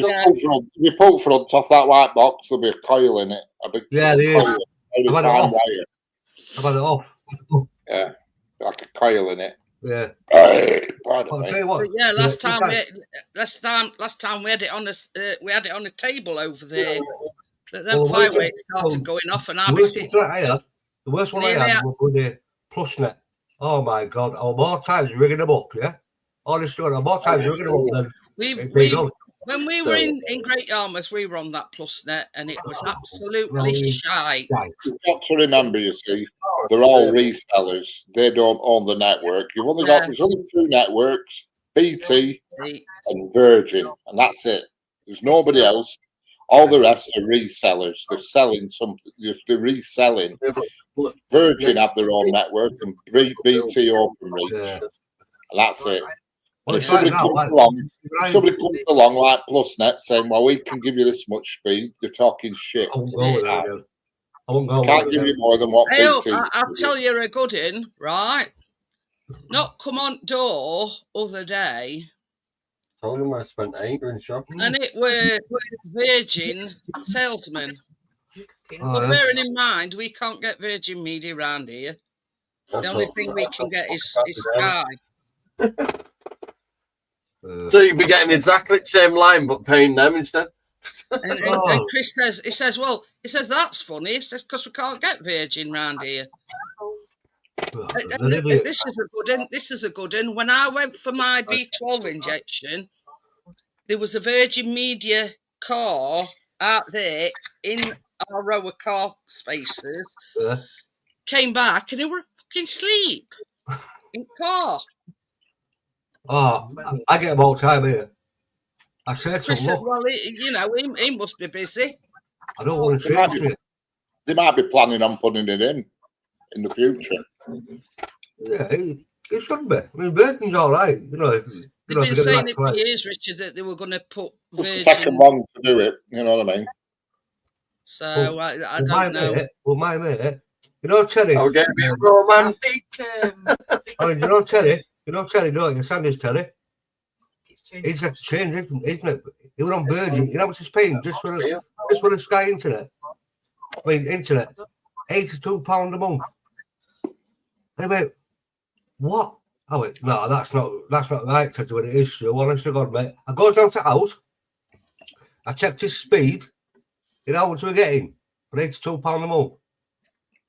you pull front off that white box, there'll be a coil in it. A big coil. I've had it off. Yeah, like a coil in it. Yeah. Pardon me. Yeah, last time we had it on a table over there. But then fireworks started going off, and the worst one I had was with the PlusNet. Oh my God! More times ringing them up, yeah. Honestly, more times ringing them up than when we were in Great Yarmouth, we were on that PlusNet, and it was absolutely shite. You've got to remember, you see, they're all resellers. They don't own the network. There's only two networks: BT and Virgin, and that's it. There's nobody else. All the rest are resellers. They're selling something. They're reselling. Virgin have their own network, and BT OpenReach, and that's it. And if somebody comes along like PlusNet saying, "Well, we can give you this much speed," they're talking shit. I won't go. Can't give you more than what BT. I'll tell you a good one, right? Not come on door other day. Told him I spent anger in shopping. And it were Virgin salesman. But bearing in mind, we can't get Virgin Media around here. The only thing we can get is Sky. So you'd be getting exactly the same line, but paying them instead. And Chris says, he says, that's funny. He says, because we can't get Virgin round here. This is a good one. This is a good one. When I went for my B12 injection, there was a Virgin Media car out there in our row of car spaces. Yeah. Came back and they were fucking asleep in car. Oh, I get them all the time here. I said to Chris them, says, well, he must be busy. I don't want to change it. They might be planning on putting it in the future. Yeah, it should be. I mean, Virgin's all right. You know, they've been saying it for years, Richard, that they were going to put Virgin. It's taken long to do it. You know what I mean? So I don't know. My mate, you know Terry. I'll get a bit romantic. I mean, you know Terry. You know Terry, don't you? Sandy's Terry. He's had to change, isn't it? He was on Virgin. You know how much he's paying just for the Sky Internet? I mean, Internet. £82 a month. I went, what? I went, no, that's not right to do it. It is true, honest to God, mate. I go down to house. I checked his speed. You know how much we're getting for £82 a month?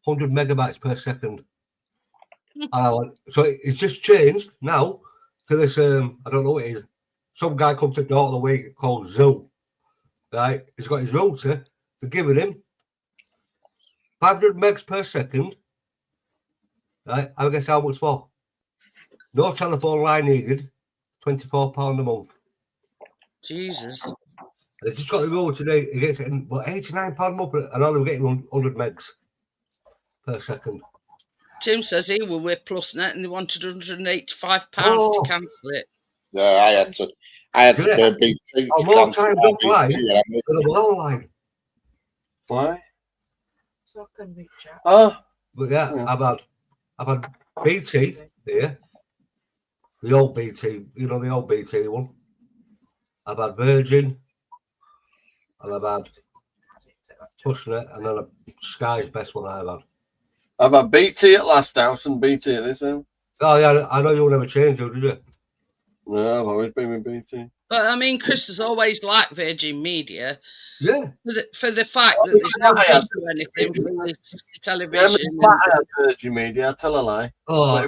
100 megabytes per second. So it's just changed now to this, I don't know what it is. Some guy comes to the door of the week called Zoo. Right? He's got his router. They're giving him 500 megs per second. Right? I guess how much for? No telephone line needed. £24 a month. Jesus. They just got the router today. He gets it in, but £89 a month, and all they're getting 100 megs per second. Tim says he were with PlusNet and they wanted £185 to cancel it. Yeah, I had to pay BT. I'm all timed up line. Why? So I can reach out. Oh. But yeah, I've had BT here. The old BT, you know, the old BT one. I've had Virgin. And I've had PlusNet, and then Sky's best one I've had. I've had BT at last house and BT at this house. Oh yeah, I know you'll never change it, did you? No, I've always been with BT. But I mean, Chris has always liked Virgin Media. Yeah. For the fact that there's no or anything for this television. Yeah, I had Virgin Media, I tell a lie. Oh,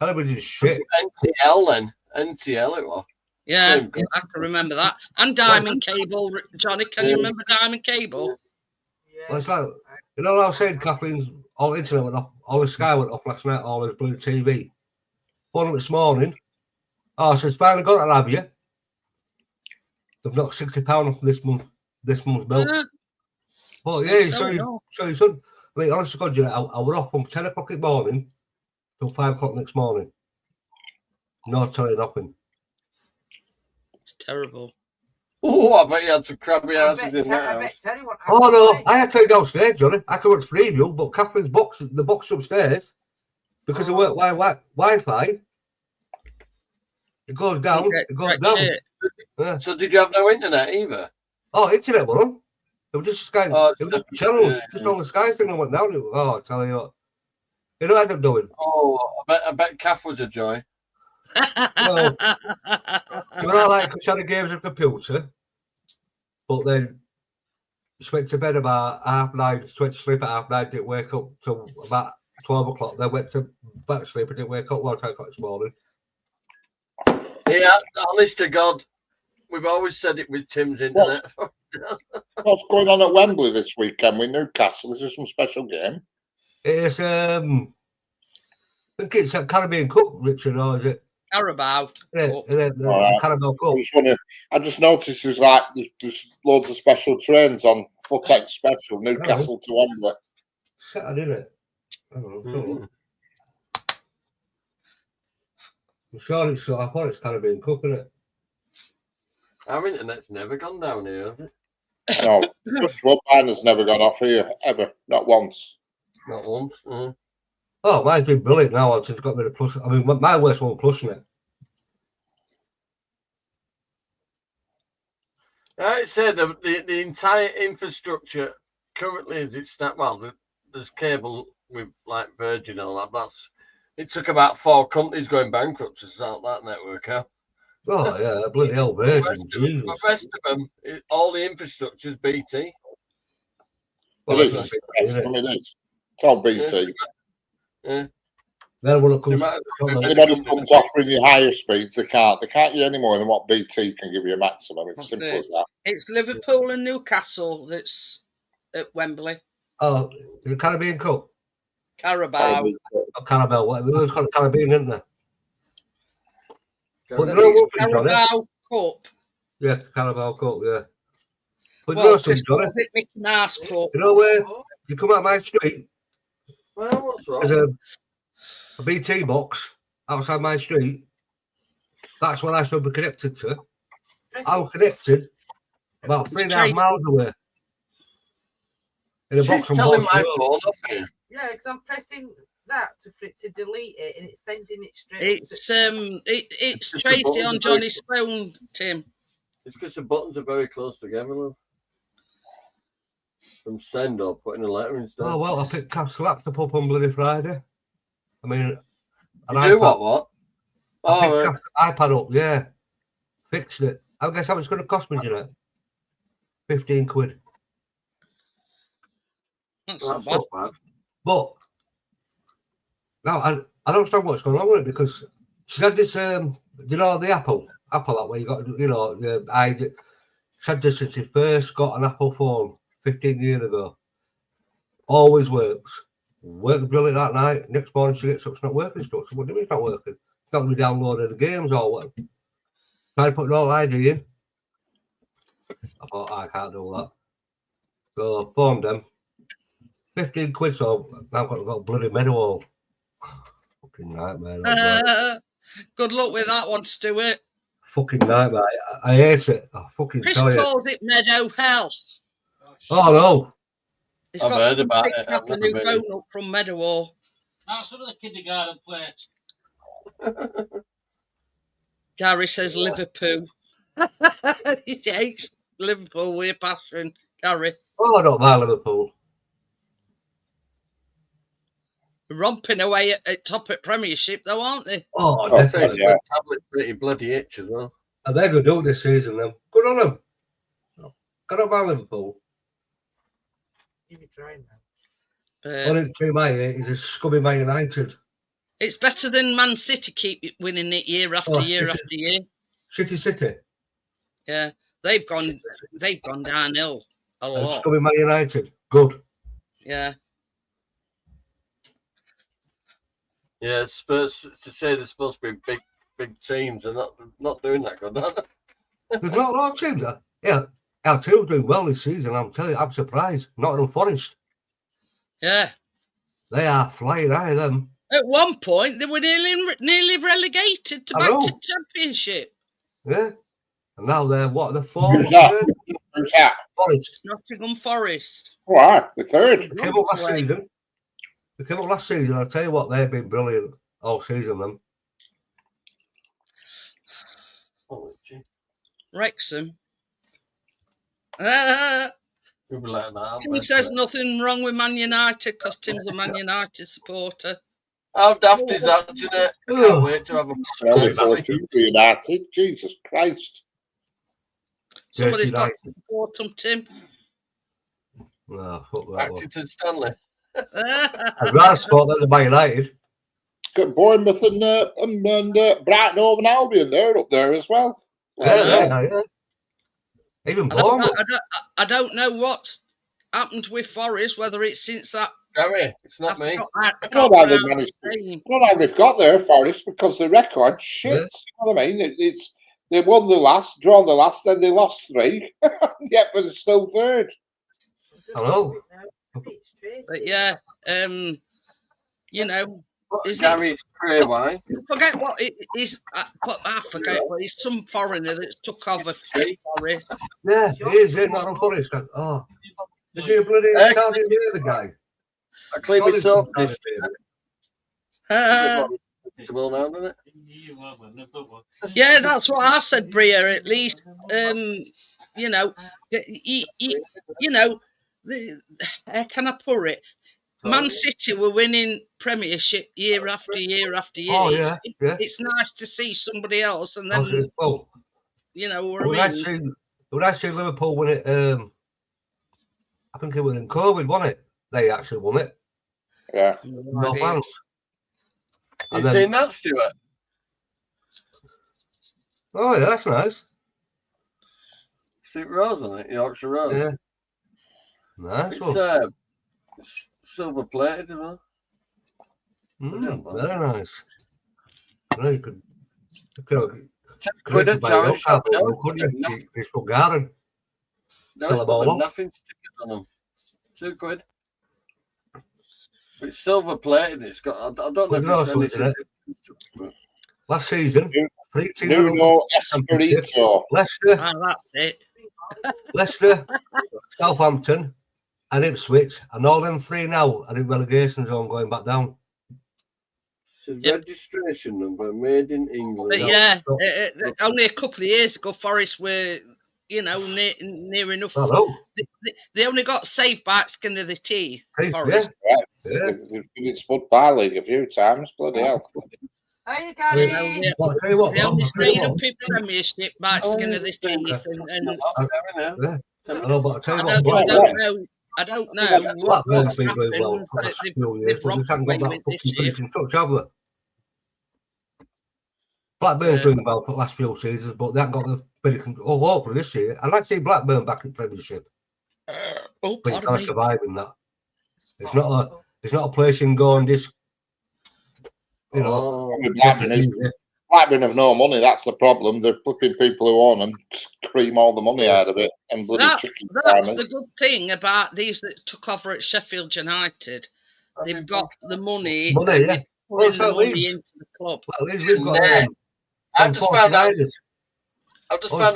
television shit. NTL then. NTL it was. Yeah, I can remember that. And Diamond Cable, Johnny. Can you remember Diamond Cable? Yeah. Well, it's like, you know what I was saying, Kathleen's all the internet went off, all the Sky went off last night, all his blue TV. Phoned up this morning. Oh, so it's finally got it, have you? They've knocked £60 off this month's bill. But yeah, so you should. I mean, honestly, God, you know, I was off from 10 o'clock in the morning till 5 o'clock next morning. No telling nothing. It's terrible. Oh, I bet you had some crabby asses in that house. Oh no, I had to take downstairs, Johnny. I could work for you, but Catherine's box, the box upstairs, because it worked Wi-Fi. It goes down. It goes down. Yeah. So did you have no internet either? Oh, internet was on. It was just Sky. It was just channels. Just all the Sky thing that went down. Oh, I tell you what. You know what I ended up doing? Oh, I bet Kath was a joy. Well, so I like Shady games on computer, but then she went to bed about 9:30. She went to sleep at 9:30. Didn't wake up till about 12 o'clock. Then went to back to sleep and didn't wake up 1 o'clock this morning. Yeah, honest to God, we've always said it with Tim's internet. What's going on at Wembley this weekend with Newcastle? Is there some special game? It's I think it's a Caribbean Cup, Richard, or is it? Carabao. Carabao Cup. I just noticed there's loads of special trains on Footex Special, Newcastle to Wembley. Sad, isn't it? I'm sure it's so. I thought it's Caribbean Cup, isn't it? Our internet's never gone down here, has it? No, mine has never gone off here, ever. Not once. Not once. Oh, mine's been brilliant now since got rid of Plus. I mean, my worst one was PlusNet. I'd say the entire infrastructure currently as it's snapped. Well, there's cable with like Virgin and all that. It took about 4 companies going bankrupt to start that network out. Oh, yeah, bloody hell, virgin, Jesus. The rest of them, all the infrastructure's BT. Well, It that's is. not big, Yes, is it? it is. It's all BT. Yeah. Then when it comes Anybody comes offering you higher speeds, they can't get you any more than what BT can give you a maximum. It's That's simple as that. It's Liverpool and Newcastle that's at Wembley. Oh, the Caribbean Cup? Carabao. Carabao, whatever. It's got a Caribbean, isn't there? But it's Carabao Cup. Yeah, Carabao Cup, yeah. But Well, Chris calls it Mickey Mouse Cup. You know where you come out my street? Well, what's wrong? There's a BT box outside my street. That's what I should be connected to. I'm connected about 3.5 miles away. In a box She's telling my phone off here. Yeah, because I'm pressing that for it to delete it, and it's sending it straight. It's Tracy on Johnny's phone, Tim. It's because the buttons are very close together, love. From send or putting a letter instead. Oh well, I picked Cass laptop up on bloody Friday. I mean, you do what? I picked Cass iPad up, yeah. Fixed it. I guess how much it's going to cost me, Jeanette? 15 quid. That's not bad. But now I don't understand what's going on with it, because she had this you know, the Apple that way you got, you know, she had this since she first got an Apple phone 15 years ago. Always works. Worked brilliant that night. Next morning she gets up, it's not working stuff. So what do you mean it's not working? It's not going to be downloading the games or what. Tried putting all ID in. I thought I can't do that. So I phoned them. 15 quid, so I've got a bloody medal. Fucking nightmare. Good luck with that one, Stuart. Fucking nightmare. I hate it. I fucking Chris tell you. calls it Meadow Hell. Oh no. He's I've got heard about picked up a new phone up from Meadow. That's some of the kindergarten plates. Gary says Liverpool. He hates Liverpool with a passion, Gary. Oh, I don't mind Liverpool. Romping away at top at Premiership, though, aren't they? Oh, definitely. Yeah. Tablet's pretty bloody itch as well. And they're going to do it this season, then. Good on them. Good on my Liverpool. Only team I hate is a scummy Man United. It's better than Man City keep winning it year after year after year. City. Yeah, they've gone downhill a lot. Scummy Man United. Good. Yeah. Yeah, Spurs to say they're supposed to be big teams, they're not doing that good, are they? There's not a lot of teams there. Yeah, our team's doing well this season. I'm telling you, I'm surprised. Nottingham Forest. Yeah. They are flying high, them. At one point, they were nearly relegated to back to Championship. Yeah. And now they're what? The fourth? Who's that? Who's that? Forest. Nottingham Forest. All right, the third. They came up last season. I'll tell you what, they've been brilliant all season, them. Wrexham. Tim says nothing wrong with Man United because Tim's a Man United supporter. How daft is that, Jeanette? I can't wait to have a Only 14 for United. Jesus Christ. Somebody's got to support them, Tim. No, fuck that one. Accrington Stanley. I'd rather support them than Man United. Got Bournemouth and Brighton Hove and Albion. They're up there as well. Yeah. Even Bournemouth. I don't know what's happened with Forest, whether it's since that. Gary, it's not me. I don't know how they've got there, Forest, because the record shit. Yeah. You know what I mean? They won the last, drawn the last, then they lost 3. Yeah, but it's still third. Hello. But yeah, you know, is Gary, it's why? Forget what it is. I forget what it's some foreigner that's took over Forest. Yeah, it is. Yeah, not on Forest. Oh, did you bloody Saudi the guy? I clean myself. Yeah, that's what I said, Bria. At least, you know, you know, how can I put it? Man City were winning Premiership year after year after year. Oh, yeah, yeah. It's nice to see somebody else, and then you know what when I mean. When I see Liverpool win it, I think it was in COVID, wasn't it? They actually won it. Yeah. No fans. You seen that, Stuart? Oh yeah, that's nice. St Rose, isn't it? Yorkshire Rose. Yeah. Nice one. It's silver plated as well. Very nice. No, you could quid a challenge shop. It's for garden. Sell them all off. Nothing stickers on them. £2. It's silver plated. It's got. I don't know if it's anything. Last season, Nuno Espirito. Leicester. That's it. Leicester, Southampton, and Ipswich, and all them three now are in relegation zone going back down. It's a registration number made in England. But yeah, only a couple of years ago, Forest were, you know, near enough. They only got saved by skin of the teeth. Forest. Yeah. They've been split by league a few times. Bloody hell. Hey, Gary. They only stayed up in Premiership by skin of the teeth, I don't know what's happened, but they've rocked away with this year. Blackburn's doing well for the last few seasons, but they haven't got the bit of control. Hopefully this year, I'd like to see Blackburn back in Premiership. But you can't survive in that. It's not a place you can go and just, you know. Blackburn have no money. That's the problem. They're flipping people who own them, scream all the money out of it, and bloody that's the good thing about these that took over at Sheffield United. They've got the money. Yeah. Putting the money into the club. I've just found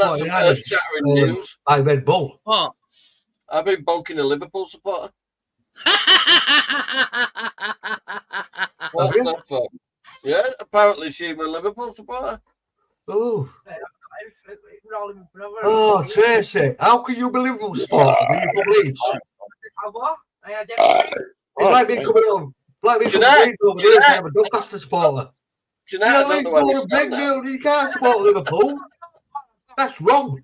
out some earth-shattering news. By Red Bull. What? I've been bunking a Liverpool supporter. What the fuck? Yeah, apparently she was a Liverpool supporter. Oh, Tracy, how can you be Liverpool supporter when you're from Leeds? It's like me coming home. Like me coming over here to have a Doncaster supporter. You can't support Liverpool. That's wrong.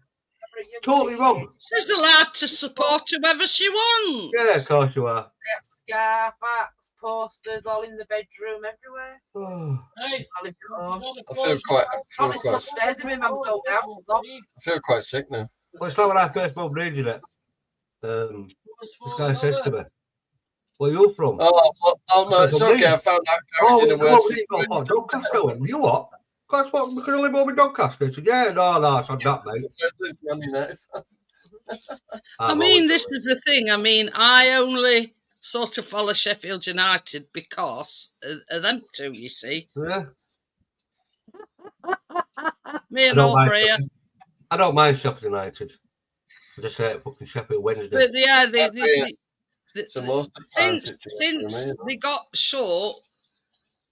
Totally wrong. She's allowed to support whoever she wants. Yeah, of course you are. Scarf, hats, posters, all in the bedroom, everywhere. Hey, I feel quite sick now. Well, it's not when I first moved in, isn't it? This guy says to me, "Where are you from?" Oh no, it's okay. I found out I was in the worst. Doncaster. You what? Because what? Because I live over in Doncaster. I said, "Yeah, no, it's not that, mate." I mean, this is the thing. I mean, I only sort of follow Sheffield United because of them two, you see. Yeah. Me and Aubrey. I don't mind Sheffield United. I just say fucking Sheffield Wednesday. But yeah, since they got short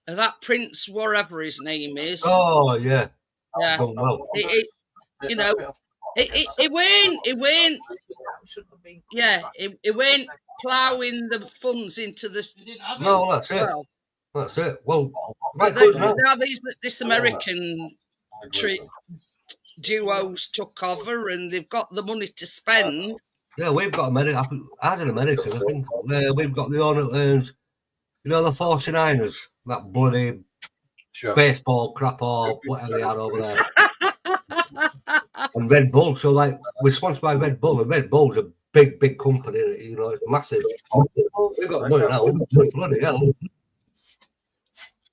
of that Prince, whatever his name is. Oh yeah. Yeah. Well. You know, it weren't. Yeah, it weren't ploughing the funds into this. No, that's it. That's it. Well, now this American duos took over and they've got the money to spend. Yeah, we've got America. I did America. I think we've got the owner that owns, you know, the 49ers, that bloody baseball crap or whatever they are over there. And Red Bull. So, like, we're sponsored by Red Bull, and Red Bull's a big company. You know, it's massive. We've got money now. Bloody hell.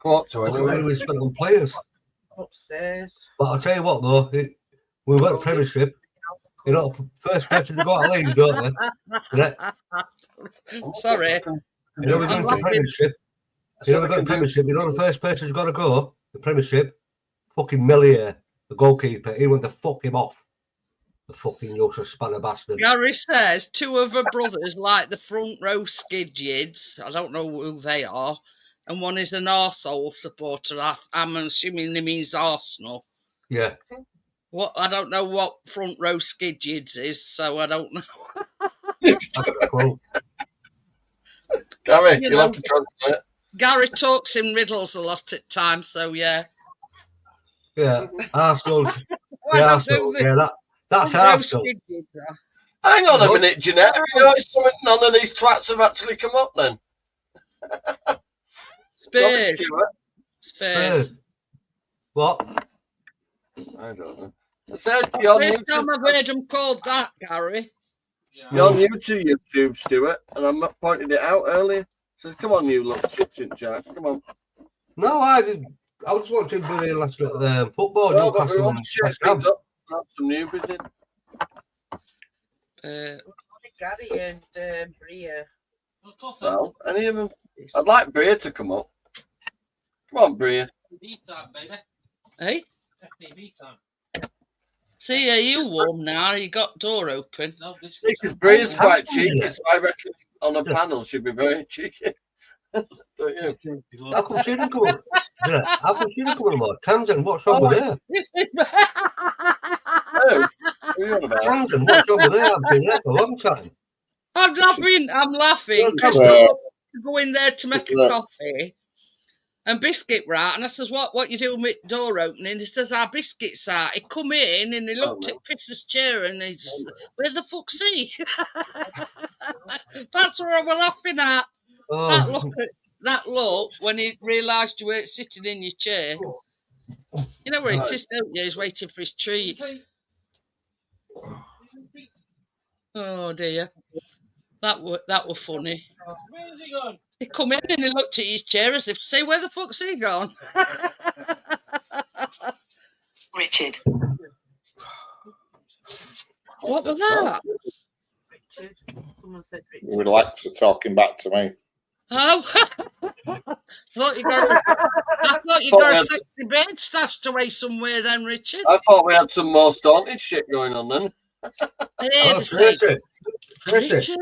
We spent on players. Upstairs. But I'll tell you what, though, we went to Premiership. You know, first person to go out of league, don't we? Yeah. Sorry. You know, we're going to Premiership. You know, we're going to Premiership. You know, the first person who's got to go, the Premiership, fucking Millier, the goalkeeper. He went to fuck him off. The fucking useless spanner bastard. Gary says 2 of her brothers like the front row skidyids. I don't know who they are. And one is an Arsehole supporter. I'm assuming he means Arsenal. Yeah. What? I don't know what front row skidyids is, so I don't know. Gary, You you'll know. have to translate. Gary talks in riddles a lot at times, so yeah. Yeah, Arsenal. Well, I don't know Arsenal. the Yeah, that's Arsenal. roasted kids are. Hang on a What? minute, Jeanette. Have you noticed something? None of these twats have actually come up then. Robert Spurs. Stewart. Spurs. What? I don't know. I said you're new, First time I've heard them called that, Gary. you're new to YouTube, Stuart, and I pointed it out earlier. Says, come on, you little shit jack. Come on. No, I didn't. I was watching bloody last football. Well, but we Newcastle want and to shake West Ham. things up. Have some newbies in. Gary and Bria. Well, any of them. I'd like Bria to come up. Come on, Bria. FPV time, baby. Hey? FPV time. See, are you warm now? You got door open? No, this Because Bria's Oh, quite haven't you? cheeky, so I reckon on a panel she'd be very cheeky. Don't you? How come she didn't come up? Yeah, how come she didn't come up more? Tamsin, what's wrong with her? This is- Oh, what are you on about? Tamsin, what's wrong with her? I've been there for a long time. I'm laughing. Well, Chris come on. told me to go in there to make It's a that- coffee and biscuit right. And I says, what you doing with door opening? He says, our biscuits are. He come in and he looked no. at Chris's chair and he just, where the fuck's he? That's what I was laughing at. Oh, That look when he realised you weren't sitting in your chair. You know where it is, don't you? He's waiting for his treats. Oh dear. That were funny. Where's he going? He come in and he looked at his chair as if to say, where the fuck's he gone? Richard. What was that? Richard. Someone said He Richard. would like to talking back to me. Oh, I thought you got a sexy bed stashed away somewhere then, Richard. I thought we had some more staunted shit going on then. Hey, oh, the same. Tracy, Richard.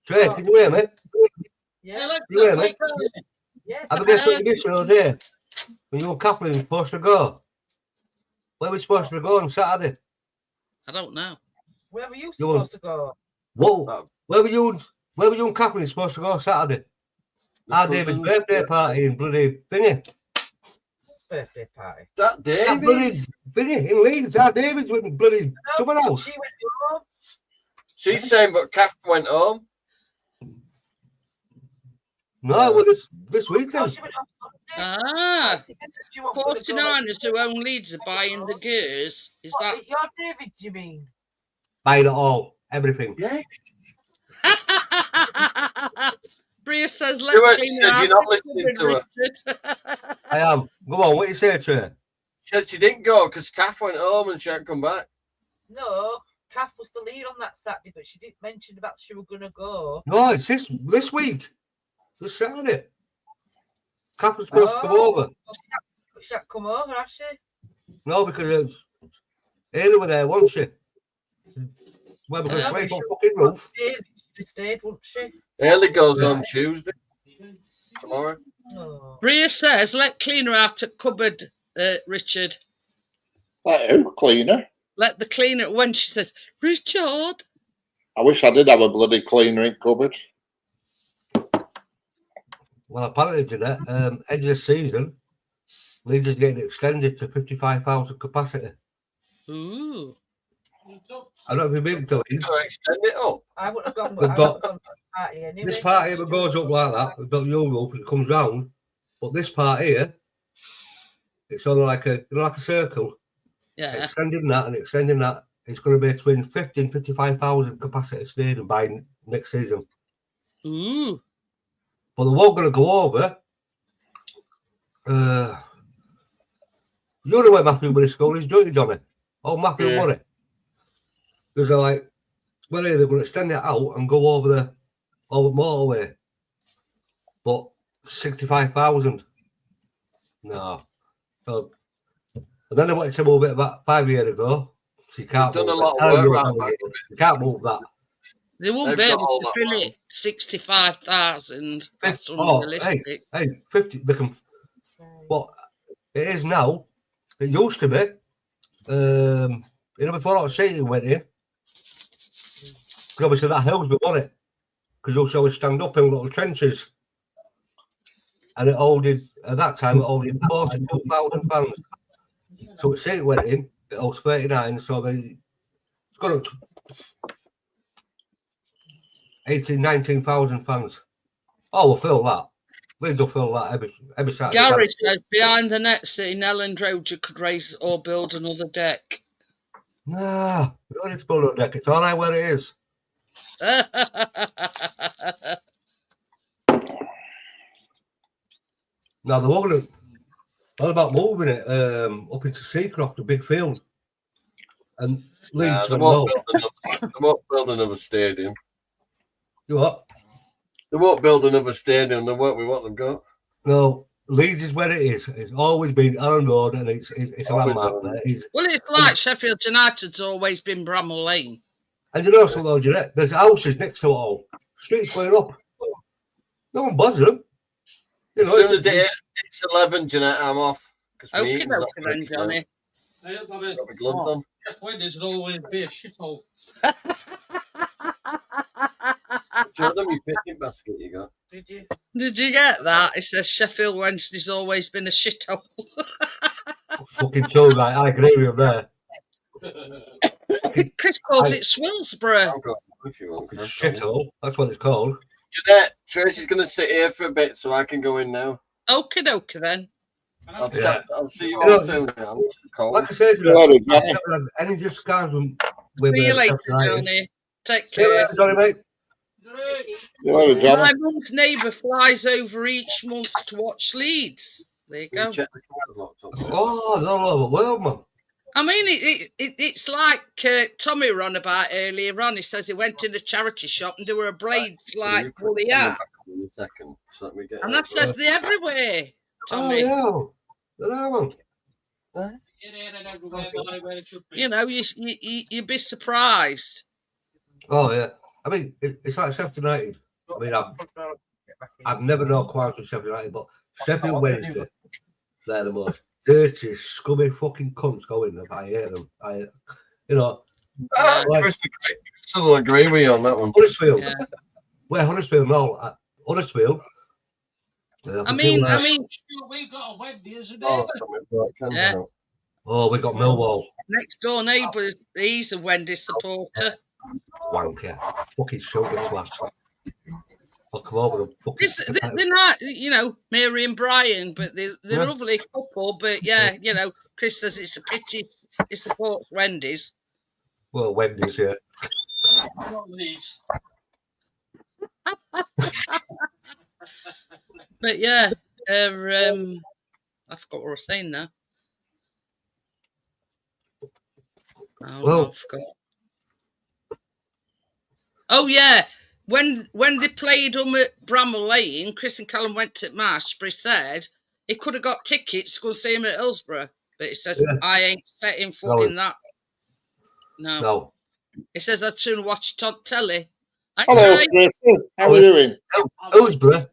Tracy, can you hear me? Yeah, You hear me? yeah. Have a guess what you missed the other day? When you and Kathleen were supposed to go. Where were we supposed to go on Saturday? I don't know. Where were you You supposed to go? Whoa, where were you and Kathleen supposed to go Saturday? Our David's birthday party in bloody thingy. Birthday party. That That bloody Davies. thingy in Leeds. Our David's with bloody someone else. She went home. She's saying, but Kath went home. No, well, this Oh, weekend. she went on Sunday. Ah, She wasn't gonna go 49ers who own Leeds are buying the gears. Is that? What, your David, you mean? Buying it all, everything. Yes. Bria says, let Stuart Tina said have you're not the listening cupboard, to her. Richard. I am. Go on, what you say, Trey? She said she didn't go because Kath went home and she hadn't come back. No, Kath was the lead on that Saturday, but she didn't mention about she was gonna go. No, it's this week. This Saturday. Kath was supposed to come over. She had come over, has she? No, because Haley were there, wasn't she? Well, because Yeah, sleep on fucking roof. She stayed, wouldn't she? Early goes on Tuesday. Tomorrow. No. Bria says, let cleaner out at cupboard, Richard. Like who? Cleaner? Let the cleaner, when she says, Richard. I wish I did have a bloody cleaner in cupboard. Well, apparently, Jeanette, edge of the season, Leeds is getting extended to 55,000 capacity. Ooh. I don't know if you've been to Leeds. Gonna extend it up. I wouldn't have gone, We've I got- wouldn't have gone to the party anyway. This part here that goes up like that, we've got your roof and it comes round. But this part here, it's sort of like a circle. Yeah. Extending that and extending that. It's going to be between 50 and 55,000 capacity stadium by next season. Ooh. But they won't going to go over. You know where Matthew Murray School is, don't you, Johnny? Oh, Matthew Yeah. Murray. Because they're like, well, they're going to extend it out and go over the motorway. But 65,000. No. So, and then they wanted to move it about 5 years ago. So you can't They've done move a lot it. of work around back. You can't move that. They won't They've be got able all to that fill money. it 65,000. That's Oh, unrealistic. Hey, 50. They can. But it is now. It used to be. Before that seating went in. Because obviously that helps me, wasn't it? because you also stand up in little trenches. And it holded, at that time, it holded 42,000 fans. So it said it went in, it holds 39, so it's got up to 19,000 fans. Oh, we'll fill that. We'll fill that every Saturday. Gary says behind the net sitting Elland Road, you could raise or build another deck. Nah, we don't need to build a deck. It's all right where it is. Now, they're all about moving it up into Seacroft, a big field. And Leeds they won't build another stadium. You what? They won't build another stadium. They won't with what they've got. No, Leeds is where it is. It's always been Allen Road, and it's a landmark there. Well, it's like Sheffield United's always been Bramall Lane. And you know something, though, Jeanette? There's houses next to it all. Streets going up. No one bothers them. You know, as soon as it's 11, Jeanette, I'm off. Okay, then, Johnny. I have got my gloves on. Jeff Wendy's would always be a shithole. Show them your picnic basket you got. Did you get that? It says Sheffield Wednesday's always been a shithole. Fucking true, right? I agree with you there. Chris calls it Swillsborough. Shithole. That's what it's called. Jeanette, Tracy's going to sit here for a bit so I can go in now. Okie dokie then. I'll see you all soon. Like I said, I've never had any discount with see you later, Johnny. Take care. See you later, Johnny, mate. My mum's neighbour flies over each month to watch Leeds. There you go. Oh, they're all over the world, man. I mean, it's like Tommy ran about earlier on. He says he went in a charity shop and there were braids like woolly hat. And that says they're everywhere, Tommy. Oh, yeah. They're all. You know, you'd be surprised. Oh, yeah. I mean, it's like Sheffield United. I mean, I've never known quite with Sheffield United, but Sheffield Wednesday, they're the most dirty, scummy fucking cunts going there. I hate them. You know. I still agree with you on that one. Huddersfield. Yeah. Where Huddersfield? No, Huddersfield. I mean, we've got a Wendy's and yeah. Oh, we got Millwall. Next door neighbour, he's a Wendy's supporter. Wanker. Fucking shoulder twat. I'll come over and fucking... They're not, you know, Mary and Brian, but they're a lovely couple. But yeah, you know, Chris says it's a pity he supports Wendy's. Well, Wendy's, yeah. Not Leeds. But yeah, I forgot what I was saying now. Oh, well, I forgot. Oh yeah, when they played at Bramall Lane, Chris and Callum went to Mash, but he said he could have got tickets to go see him at Hillsborough. But he says, I ain't setting foot in that. No. He says I'd sooner watch it on telly. Hello, Chris. How are you doing? Hillsborough.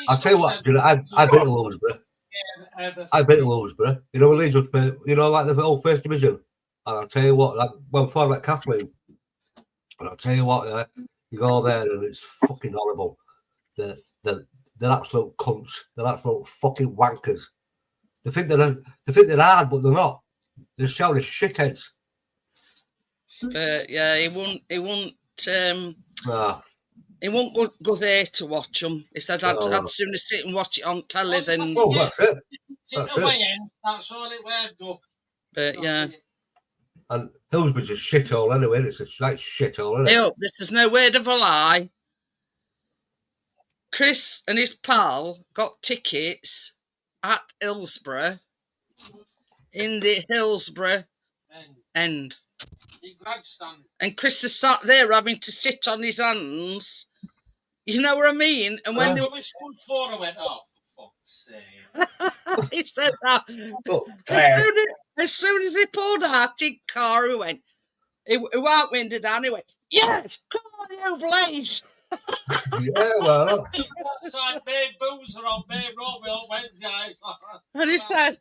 I'll tell you what, I've been to Hillsborough. I've been to Hillsborough. You know, Leeds would play, you know, like the old First Division. And I'll tell you what, like, before that Kathleen, and I'll tell you what, you go there and it's fucking horrible. They're absolute cunts. They're absolute fucking wankers. They think they're hard, but they're not. They're shouting shitheads. But yeah, he won't go there to watch them. He said I'd sooner sit and watch it on telly than. Oh, that's it. That's all it went. But yeah. And Hillsborough's a shithole anyway. It's a right shithole, isn't it? Hey, this is no word of a lie. Chris and his pal got tickets at Hillsborough in the Hillsborough end. And Chris is sat there having to sit on his hands. You know what I mean? And when they were I went off. he said that. As soon as he pulled out his car, he went. He went winded down. He went, yes, come on, you Blaze. Yeah, well. Outside Bay Boozer on Bay Road, we all went, guys. And he says,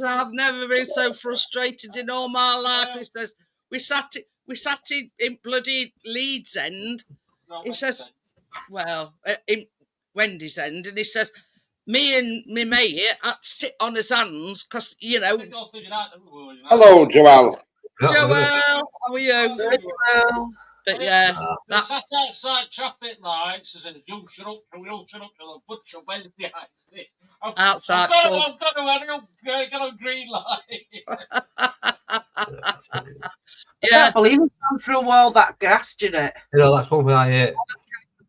I've never been so frustrated in all my life. He says, we sat in bloody Leeds End. He says, in Wendy's End, and he says, me and my mate had to sit on his hands because, you know. Hello, Joel. Joel, how are you? Well, But yeah, They sat outside traffic lights as in junction up to Wilson up to the butcher Wednesday night. outside I've got to get on green light. I yeah. can't believe it's gone through all that gas, Jeanette. You know, that's one thing I hate.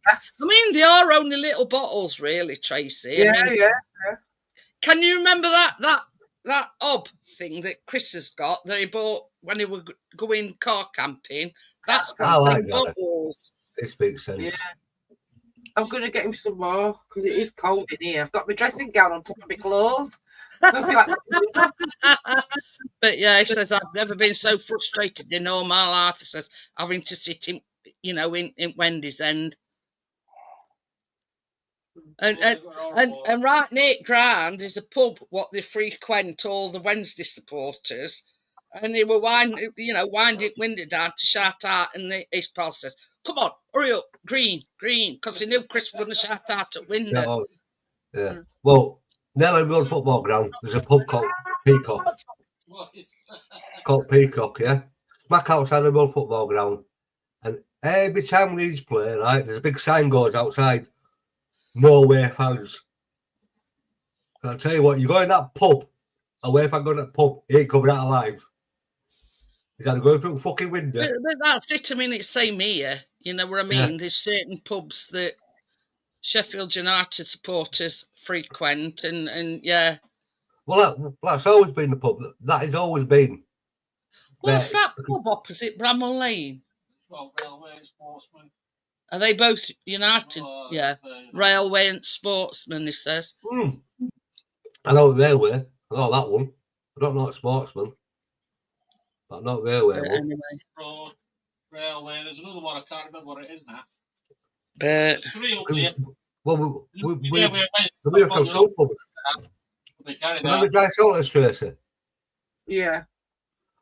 I mean, they are only little bottles, really, Tracy. Yeah, I mean, yeah. can you remember that ob thing that Chris has got that he bought when he was going car camping? That's I got like the that. bottles. It makes sense. Yeah. I'm going to get him some more because it is cold in here. I've got my dressing gown on top of my clothes. I feel like But yeah, he says, I've never been so frustrated in all my life. He says, having to sit in, you know, in Wendy's End. And right near ground is a pub what they frequent, all the Wednesday supporters. And they were winding down to shout out, and his pal says, come on, hurry up, green, because he knew Chris was going to shout out at window. Yeah. Well, Nelly Road football ground, there's a pub called Peacock. Yeah. Smack outside the Road football ground. And every time Leeds play, right, there's a big sign goes outside. No away fans. And I'll tell you what, you go in that pub, away fan going to that pub, he ain't coming out alive. He's either going through the fucking window. But that's it. I mean, it's same here. You know what I mean? Yeah. There's certain pubs that Sheffield United supporters frequent, and yeah. Well, that's always been the pub. That has always been. What's that pub opposite Bramall Lane? Well, Railway and Sportsman. Are they both United? Yeah. Railway and Sportsman, he says. I know Railway. I know that one. I don't know Sportsman. But not Railway one. Anyway. Road, Railway. There's another one. I can't remember what it is now. But there's three up there. Well, we have some soap pubs. Remember Dry Salters, Tracy? Yeah.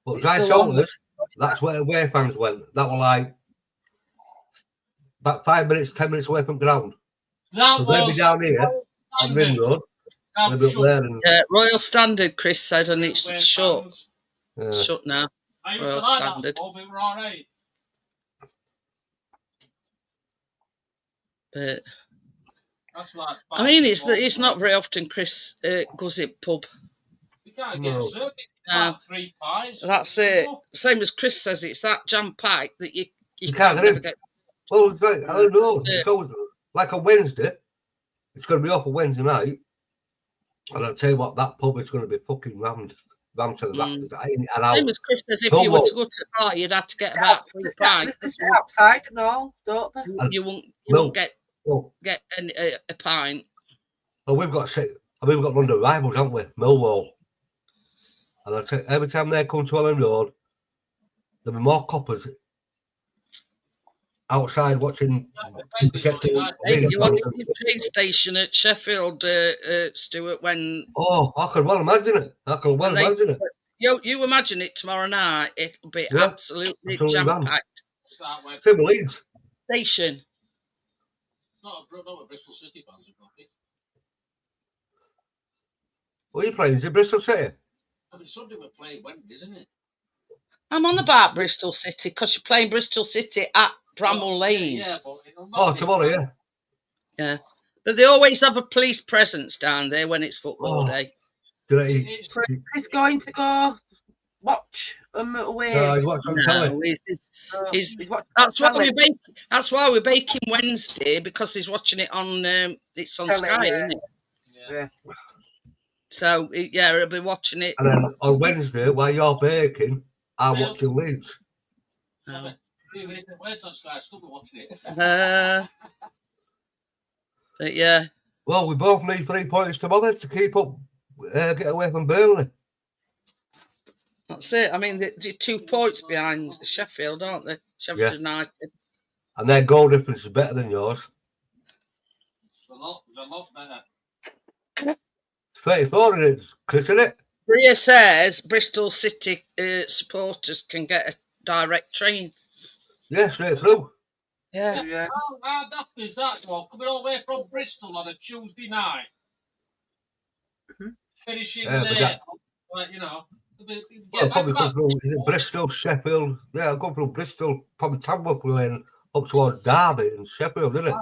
Well, Dry Salters, that's where away fans went. That was like about 5 minutes, 10 minutes away from ground. That so they'd be down here on Ring Road. They'd be up there. And... Royal Standard, Chris said, and it's shut. Shut now. Royal Standard. But I mean, it's not very often Chris goes in pub. You can't get a service. 3 pies. That's it. Same as Chris says, it's that jam packed that you can't never get. Well, it's like, I don't know. It's always like a Wednesday. It's going to be off a Wednesday night. And I'll tell you what, that pub is going to be fucking rammed to the back. Same as Chris says, if you were to go to the bar, you'd have to get about 3 pints. They stay outside and all, don't they? You won't get a pint. Well, we've got London rivals, haven't we? Millwall. And I tell you, every time they come to Ellen Road, there'll be more coppers outside watching. You watched the train station at Sheffield, Stuart, when. Oh, I can well imagine it. Imagine it. You imagine it tomorrow night. It'll be absolutely jam packed. Same with Leeds station. Not a Bristol City fans, probably. What are you playing? Is it Bristol City? I mean, Sunday we're playing Wednesday, isn't it? I'm on about Bristol City because you're playing Bristol City at Bramall Lane. Yeah, but tomorrow, yeah. Yeah, but they always have a police presence down there when it's football day. He's going to go watch away. No, he's watching telly. That's why we're baking Wednesday, because he's watching it on. It's on Sky, isn't it? Yeah. So he'll be watching it. And then on Wednesday, while you're baking, I'm watching Leeds. Oh. Words on Sky, still be watching it. But yeah. Well, we both need 3 points tomorrow to keep up, get away from Burnley. That's it. I mean, they're 2 points behind Sheffield, aren't they? Sheffield United. And their goal difference is better than yours. A lot better. 34 it is, Chris, isn't it? Bria says Bristol City supporters can get a direct train. Yeah, straight through. Yeah. Yeah. How daft is that, though? Coming all the way from Bristol on a Tuesday night. Finishing Yeah, but late. that- Like, you know. Well, probably come through is it Bristol, Sheffield. Yeah, I'll go through Bristol, probably Tamworth and up towards Derby and Sheffield, isn't it?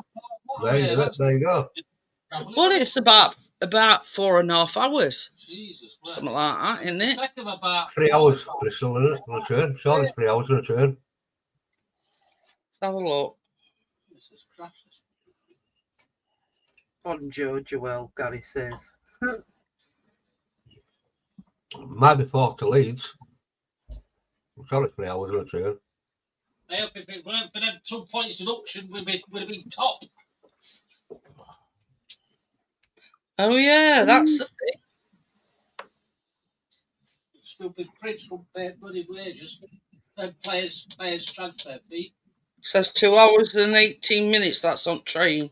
There you go. Well, it's about 4.5 hours. Jesus, Something like that, isn't it? Take them about 3 hours Bristol, isn't it? On a train. Sure, it's 3 hours on a train. Let's have a look. Jesus Christ. On Joel, Gary says. Might be 4 to Leeds. I'm sure it's 3 hours on a train. I hope if it weren't for them 2 points deduction, we'd have been top. Oh yeah, that's the thing. Stupid Prince couldn't pay bloody wages. Then players transfer fee. Says 2 hours and 18 minutes. That's on train.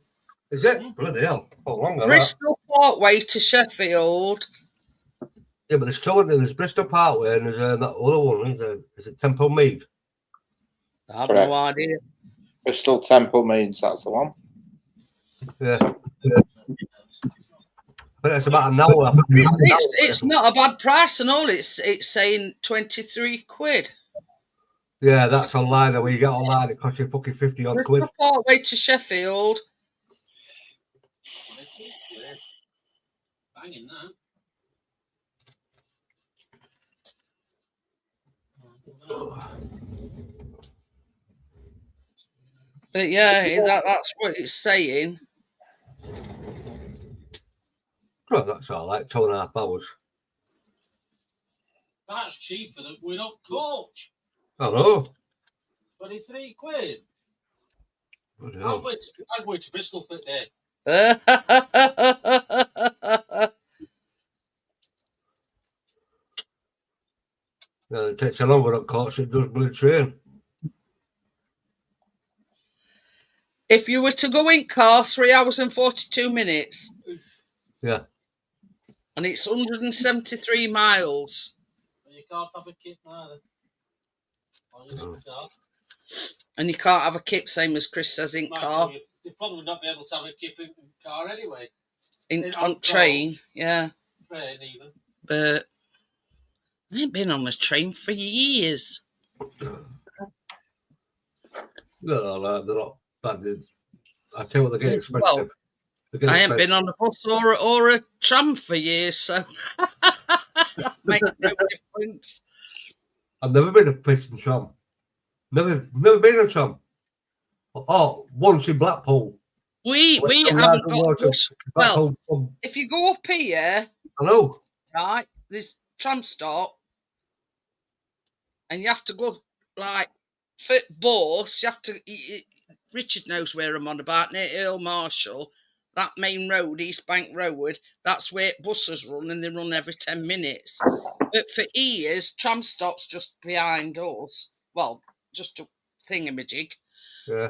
Is it? Bloody hell. Oh, longer than that. Bristol Parkway to Sheffield. Yeah, but there's two of them. There's Bristol Parkway and there's that other one. Is it Temple Mead? I have Correct. no idea. Bristol Temple Meads, that's the one. Yeah. But it's about an hour. It's not a bad price and all. It's saying 23 quid. Yeah, that's online. When you get online, it costs you fucking 50 odd quid. Bristol Parkway to Sheffield. Banging that. But yeah, that's what it's saying. Well, that's all right. 2.5 hours. That's cheaper than we're not coach. I know. 23 quid. Bloody I'm hell. going to Bristol for day. Yeah, it takes a longer on course. It does bloody train. If you were to go in car, 3 hours and 42 minutes. Yeah. And it's 173 miles. You can't have a kit neither. And you can't have a kip, same as Chris says, in car. You'd probably not be able to have a kip in car anyway. On train, yeah. Train even. But I ain't been on a train for years. No, they're not bad. I tell you what, they get expensive. Well, I ain't been on a bus or a tram for years, so makes no difference. I've never been a piston tram. Never been a tram. Oh, once in Blackpool. We haven't got a bus. Well, if you go up here, I know. Right, there's tram stop, and you have to go like for bus. You have to. Richard knows where I'm on about, near Earl Marshall. That main road, East Bank Road, that's where buses run, and they run every 10 minutes. But for years, tram stops just behind us. Well, just a thingamajig. Yeah.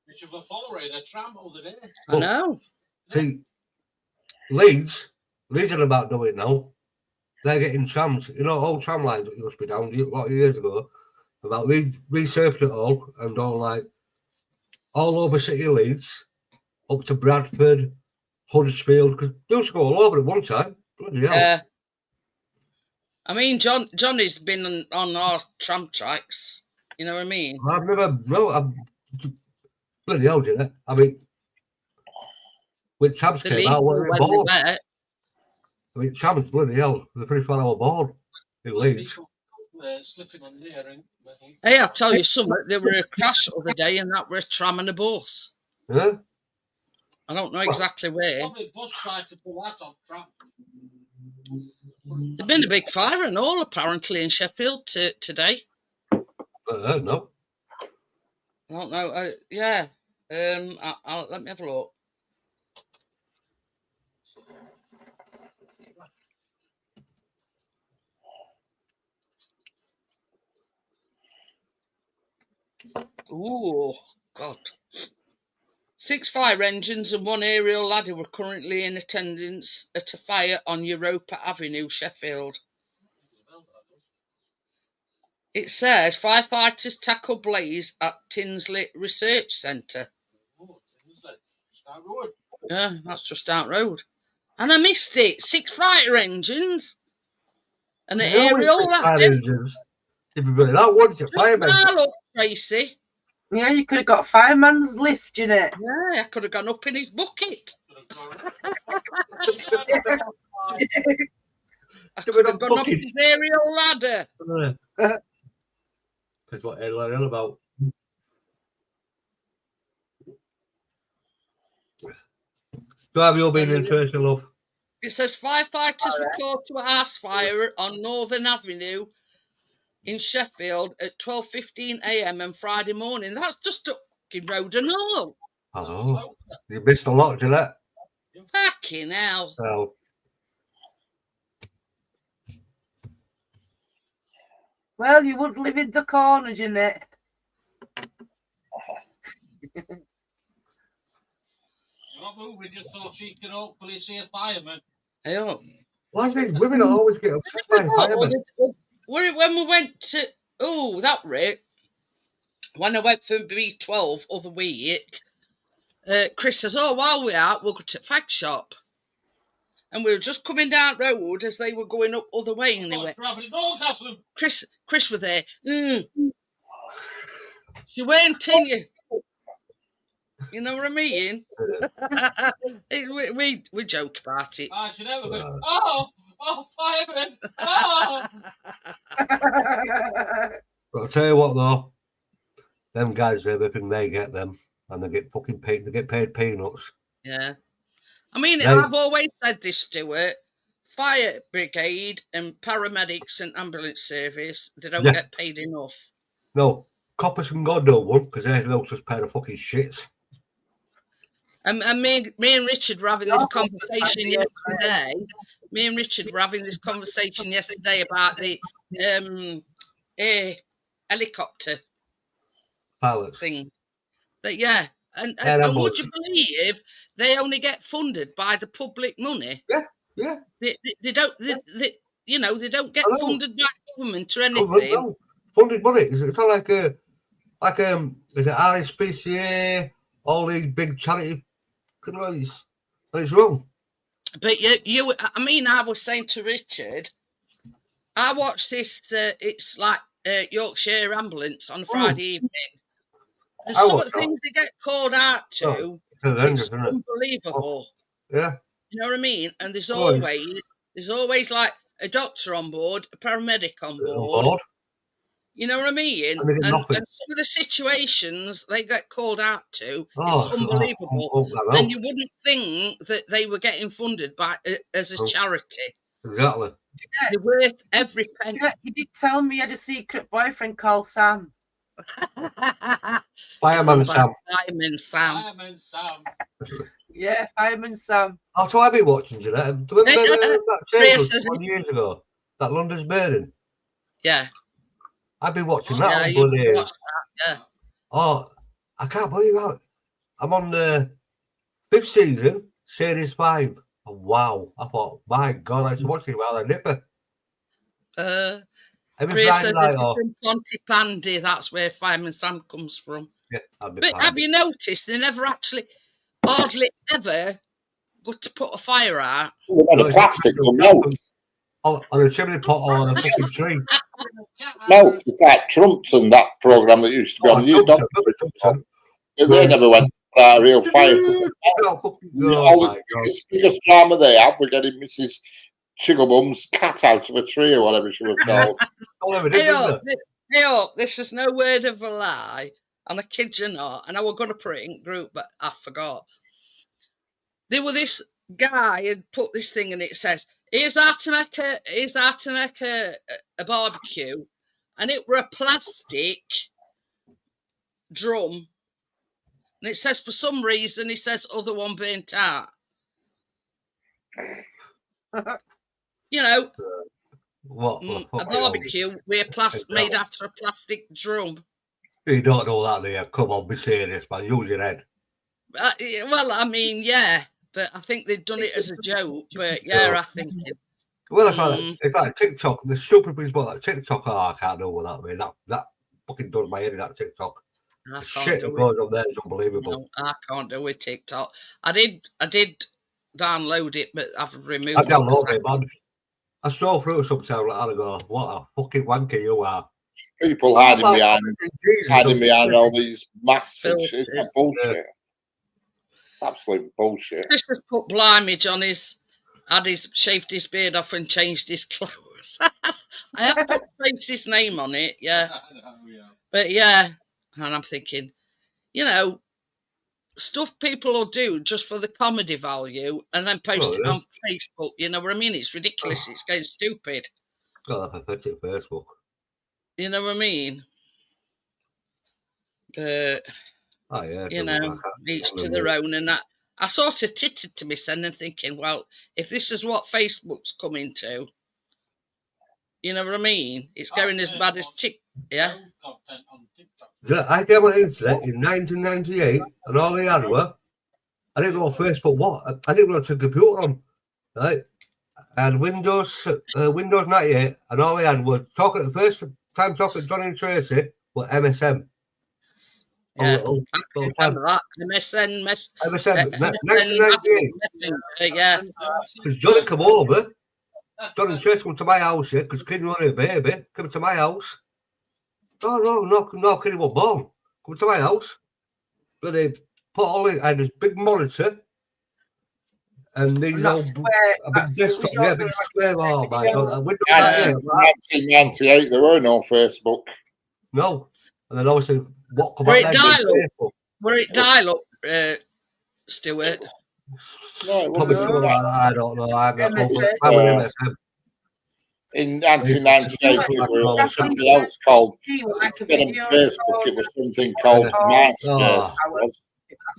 Which of a following a tram over there. I know. See, Leeds are about doing it now. They're getting trams. You know, old tram lines that used to be down a lot of years ago. About resurfaced it all and all like all over City Leeds, up to Bradford, Huddersfield, because they used to go all over at one time. Bloody hell. Yeah. I mean, Johnny's been on our tram tracks. You know what I mean? I've never, bloody hell, did it? I mean, when trams came out, what were bored? I mean, trams, bloody hell, they're pretty far overboard in Leeds. Slipping on there. Hey, I'll tell you something. There were a crash the other day, and that were a tram and a bus. Yeah? I don't know exactly where. Probably bus tried to pull that on tram. There's been a big fire and all, apparently, in Sheffield today. No. I don't know. Yeah. Let me have a look. Oh, God. 6 fire engines and 1 aerial ladder were currently in attendance at a fire on Europa Avenue, Sheffield. It says firefighters tackle blaze at Tinsley Research Centre. Oh, it's down the road. Yeah, that's just down road. And I missed it. 6 fighter engines and an aerial ladder. Engines. You'd be running out, wouldn't you? Firemen. Look, Tracy. Yeah, you could have got fireman's lift in it. Yeah, I could have gone up in his bucket. I could have gone up his aerial ladder. That's what they're on about. So have you been interested, love? It says firefighters were called to a house fire on Northern Avenue in Sheffield at 12:15 a.m. on Friday morning. That's just up fucking road and all. I know. You missed a lot, Jeanette. Fucking hell. Well, Well, you wouldn't live in the corner, Jeanette. Not moving just so she can hopefully see a fireman. Oh. why do these women always get upset by firemen? When we went to that rate, when I went for B12 other week, Chris says, "Oh, while we're out, we'll go to the fag shop." And we were just coming down road as they were going up other way, and they went, Chris was there. She weren't in you. You know what I mean? we joke about it. I should never go, oh, fireman! Oh! But I'll tell you what, though. Them guys, everything they get them, and they get fucking paid. They get paid peanuts. Yeah. I mean, I've always said this, Stuart. Fire brigade and paramedics and ambulance service, they don't get paid enough. No, coppers can go do one because they're just paid of fucking shits. And me and Richard were having this conversation yesterday. Me and Richard were having this conversation yesterday about the helicopter pilots thing. And would you believe they only get funded by the public money? Yeah. They don't. They don't get funded by government or anything. No. Funded money. It's not like is it RSPCA? All these big charity. It's wrong. But I was saying to Richard, I watched this. It's like Yorkshire Ambulance on a Friday evening. And some of the things they get called out to, it's unbelievable. Yeah. You know what I mean? And there's always like a doctor on board, a paramedic on board. You know what I mean? And some of the situations they get called out to, it's unbelievable. And you wouldn't think that they were getting funded as a charity. Exactly. They're worth every penny. You did tell me you had a secret boyfriend called Sam. Fireman Sam. Fireman Sam. Yeah, Fireman Sam. That's what I've been watching, Jeanette. Do you remember that chase 1 year ago? That London's burning? Yeah. I've been watching that. Yeah. Oh, I can't believe how I'm on the 5th season, series 5. Oh, wow. I thought, my God, I was watching it while I nipper. Chris says it's from Pontypandy. That's where Fireman Sam comes from. Yeah, but have you noticed they never hardly ever got to put a fire out? The plastic will melt. On a chimney pot or on a fucking tree. Melt. It's like Trump's and that programme that used to be on you. They never went for a real fire. The biggest drama they have, we're getting Mrs. Chigglebum's cat out of a tree or whatever she was called. This is no word of a lie, and I kid you not. And I was going to put it in group, but I forgot. There was this guy had put this thing, and it says, "Here's how to make a barbecue," and it were a plastic drum, and it says for some reason he says other one burnt out. You know, a barbecue made after a plastic drum. You don't know that, do you? Come on, be serious, man. Use your head. Well, I mean, yeah, but I think they've done it as a joke. But yeah, I think it. Well, it's like TikTok. The stupid things about like TikTok. Oh, I can't know what that means. That fucking does my head in that TikTok. I The can't shit do that it. goes on there is unbelievable. No, I can't do it. TikTok. I did download it, but I've removed I it. download it, man. I scroll through sometimes like that and go, "What a fucking wanker you are!" People hiding behind all these masks and shit. It's not bullshit. Yeah. It's absolute bullshit. Chris has put Blimage on shaved his beard off and changed his clothes. I have put Tracy's name on it, yeah. But yeah, and I'm thinking, stuff people will do just for the comedy value and then post it on Facebook. You know what I mean? It's ridiculous. It's getting stupid. God, I pathetic Facebook. You know what I mean? But each to their own. And I sort of tittered to me then and thinking, well, if this is what Facebook's coming to, you know what I mean? It's going as bad as TikTok. Yeah. I came on the internet in 1998 and all they had were, I didn't know what Facebook was. I didn't know what to computer on, right? And Windows 98 and all they had were the first time talking to Johnny and Tracy were MSN. Yeah, I can remember that. MSN, 1998. Yeah. Because Johnny come over, Johnny and Tracy come to my house, yeah, because Kid was only a baby, come to my house. No, Kid was born. Come to my house. But they put all in, I had this big monitor. And these old a big desktop, yeah, big square. Oh my God! 1998, there were no Facebook. No, and then obviously what come out Facebook? Were it dial-up, Stuart? No, probably something like that. I don't know. I got MSN. In 1998, it was something else called, instead of Facebook, it was something called MySpace.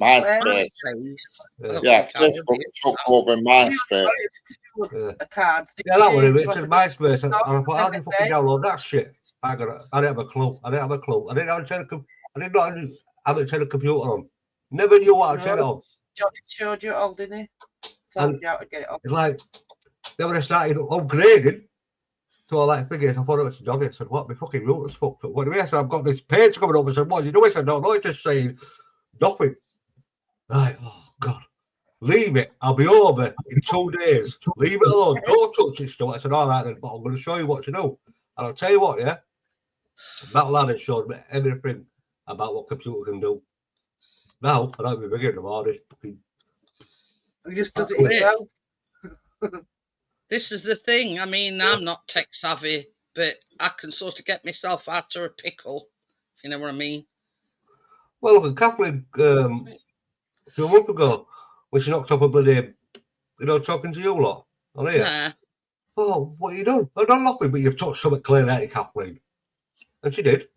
MySpace. Yeah, Facebook took over MySpace. Yeah, that was it. It's just MySpace. And I thought, how do you fucking download that shit? I didn't have a clue. I didn't have a computer on. Never knew what to turn it on. Johnny showed you all, didn't he? Told you how to get it on. It's like, then when I started upgrading to all that figures, I thought it was Johnny. I said, what? My fucking router's fucked up. What do you mean? I said, I've got this page coming up. I said, what are you doing? I said, no, it's just saying nothing. Right, oh God. Leave it. I'll be over in 2 days. Leave it alone. Don't touch it, Stuart. I said, all right then, but I'm going to show you what to do. And I'll tell you what, yeah? That lad has showed me everything about what computer can do. Now, I don't be bigger than all this fucking... He just does it himself. This is the thing. I mean, I'm not tech savvy, but I can sort of get myself out of a pickle, if you know what I mean. Well, look, Kathleen, a few months ago, when she knocked up a bloody, talking to you a lot on here. Yeah. Oh, what you done? I don't knock me, but you've touched something clear out of Kathleen. And she did.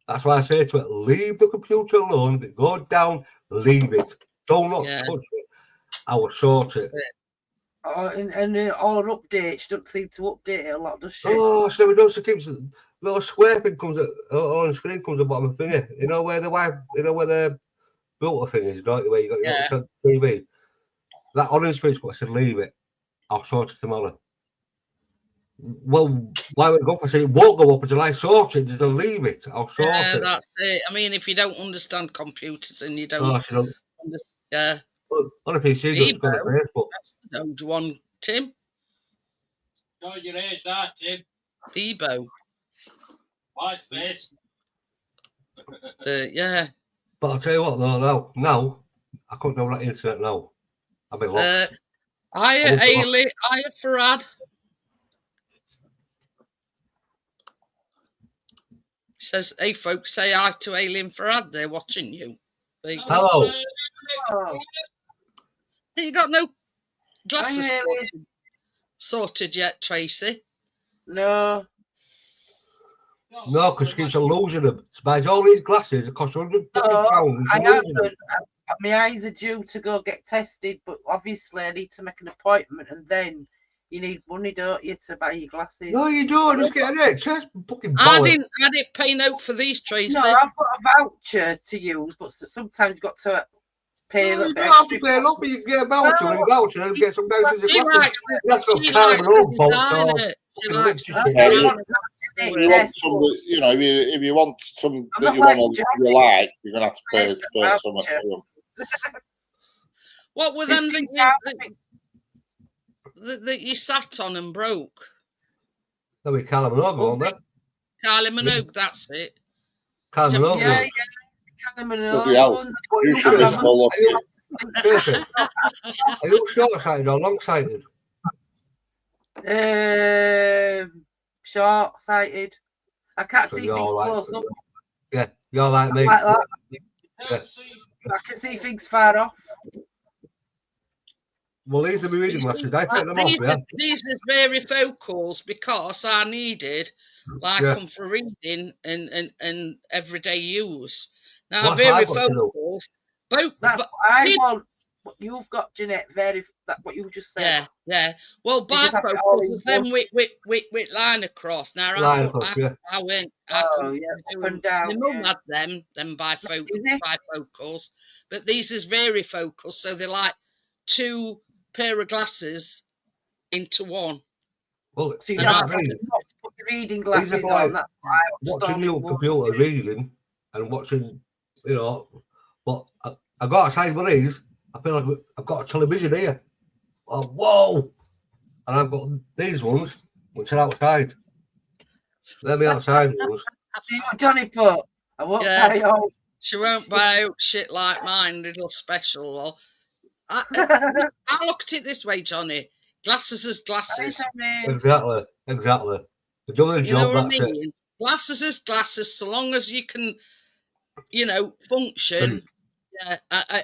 That's why I say to it, leave the computer alone. If it goes down, leave it. Do not touch it. I will sort it. Oh, and all her updates, she doesn't seem to update it a lot, does she? Oh, she never does. She keeps a little square thing comes on the screen, comes at the bottom of the finger. You know where the where the filter thing is, don't you? Where you got your TV. That orange space, I said, leave it. I'll sort it tomorrow. Well, why would it go up? I said, it won't go up until I sort it. Just leave it. I'll sort it. Yeah, that's it. I mean, if you don't understand computers and you don't understand, on a PC, just go to Facebook. That's the old one, Tim. Got your age, that, Tim. Ebo. MySpace. Yeah. But I'll tell you what, though, now I couldn't go on that internet now. I've been lost. Hiya, Ailey. Hiya, Farad. Says, hey, folks, say hi to Ailey and Farad. They're watching you. Hello. You got no glasses sorted yet, Tracy? No. No, because she keeps on losing them. She buys all these glasses. It costs £100. I haven't. My eyes are due to go get tested, but obviously I need to make an appointment, and then you need money, don't you, to buy your glasses? No, you don't. Just get an NHS fucking I didn't pay note for these, Tracy. No, I've got a voucher to use, but sometimes you've got to pay a You little don't bit have to extra. pay a lot, but you can get a voucher. When you voucher, and get some nice She likes the designer. She likes the designer. You want some that, you know, if you want some that you want to like, you're gonna have to pay so much for them. What were them that you sat on and broke? That'll be Callum Minogue, won't they? Kylie Minogue, that's it. Callum Minogue. Yeah, Callum Bloody hell. Minogue. You should be so lucky. Are you short-sighted or long-sighted? Short-sighted. I can't So see you're things like- close up. Yeah, you're like me. Like that. Yeah. I can see things far off. Well, these are my reading glasses. I take them off, These yeah. these are varifocals because I needed like Yeah. them for reading and everyday use. Now What's that got to do? varifocals, both. That's what I want. What you've got, Jeanette, what you just said. Yeah. Well, You just have it all in bifocals is them with line across. Now Line across, yeah. I went. Oh, yeah, up and down, My mum yeah. had them Is it? bifocals, but these is varifocals, so they're like two pair of glasses into one. Well, So you these don't are have to these. put your reading These are glasses for like on. That's what I watching your computer reading and watching, you know. But I got outside with these. I feel like I've got a television here. Oh, whoa! And I've got these ones, which are outside. They're the outside ones. See what Johnny put? I won't Yeah. buy all. She won't buy out shit like mine, little special. Or I look at it this way, Johnny. Glasses is glasses. Exactly. They're doing a You know job, what I that's mean? it. Glasses is glasses, so long as you can, you know, function. Yeah,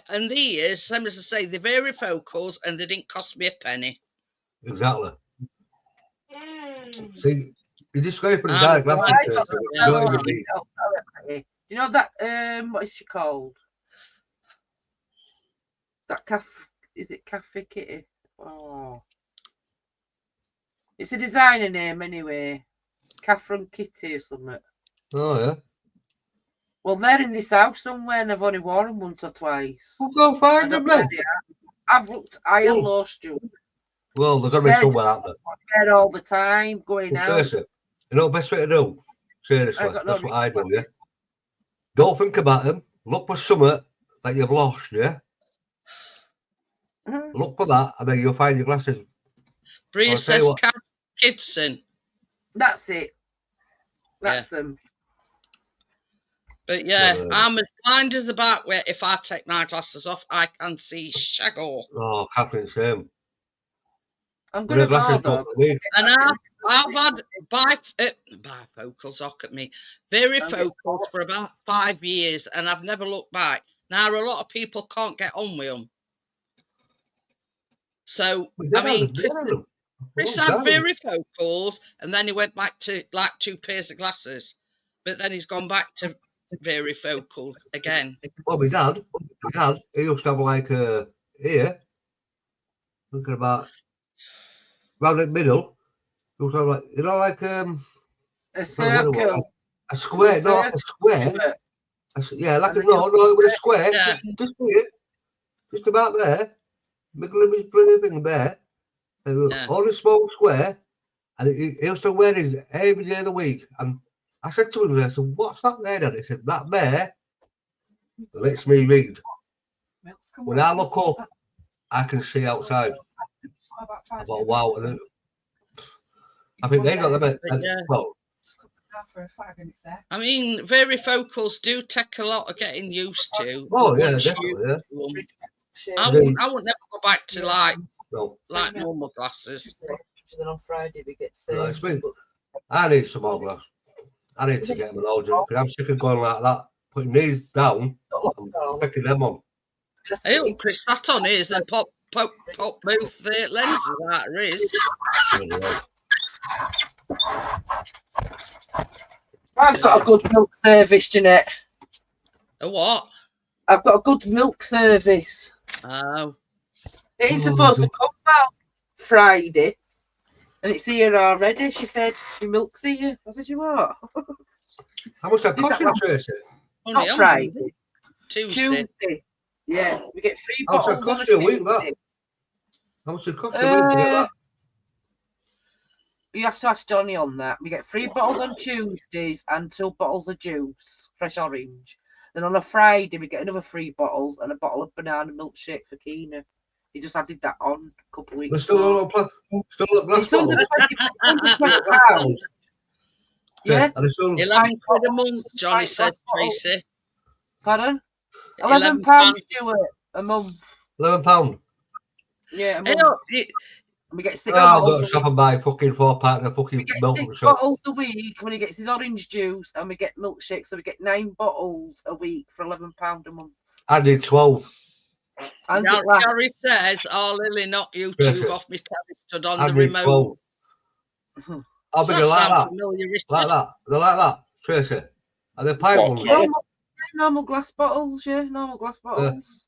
and these, same as I say, they're varifocals and they didn't cost me a penny. Exactly. See, you're just going for the I'm direct glad glasses. I First, got you don't even need- You know that what is she called? That is it Cafe Kitty? Oh, it's a designer name anyway. Catherine Kitty or something. Oh yeah. Well, they're in this house somewhere, and I've only worn them once or twice. Well, go I find don't them know then. where they are. I've looked high and low, Stu. Well, they're going to be somewhere out there. There all the time, going Well, out. seriously, you know the best way to do? Seriously, I've got no that's what I do, yeah? glasses. Don't think about them. Look for something that you've lost, yeah? Mhm. Look for that, and then you'll find your glasses. Bria I'll tell you says what. Kidson. That's it. That's them. But yeah, Well, I'm as blind as a bat where if I take my glasses off, I can see shaggle. Oh, Catherine, same. I'm With going her to go, glasses, though. what they need. And I've had bifocals, look at me, varifocals for about 5 years, and I've never looked back. Now, a lot of people can't get on with them. So, I mean, Chris had varifocals, and then he went back to like 2 pairs of glasses. But then he's gone back to varifocals again. Well, my dad, he used to have like here, looking about round the middle, he used to have like, you know, like A circle. a square, not a square. Yeah, like a no, with a square, Yeah. just here, just about there, middle of his bloody thing there, Yeah. all a small square, and he used to wear it every day of the week. And I said to him, I said, "What's that there?" Dad? He said, "That there lets me read. When I look up, I can see outside." I thought, wow. And then, I think they got them well. I mean, varifocals do take a lot of getting used to. Oh yeah, once definitely. you- I would never go back to like No, normal glasses. Then on Friday we get no, it's me. I need some more glass. I need to get them an old job because I'm sick of going like that, putting these down and picking them on. Hey, Chris, that on his and pop both lenses out of his. I've got a good milk service, Jeanette. A what? I've got a good milk service. Oh. It's supposed to come out Friday, and it's here already. She said, "Your milk's here." I said, "You what?" How much that cost you, Tracy? Not Friday. Tuesday. Yeah, we get 3 How much bottles that on a cost you a week, that? Tuesday. How much it cost you a week to get that? You have to ask Johnny on that. We get 3 bottles on Tuesdays and 2 bottles of juice, fresh orange. Then on a Friday, we get another 3 bottles and a bottle of banana milkshake for Keena. He just added that on a couple of weeks There's still ago. a glass It's under bottle. £20. Yeah. And it's still £11 a month, Johnny said, Tracy. Pardon? £11, £11, Stuart, a month. £11. Yeah, a Hey, month. look, We get 6 I'll go bottles to a shop week. and buy fucking 4 pack of fucking We get milk 6 and shop. bottles a week when he gets his orange juice, and we get milkshakes, so we get 9 bottles a week for £11 a month. I need 12. And Now, it lasts. Gary says, "Oh, Lily, knock YouTube Perfect. off me telly stood on I the need remote." 12. I'll Does be that like sound that. familiar, Richard? Like that. They're like that. Tracy. Are they pipe What, ones? sorry? Normal glass bottles, yeah, normal glass bottles.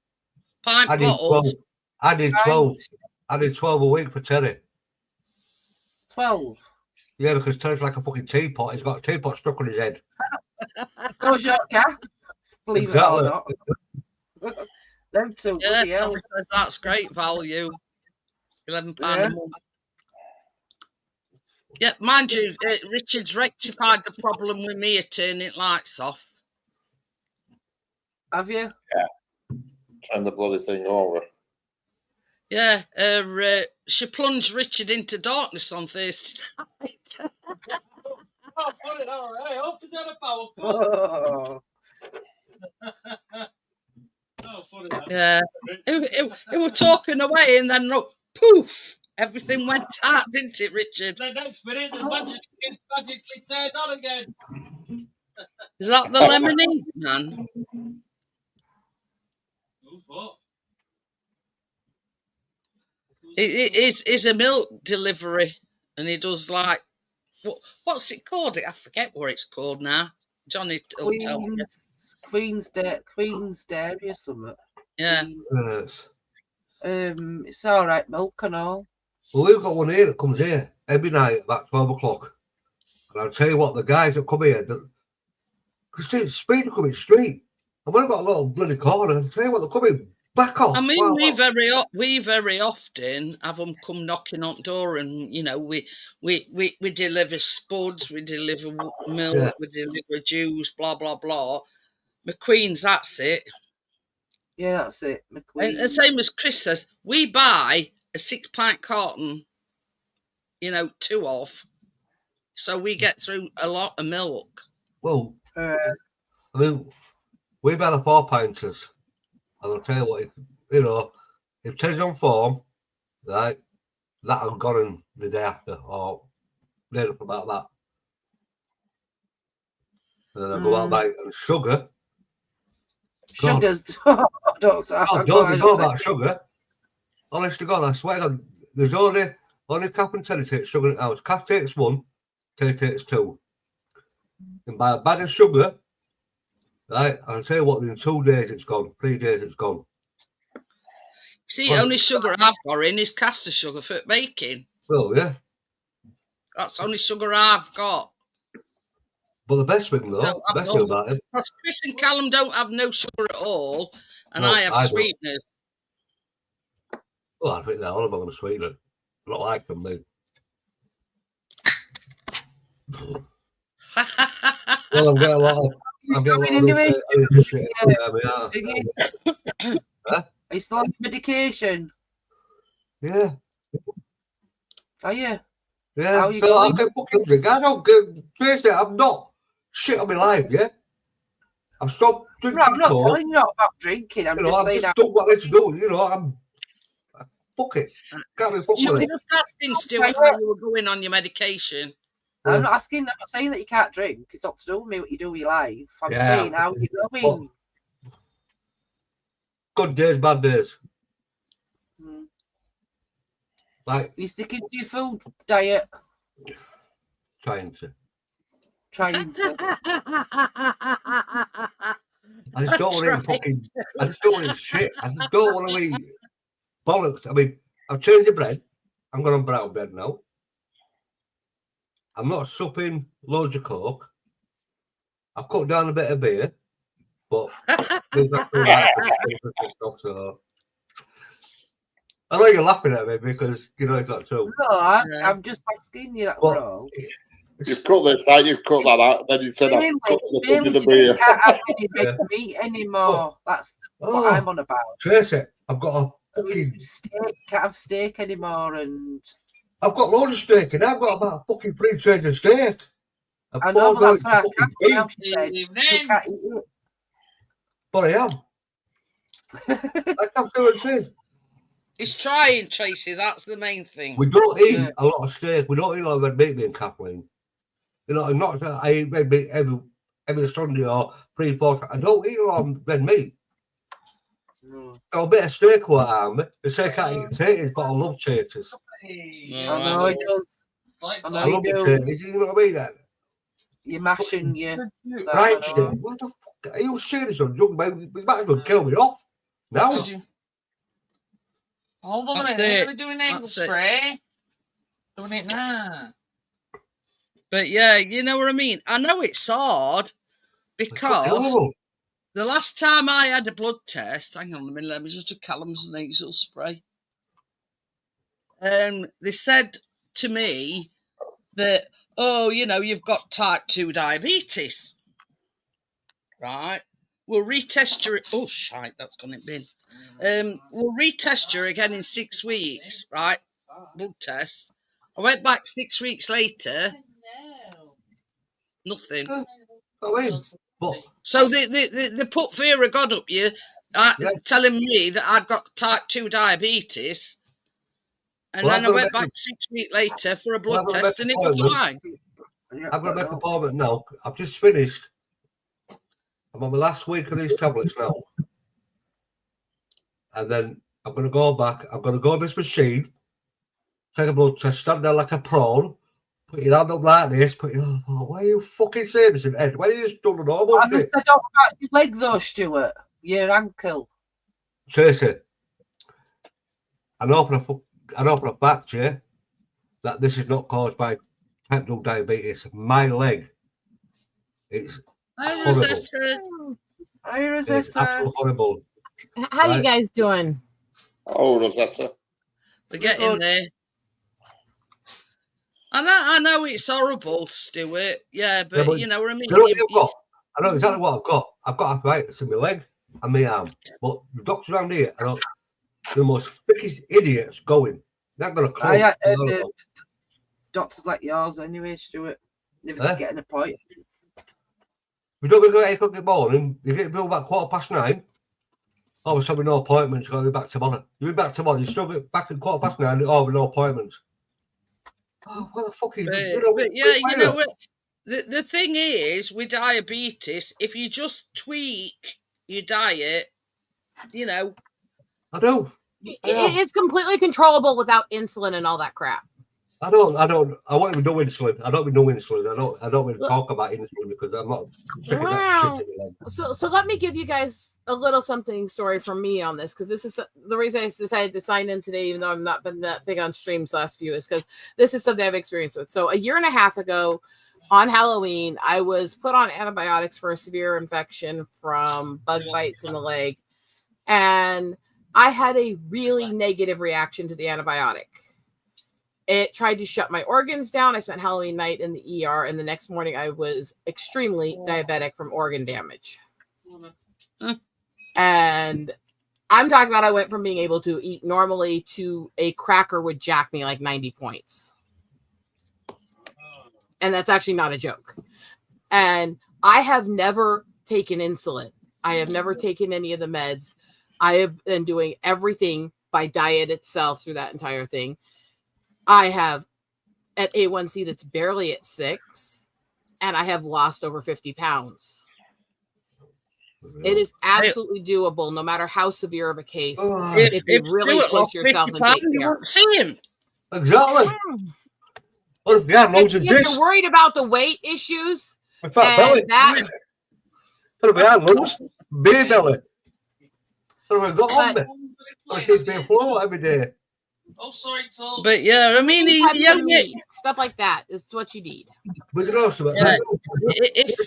I Pint need 12. bottles. I need 12. I need 12 a week for Terry. 12. Yeah, because Terry's like a fucking teapot. He's got a teapot stuck on his head. So's your cat, believe Exactly. it or not. Them two, Yeah, bloody hell. Tommy says that's great value. £11 Yeah. a month. Yeah, mind you, Richard's rectified the problem with me turning lights off. Have you? Turn the bloody thing over. Yeah, she plunged Richard into darkness on Thursday night. Oh, put it all right. I hope it's not a power cut. Oh. Oh, put it out. Yeah, it was talking away, and then look, poof, everything went out, didn't it, Richard? The next minute, the magically turned on again. Is that the lemonade man? Who's what? It is a milk delivery, and he does like what's it called? I forget what it's called now. Johnny will tell me. Queen's Dairy or something. Yeah. Yes. It's all right, milk and all. Well, we've got one here that comes here every night about 12 o'clock. And I'll tell you what, the guys that come here, because the speed are coming straight. And we've got a little bloody corner. I'll tell you what, they're coming back off. I mean, Wow, we very often have them come knocking on the door, and you know, we deliver spuds, we deliver milk, Yeah. we deliver juice, blah blah blah. McQueen's, that's it. Yeah, that's it. McQueen. And the same as Chris says, we buy a 6-pint carton, you know, 2 of, so we get through a lot of milk. Well, I mean, we've had a 4-pinters. And I'll tell you what, you know, if Ted's on form, right, that'll gone in the day after, or made up about that. And then I go out like sugar. Sugars. Don't go about sugar. Honest to God, I swear to God, there's only Cap and Teddy takes sugar in the house. Cap takes 1, Teddy takes 2. And buy a bag of sugar, right, I'll tell you what, in 2 days it's gone, 3 days it's gone. See, only sugar I've got in is caster sugar for baking. Well, yeah. That's the only sugar I've got. But the best thing, though, Don't have best thing about it, because Chris and Callum don't have no sugar at all, and No, I have I don't. sweeteners. well, I think they're all about the sweetener. Not like them, mate. Well, I'm getting a lot of shit. Are you still on medication? Yeah. Are you? Yeah. How you So going? I can fucking drink. I don't get seriously, I'm not shit on my life, yeah? I've stopped drinking Right, I'm not coke. telling you not about drinking. I'm You know, just I've saying just done what I need to do, you know, fuck it. Can't be fucked You with were it. just asking Stuart how you were going on your medication. I'm not saying that you can't drink. It's not to do with me what you do with your life. I'm Yeah. saying how you going. Good days, bad days. Like, You sticking to your food diet? trying to. I just don't want to eat fucking. I just don't want to eat shit. I just don't want to eat bollocks. I mean, I've changed the bread. I'm going on brown bread now. I'm not supping loads of coke. I've cut down a bit of beer. But there's actually stuff, so. I know you're laughing at me because you know it's not true. No, I'm just asking you that, bro. You've cut this out, you've cut that out, then you said I've cut the beer. Can't have any red meat anymore. That's what I'm on about. Tracy, I've got a fucking steak. Can't have steak anymore, and I've got loads of steak, and I've got about fucking 3 trays of steak. I know, but that's why I can't now. She said you can't eat it. But I am. I can't do what it says. He's trying, Tracy. That's the main thing. We don't eat a lot of steak. We don't eat a lot of red meat, me and Kathleen. You know, not that I eat red meat every Sunday or 3-4 times. I don't eat a lot of red meat. No. A bit of steak what I'm. They say I can't eat potatoes, but I love potatoes. I know he does. I know I love potatoes. You know what I mean? You're mashing you. Right, shit. What the fuck? Are you serious? I'm joking, mate. You might as well kill me off. Now? Hold on a minute. We're doing angle spray. Doing it now. But yeah, you know what I mean? I know it's hard because the last time I had a blood test, hang on a minute, let me just do Callum's nasal spray. They said to me that, oh, you know, you've got type 2 diabetes. Right? We'll retest your... Oh, shite, that's gone in bin. We'll retest you again in 6 weeks, right? Blood test. I went back 6 weeks later. Nothing. So they put fear of God up you, telling me that I'd got type 2 diabetes. And then I went back 6 weeks later for a blood test and it was fine. I'm going to make an appointment now. I've just finished. I'm on my last week of these tablets now. And then I'm going to go back. I'm going to go to this machine, take a blood test, stand there like a prawn, put your hand up like this, why are you fucking saying this in head? Why are you just doing the normal shit? I just said about your leg though, Stuart. Your ankle. Tracy, I know for a fact, yeah, that this is not caused by type 2 diabetes. My leg. It's horrible. It's absolutely horrible. How you guys doing? Oh, Rosetta. We're getting there. I know it's horrible, Stuart. Yeah, but you know what I mean? You know what you've got? I know exactly what I've got. I've got arthritis in my leg and my arm. But the doctors around here are the most thickest idiots going. They're going to close. Doctors like yours anyway, Stuart. Never get an appointment. We don't go at 8 o'clock in the morning. You get bill about 9:15. Oh, we're having no appointments. You're going to be back tomorrow. You'll be back tomorrow. You still get back at 9:15. Oh, with no appointments. Oh, what the fuck are you doing? But yeah, you know what? The thing is, with diabetes, if you just tweak your diet, you know. I do. It's completely controllable without insulin and all that crap. I won't even do insulin. I don't even do insulin. I don't even talk about insulin because I'm not sticking that shit in my leg. So let me give you guys a little something story from me on this, because this is the reason I decided to sign in today, even though I've not been that big on streams last few, is because this is something I've experienced with. So a year and a half ago on Halloween, I was put on antibiotics for a severe infection from bug bites in the leg. And I had a really negative reaction to the antibiotic. It tried to shut my organs down. I spent Halloween night in the ER, and the next morning I was extremely diabetic from organ damage. And I'm talking about I went from being able to eat normally to a cracker would jack me like 90 points. And that's actually not a joke. And I have never taken insulin. I have never taken any of the meds. I have been doing everything by diet itself through that entire thing. I have an A1C that's barely at 6, and I have lost over 50 pounds. It is absolutely doable, no matter how severe of a case. If you really push yourself and take care. You won't see him. Exactly. What if you had loads of this? If you're worried about the weight issues, and that. What if you had loads? Beer belly. What have I got on me? It keeps being flow every day. Oh, sorry, so. But yeah, I mean, Have you some only, meat, stuff like that is what you need. We can also yeah,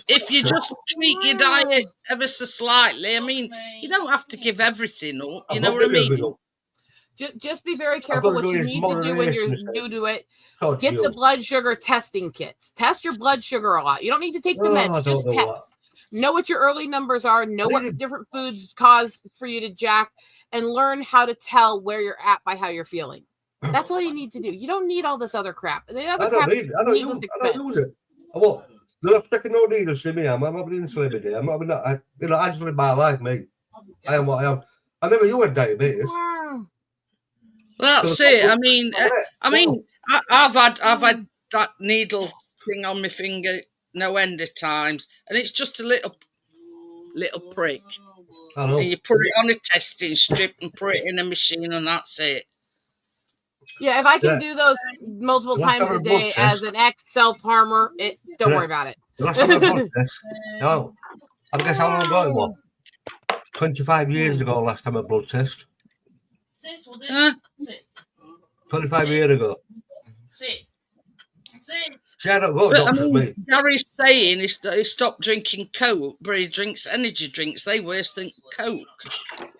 if you just tweak your diet ever so slightly, I mean, you don't have to give everything up. You know what I mean? Just be very careful what you need to do when you're new to it. Get the blood sugar testing kits. Test your blood sugar a lot. You don't need to take the meds. Just test. Know what your early numbers are. Know what different foods cause for you to jack, and learn how to tell where you're at by how you're feeling. That's all you need to do. You don't need all this other crap. The other crap's needless expense. What? You're not taking no needles to me. I'm having insulin every day. I'm not. I just live my life, mate. I am what I am. I never knew had diabetes. Wow. Well, that's it. I mean, I've had that needle thing on my finger no end of times, and it's just a little prick. I know. And you put it on a testing strip and put it in a machine, and that's it. Yeah, if I can do those multiple times a day as an ex-self-harmer, don't worry about it. Last time I blood test, no, I guess how long ago it was? 25 years ago, last time I blood test. 25 years ago. See, I don't go to doctors, mate. Gary's saying he stopped drinking Coke, but he drinks energy drinks. They worse than Coke.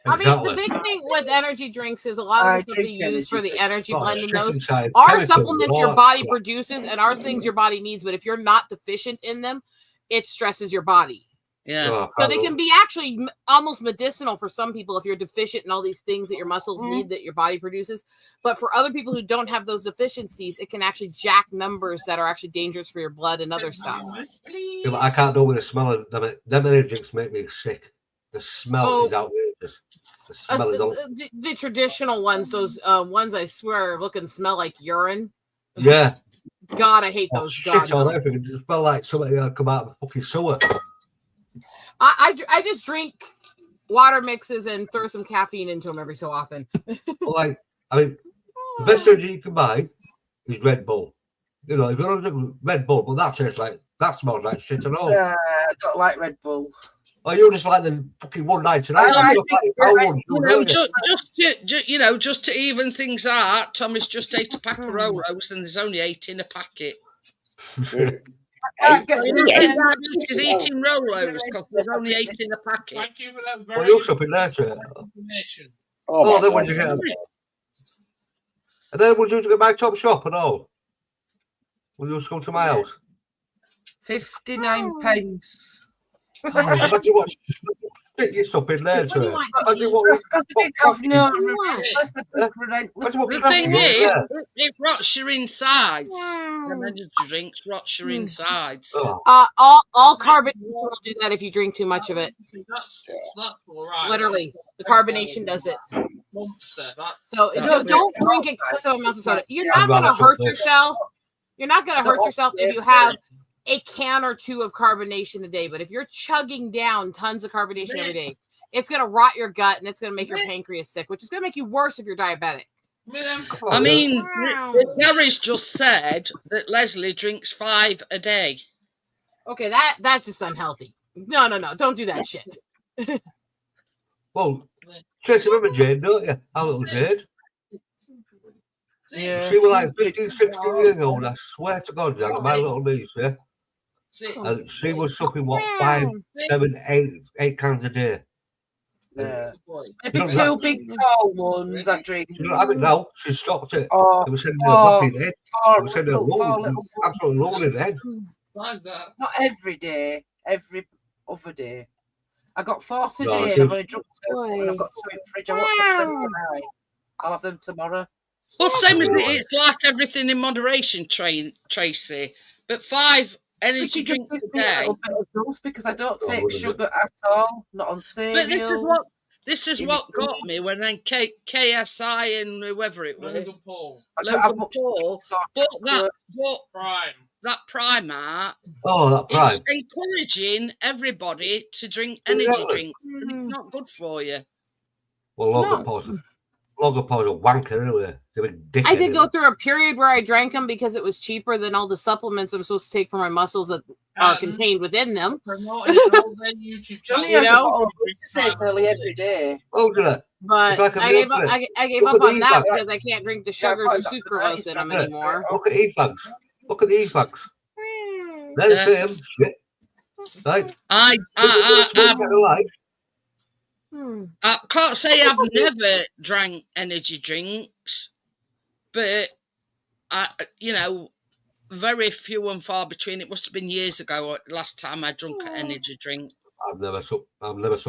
I mean, the big thing with energy drinks is a lot of the stuff they use for the energy blending those are supplements your body produces and are things your body needs. But if you're not deficient in them, it stresses your body. Yeah. So they can be actually almost medicinal for some people if you're deficient in all these things that your muscles need that your body produces. But for other people who don't have those deficiencies, it can actually jack numbers that are actually dangerous for your blood and other stuff. Yeah, but I can't do with the smell of them. Them energy drinks make me sick. The smell is outrageous. The traditional ones, those ones I swear look and smell like urine. Yeah. God, I hate those. Shit on everything. It smell like something that come out of a fucking sewer. I just drink water mixes and throw some caffeine into them every so often. The best energy you can buy is Red Bull. You know, if you don't drink Red Bull, but that smells like shit at all. I don't like Red Bull. Oh, you just like the fucking 199. Just to even things out, Thomas just ate a pack of Rolos, and there's only 8 in a packet. He's eating Rolos because there's only 8 in a packet. Thank you for that very well, you're shopping there, sir. Oh, then when you get them. And then would you get my top shop and all? Will you just come to my house? 59 pence. Imagine what stick your stuff in there, sir. Imagine what the thing is, it rots your insides. The energy drinks rots your insides. All carbonation will do that if you drink too much of it. That's all right. Literally, the carbonation does it. So don't drink excessive amounts of soda. You're not going to hurt yourself. You're not going to hurt yourself if you have a can or two of carbonation a day. But if you're chugging down tons of carbonation every day, it's going to rot your gut and it's going to make your pancreas sick, which is going to make you worse if you're diabetic. I mean, Gary's just said that Leslie drinks 5 a day. Okay, that's just unhealthy. No, don't do that shit. Well, Tracy, remember Jade, don't you? Our little Jade. Yeah. She was like 15, 16 years old, I swear to God, Jack, my little niece, yeah? And she was sucking, 5, 7, 8 cans a day. Yeah. Maybe 2 big tall ones that drink. She don't have it now. She stopped it. It was sending her back in the head. It was sending her absolutely rolling in the head. Not every day, every other day. I got 4 today and I've only drunk 2 and I've got 2 in the fridge. I won't touch them tonight. I'll have them tomorrow. Well, same as it's like everything in moderation, Tracy. But 5 energy drinks a day. Because I don't take sugar at all, not on cereal. But this is what got me when then KSI and whoever it was, Logan Paul bought that Primark. Oh, that Prime. It's encouraging everybody to drink energy drinks, and it's not good for you. Well, Logan Paul's a wanker anyway. I did go through a period where I drank them because it was cheaper than all the supplements I'm supposed to take for my muscles that are contained within them. Promoting it on all their YouTube Johnny channels. has a bottle of Brixie nearly every day. Oh, did it? But like a I gave meal up, today. I gave Look up at on these that bags. because I can't drink the sugars or sucralose in them Yeah. anymore. Look at these bags. Look at these bags. They're the same shit. Right? I can't say I've never drank energy drinks, but very few and far between. It must have been years ago last time I drank an energy drink. I've never sucked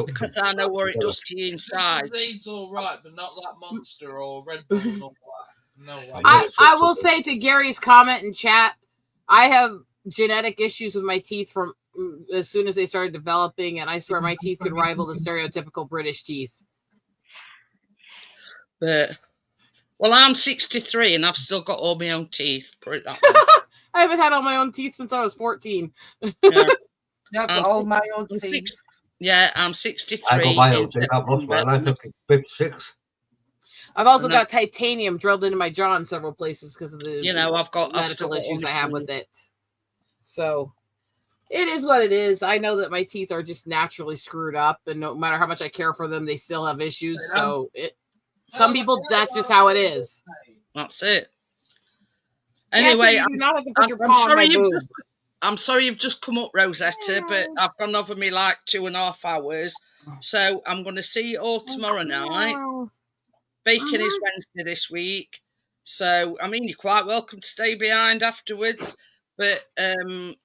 because I know what it does to you inside. Seeds all right, but not that Monster or Red Bull and all that. No way. I will say to Gary's comment in chat, I have genetic issues with my teeth from as soon as they started developing, and I swear my teeth could rival the stereotypical British teeth. But well, I'm 63 and I've still got all my own teeth. Put it that way. I haven't had all my own teeth since I was 14. Yeah, I've got all my own teeth. I'm 63. I got my own teeth. I've lost mine. I'm 56. I've also got titanium drilled into my jaw in several places because of the I've got medical issues I have with it. So it is what it is. I know that my teeth are just naturally screwed up, and no matter how much I care for them, they still have issues. So some people, that's just how it is. That's it. Anyway, I'm sorry you've just come up, Rosetta, but I've gone over me like 2.5 hours. So I'm going to see you all tomorrow night. Bacon is Wednesday this week. So, I mean, you're quite welcome to stay behind afterwards. But,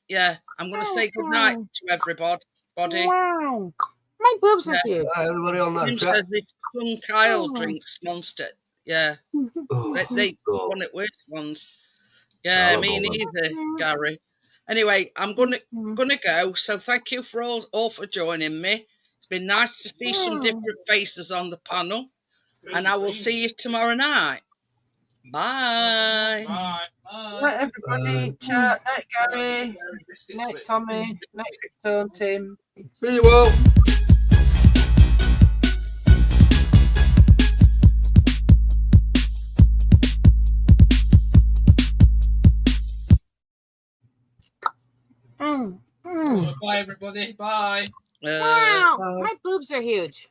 yeah, I'm going to say goodnight to everybody. Wow. My boobs are cute. Everybody on that chat. Says this son Kyle drinks Monster. Yeah. They one at worst ones. Yeah, me neither, Gary. Anyway, I'm gonna go. So thank you for all for joining me. It's been nice to see some different faces on the panel. And I will see you tomorrow night. Bye. Night, everybody. Chat. Night, Gary. Night, Tommy. Night, Crypto and Tim. See you all. Bye, everybody. Bye. Wow. My boobs are huge.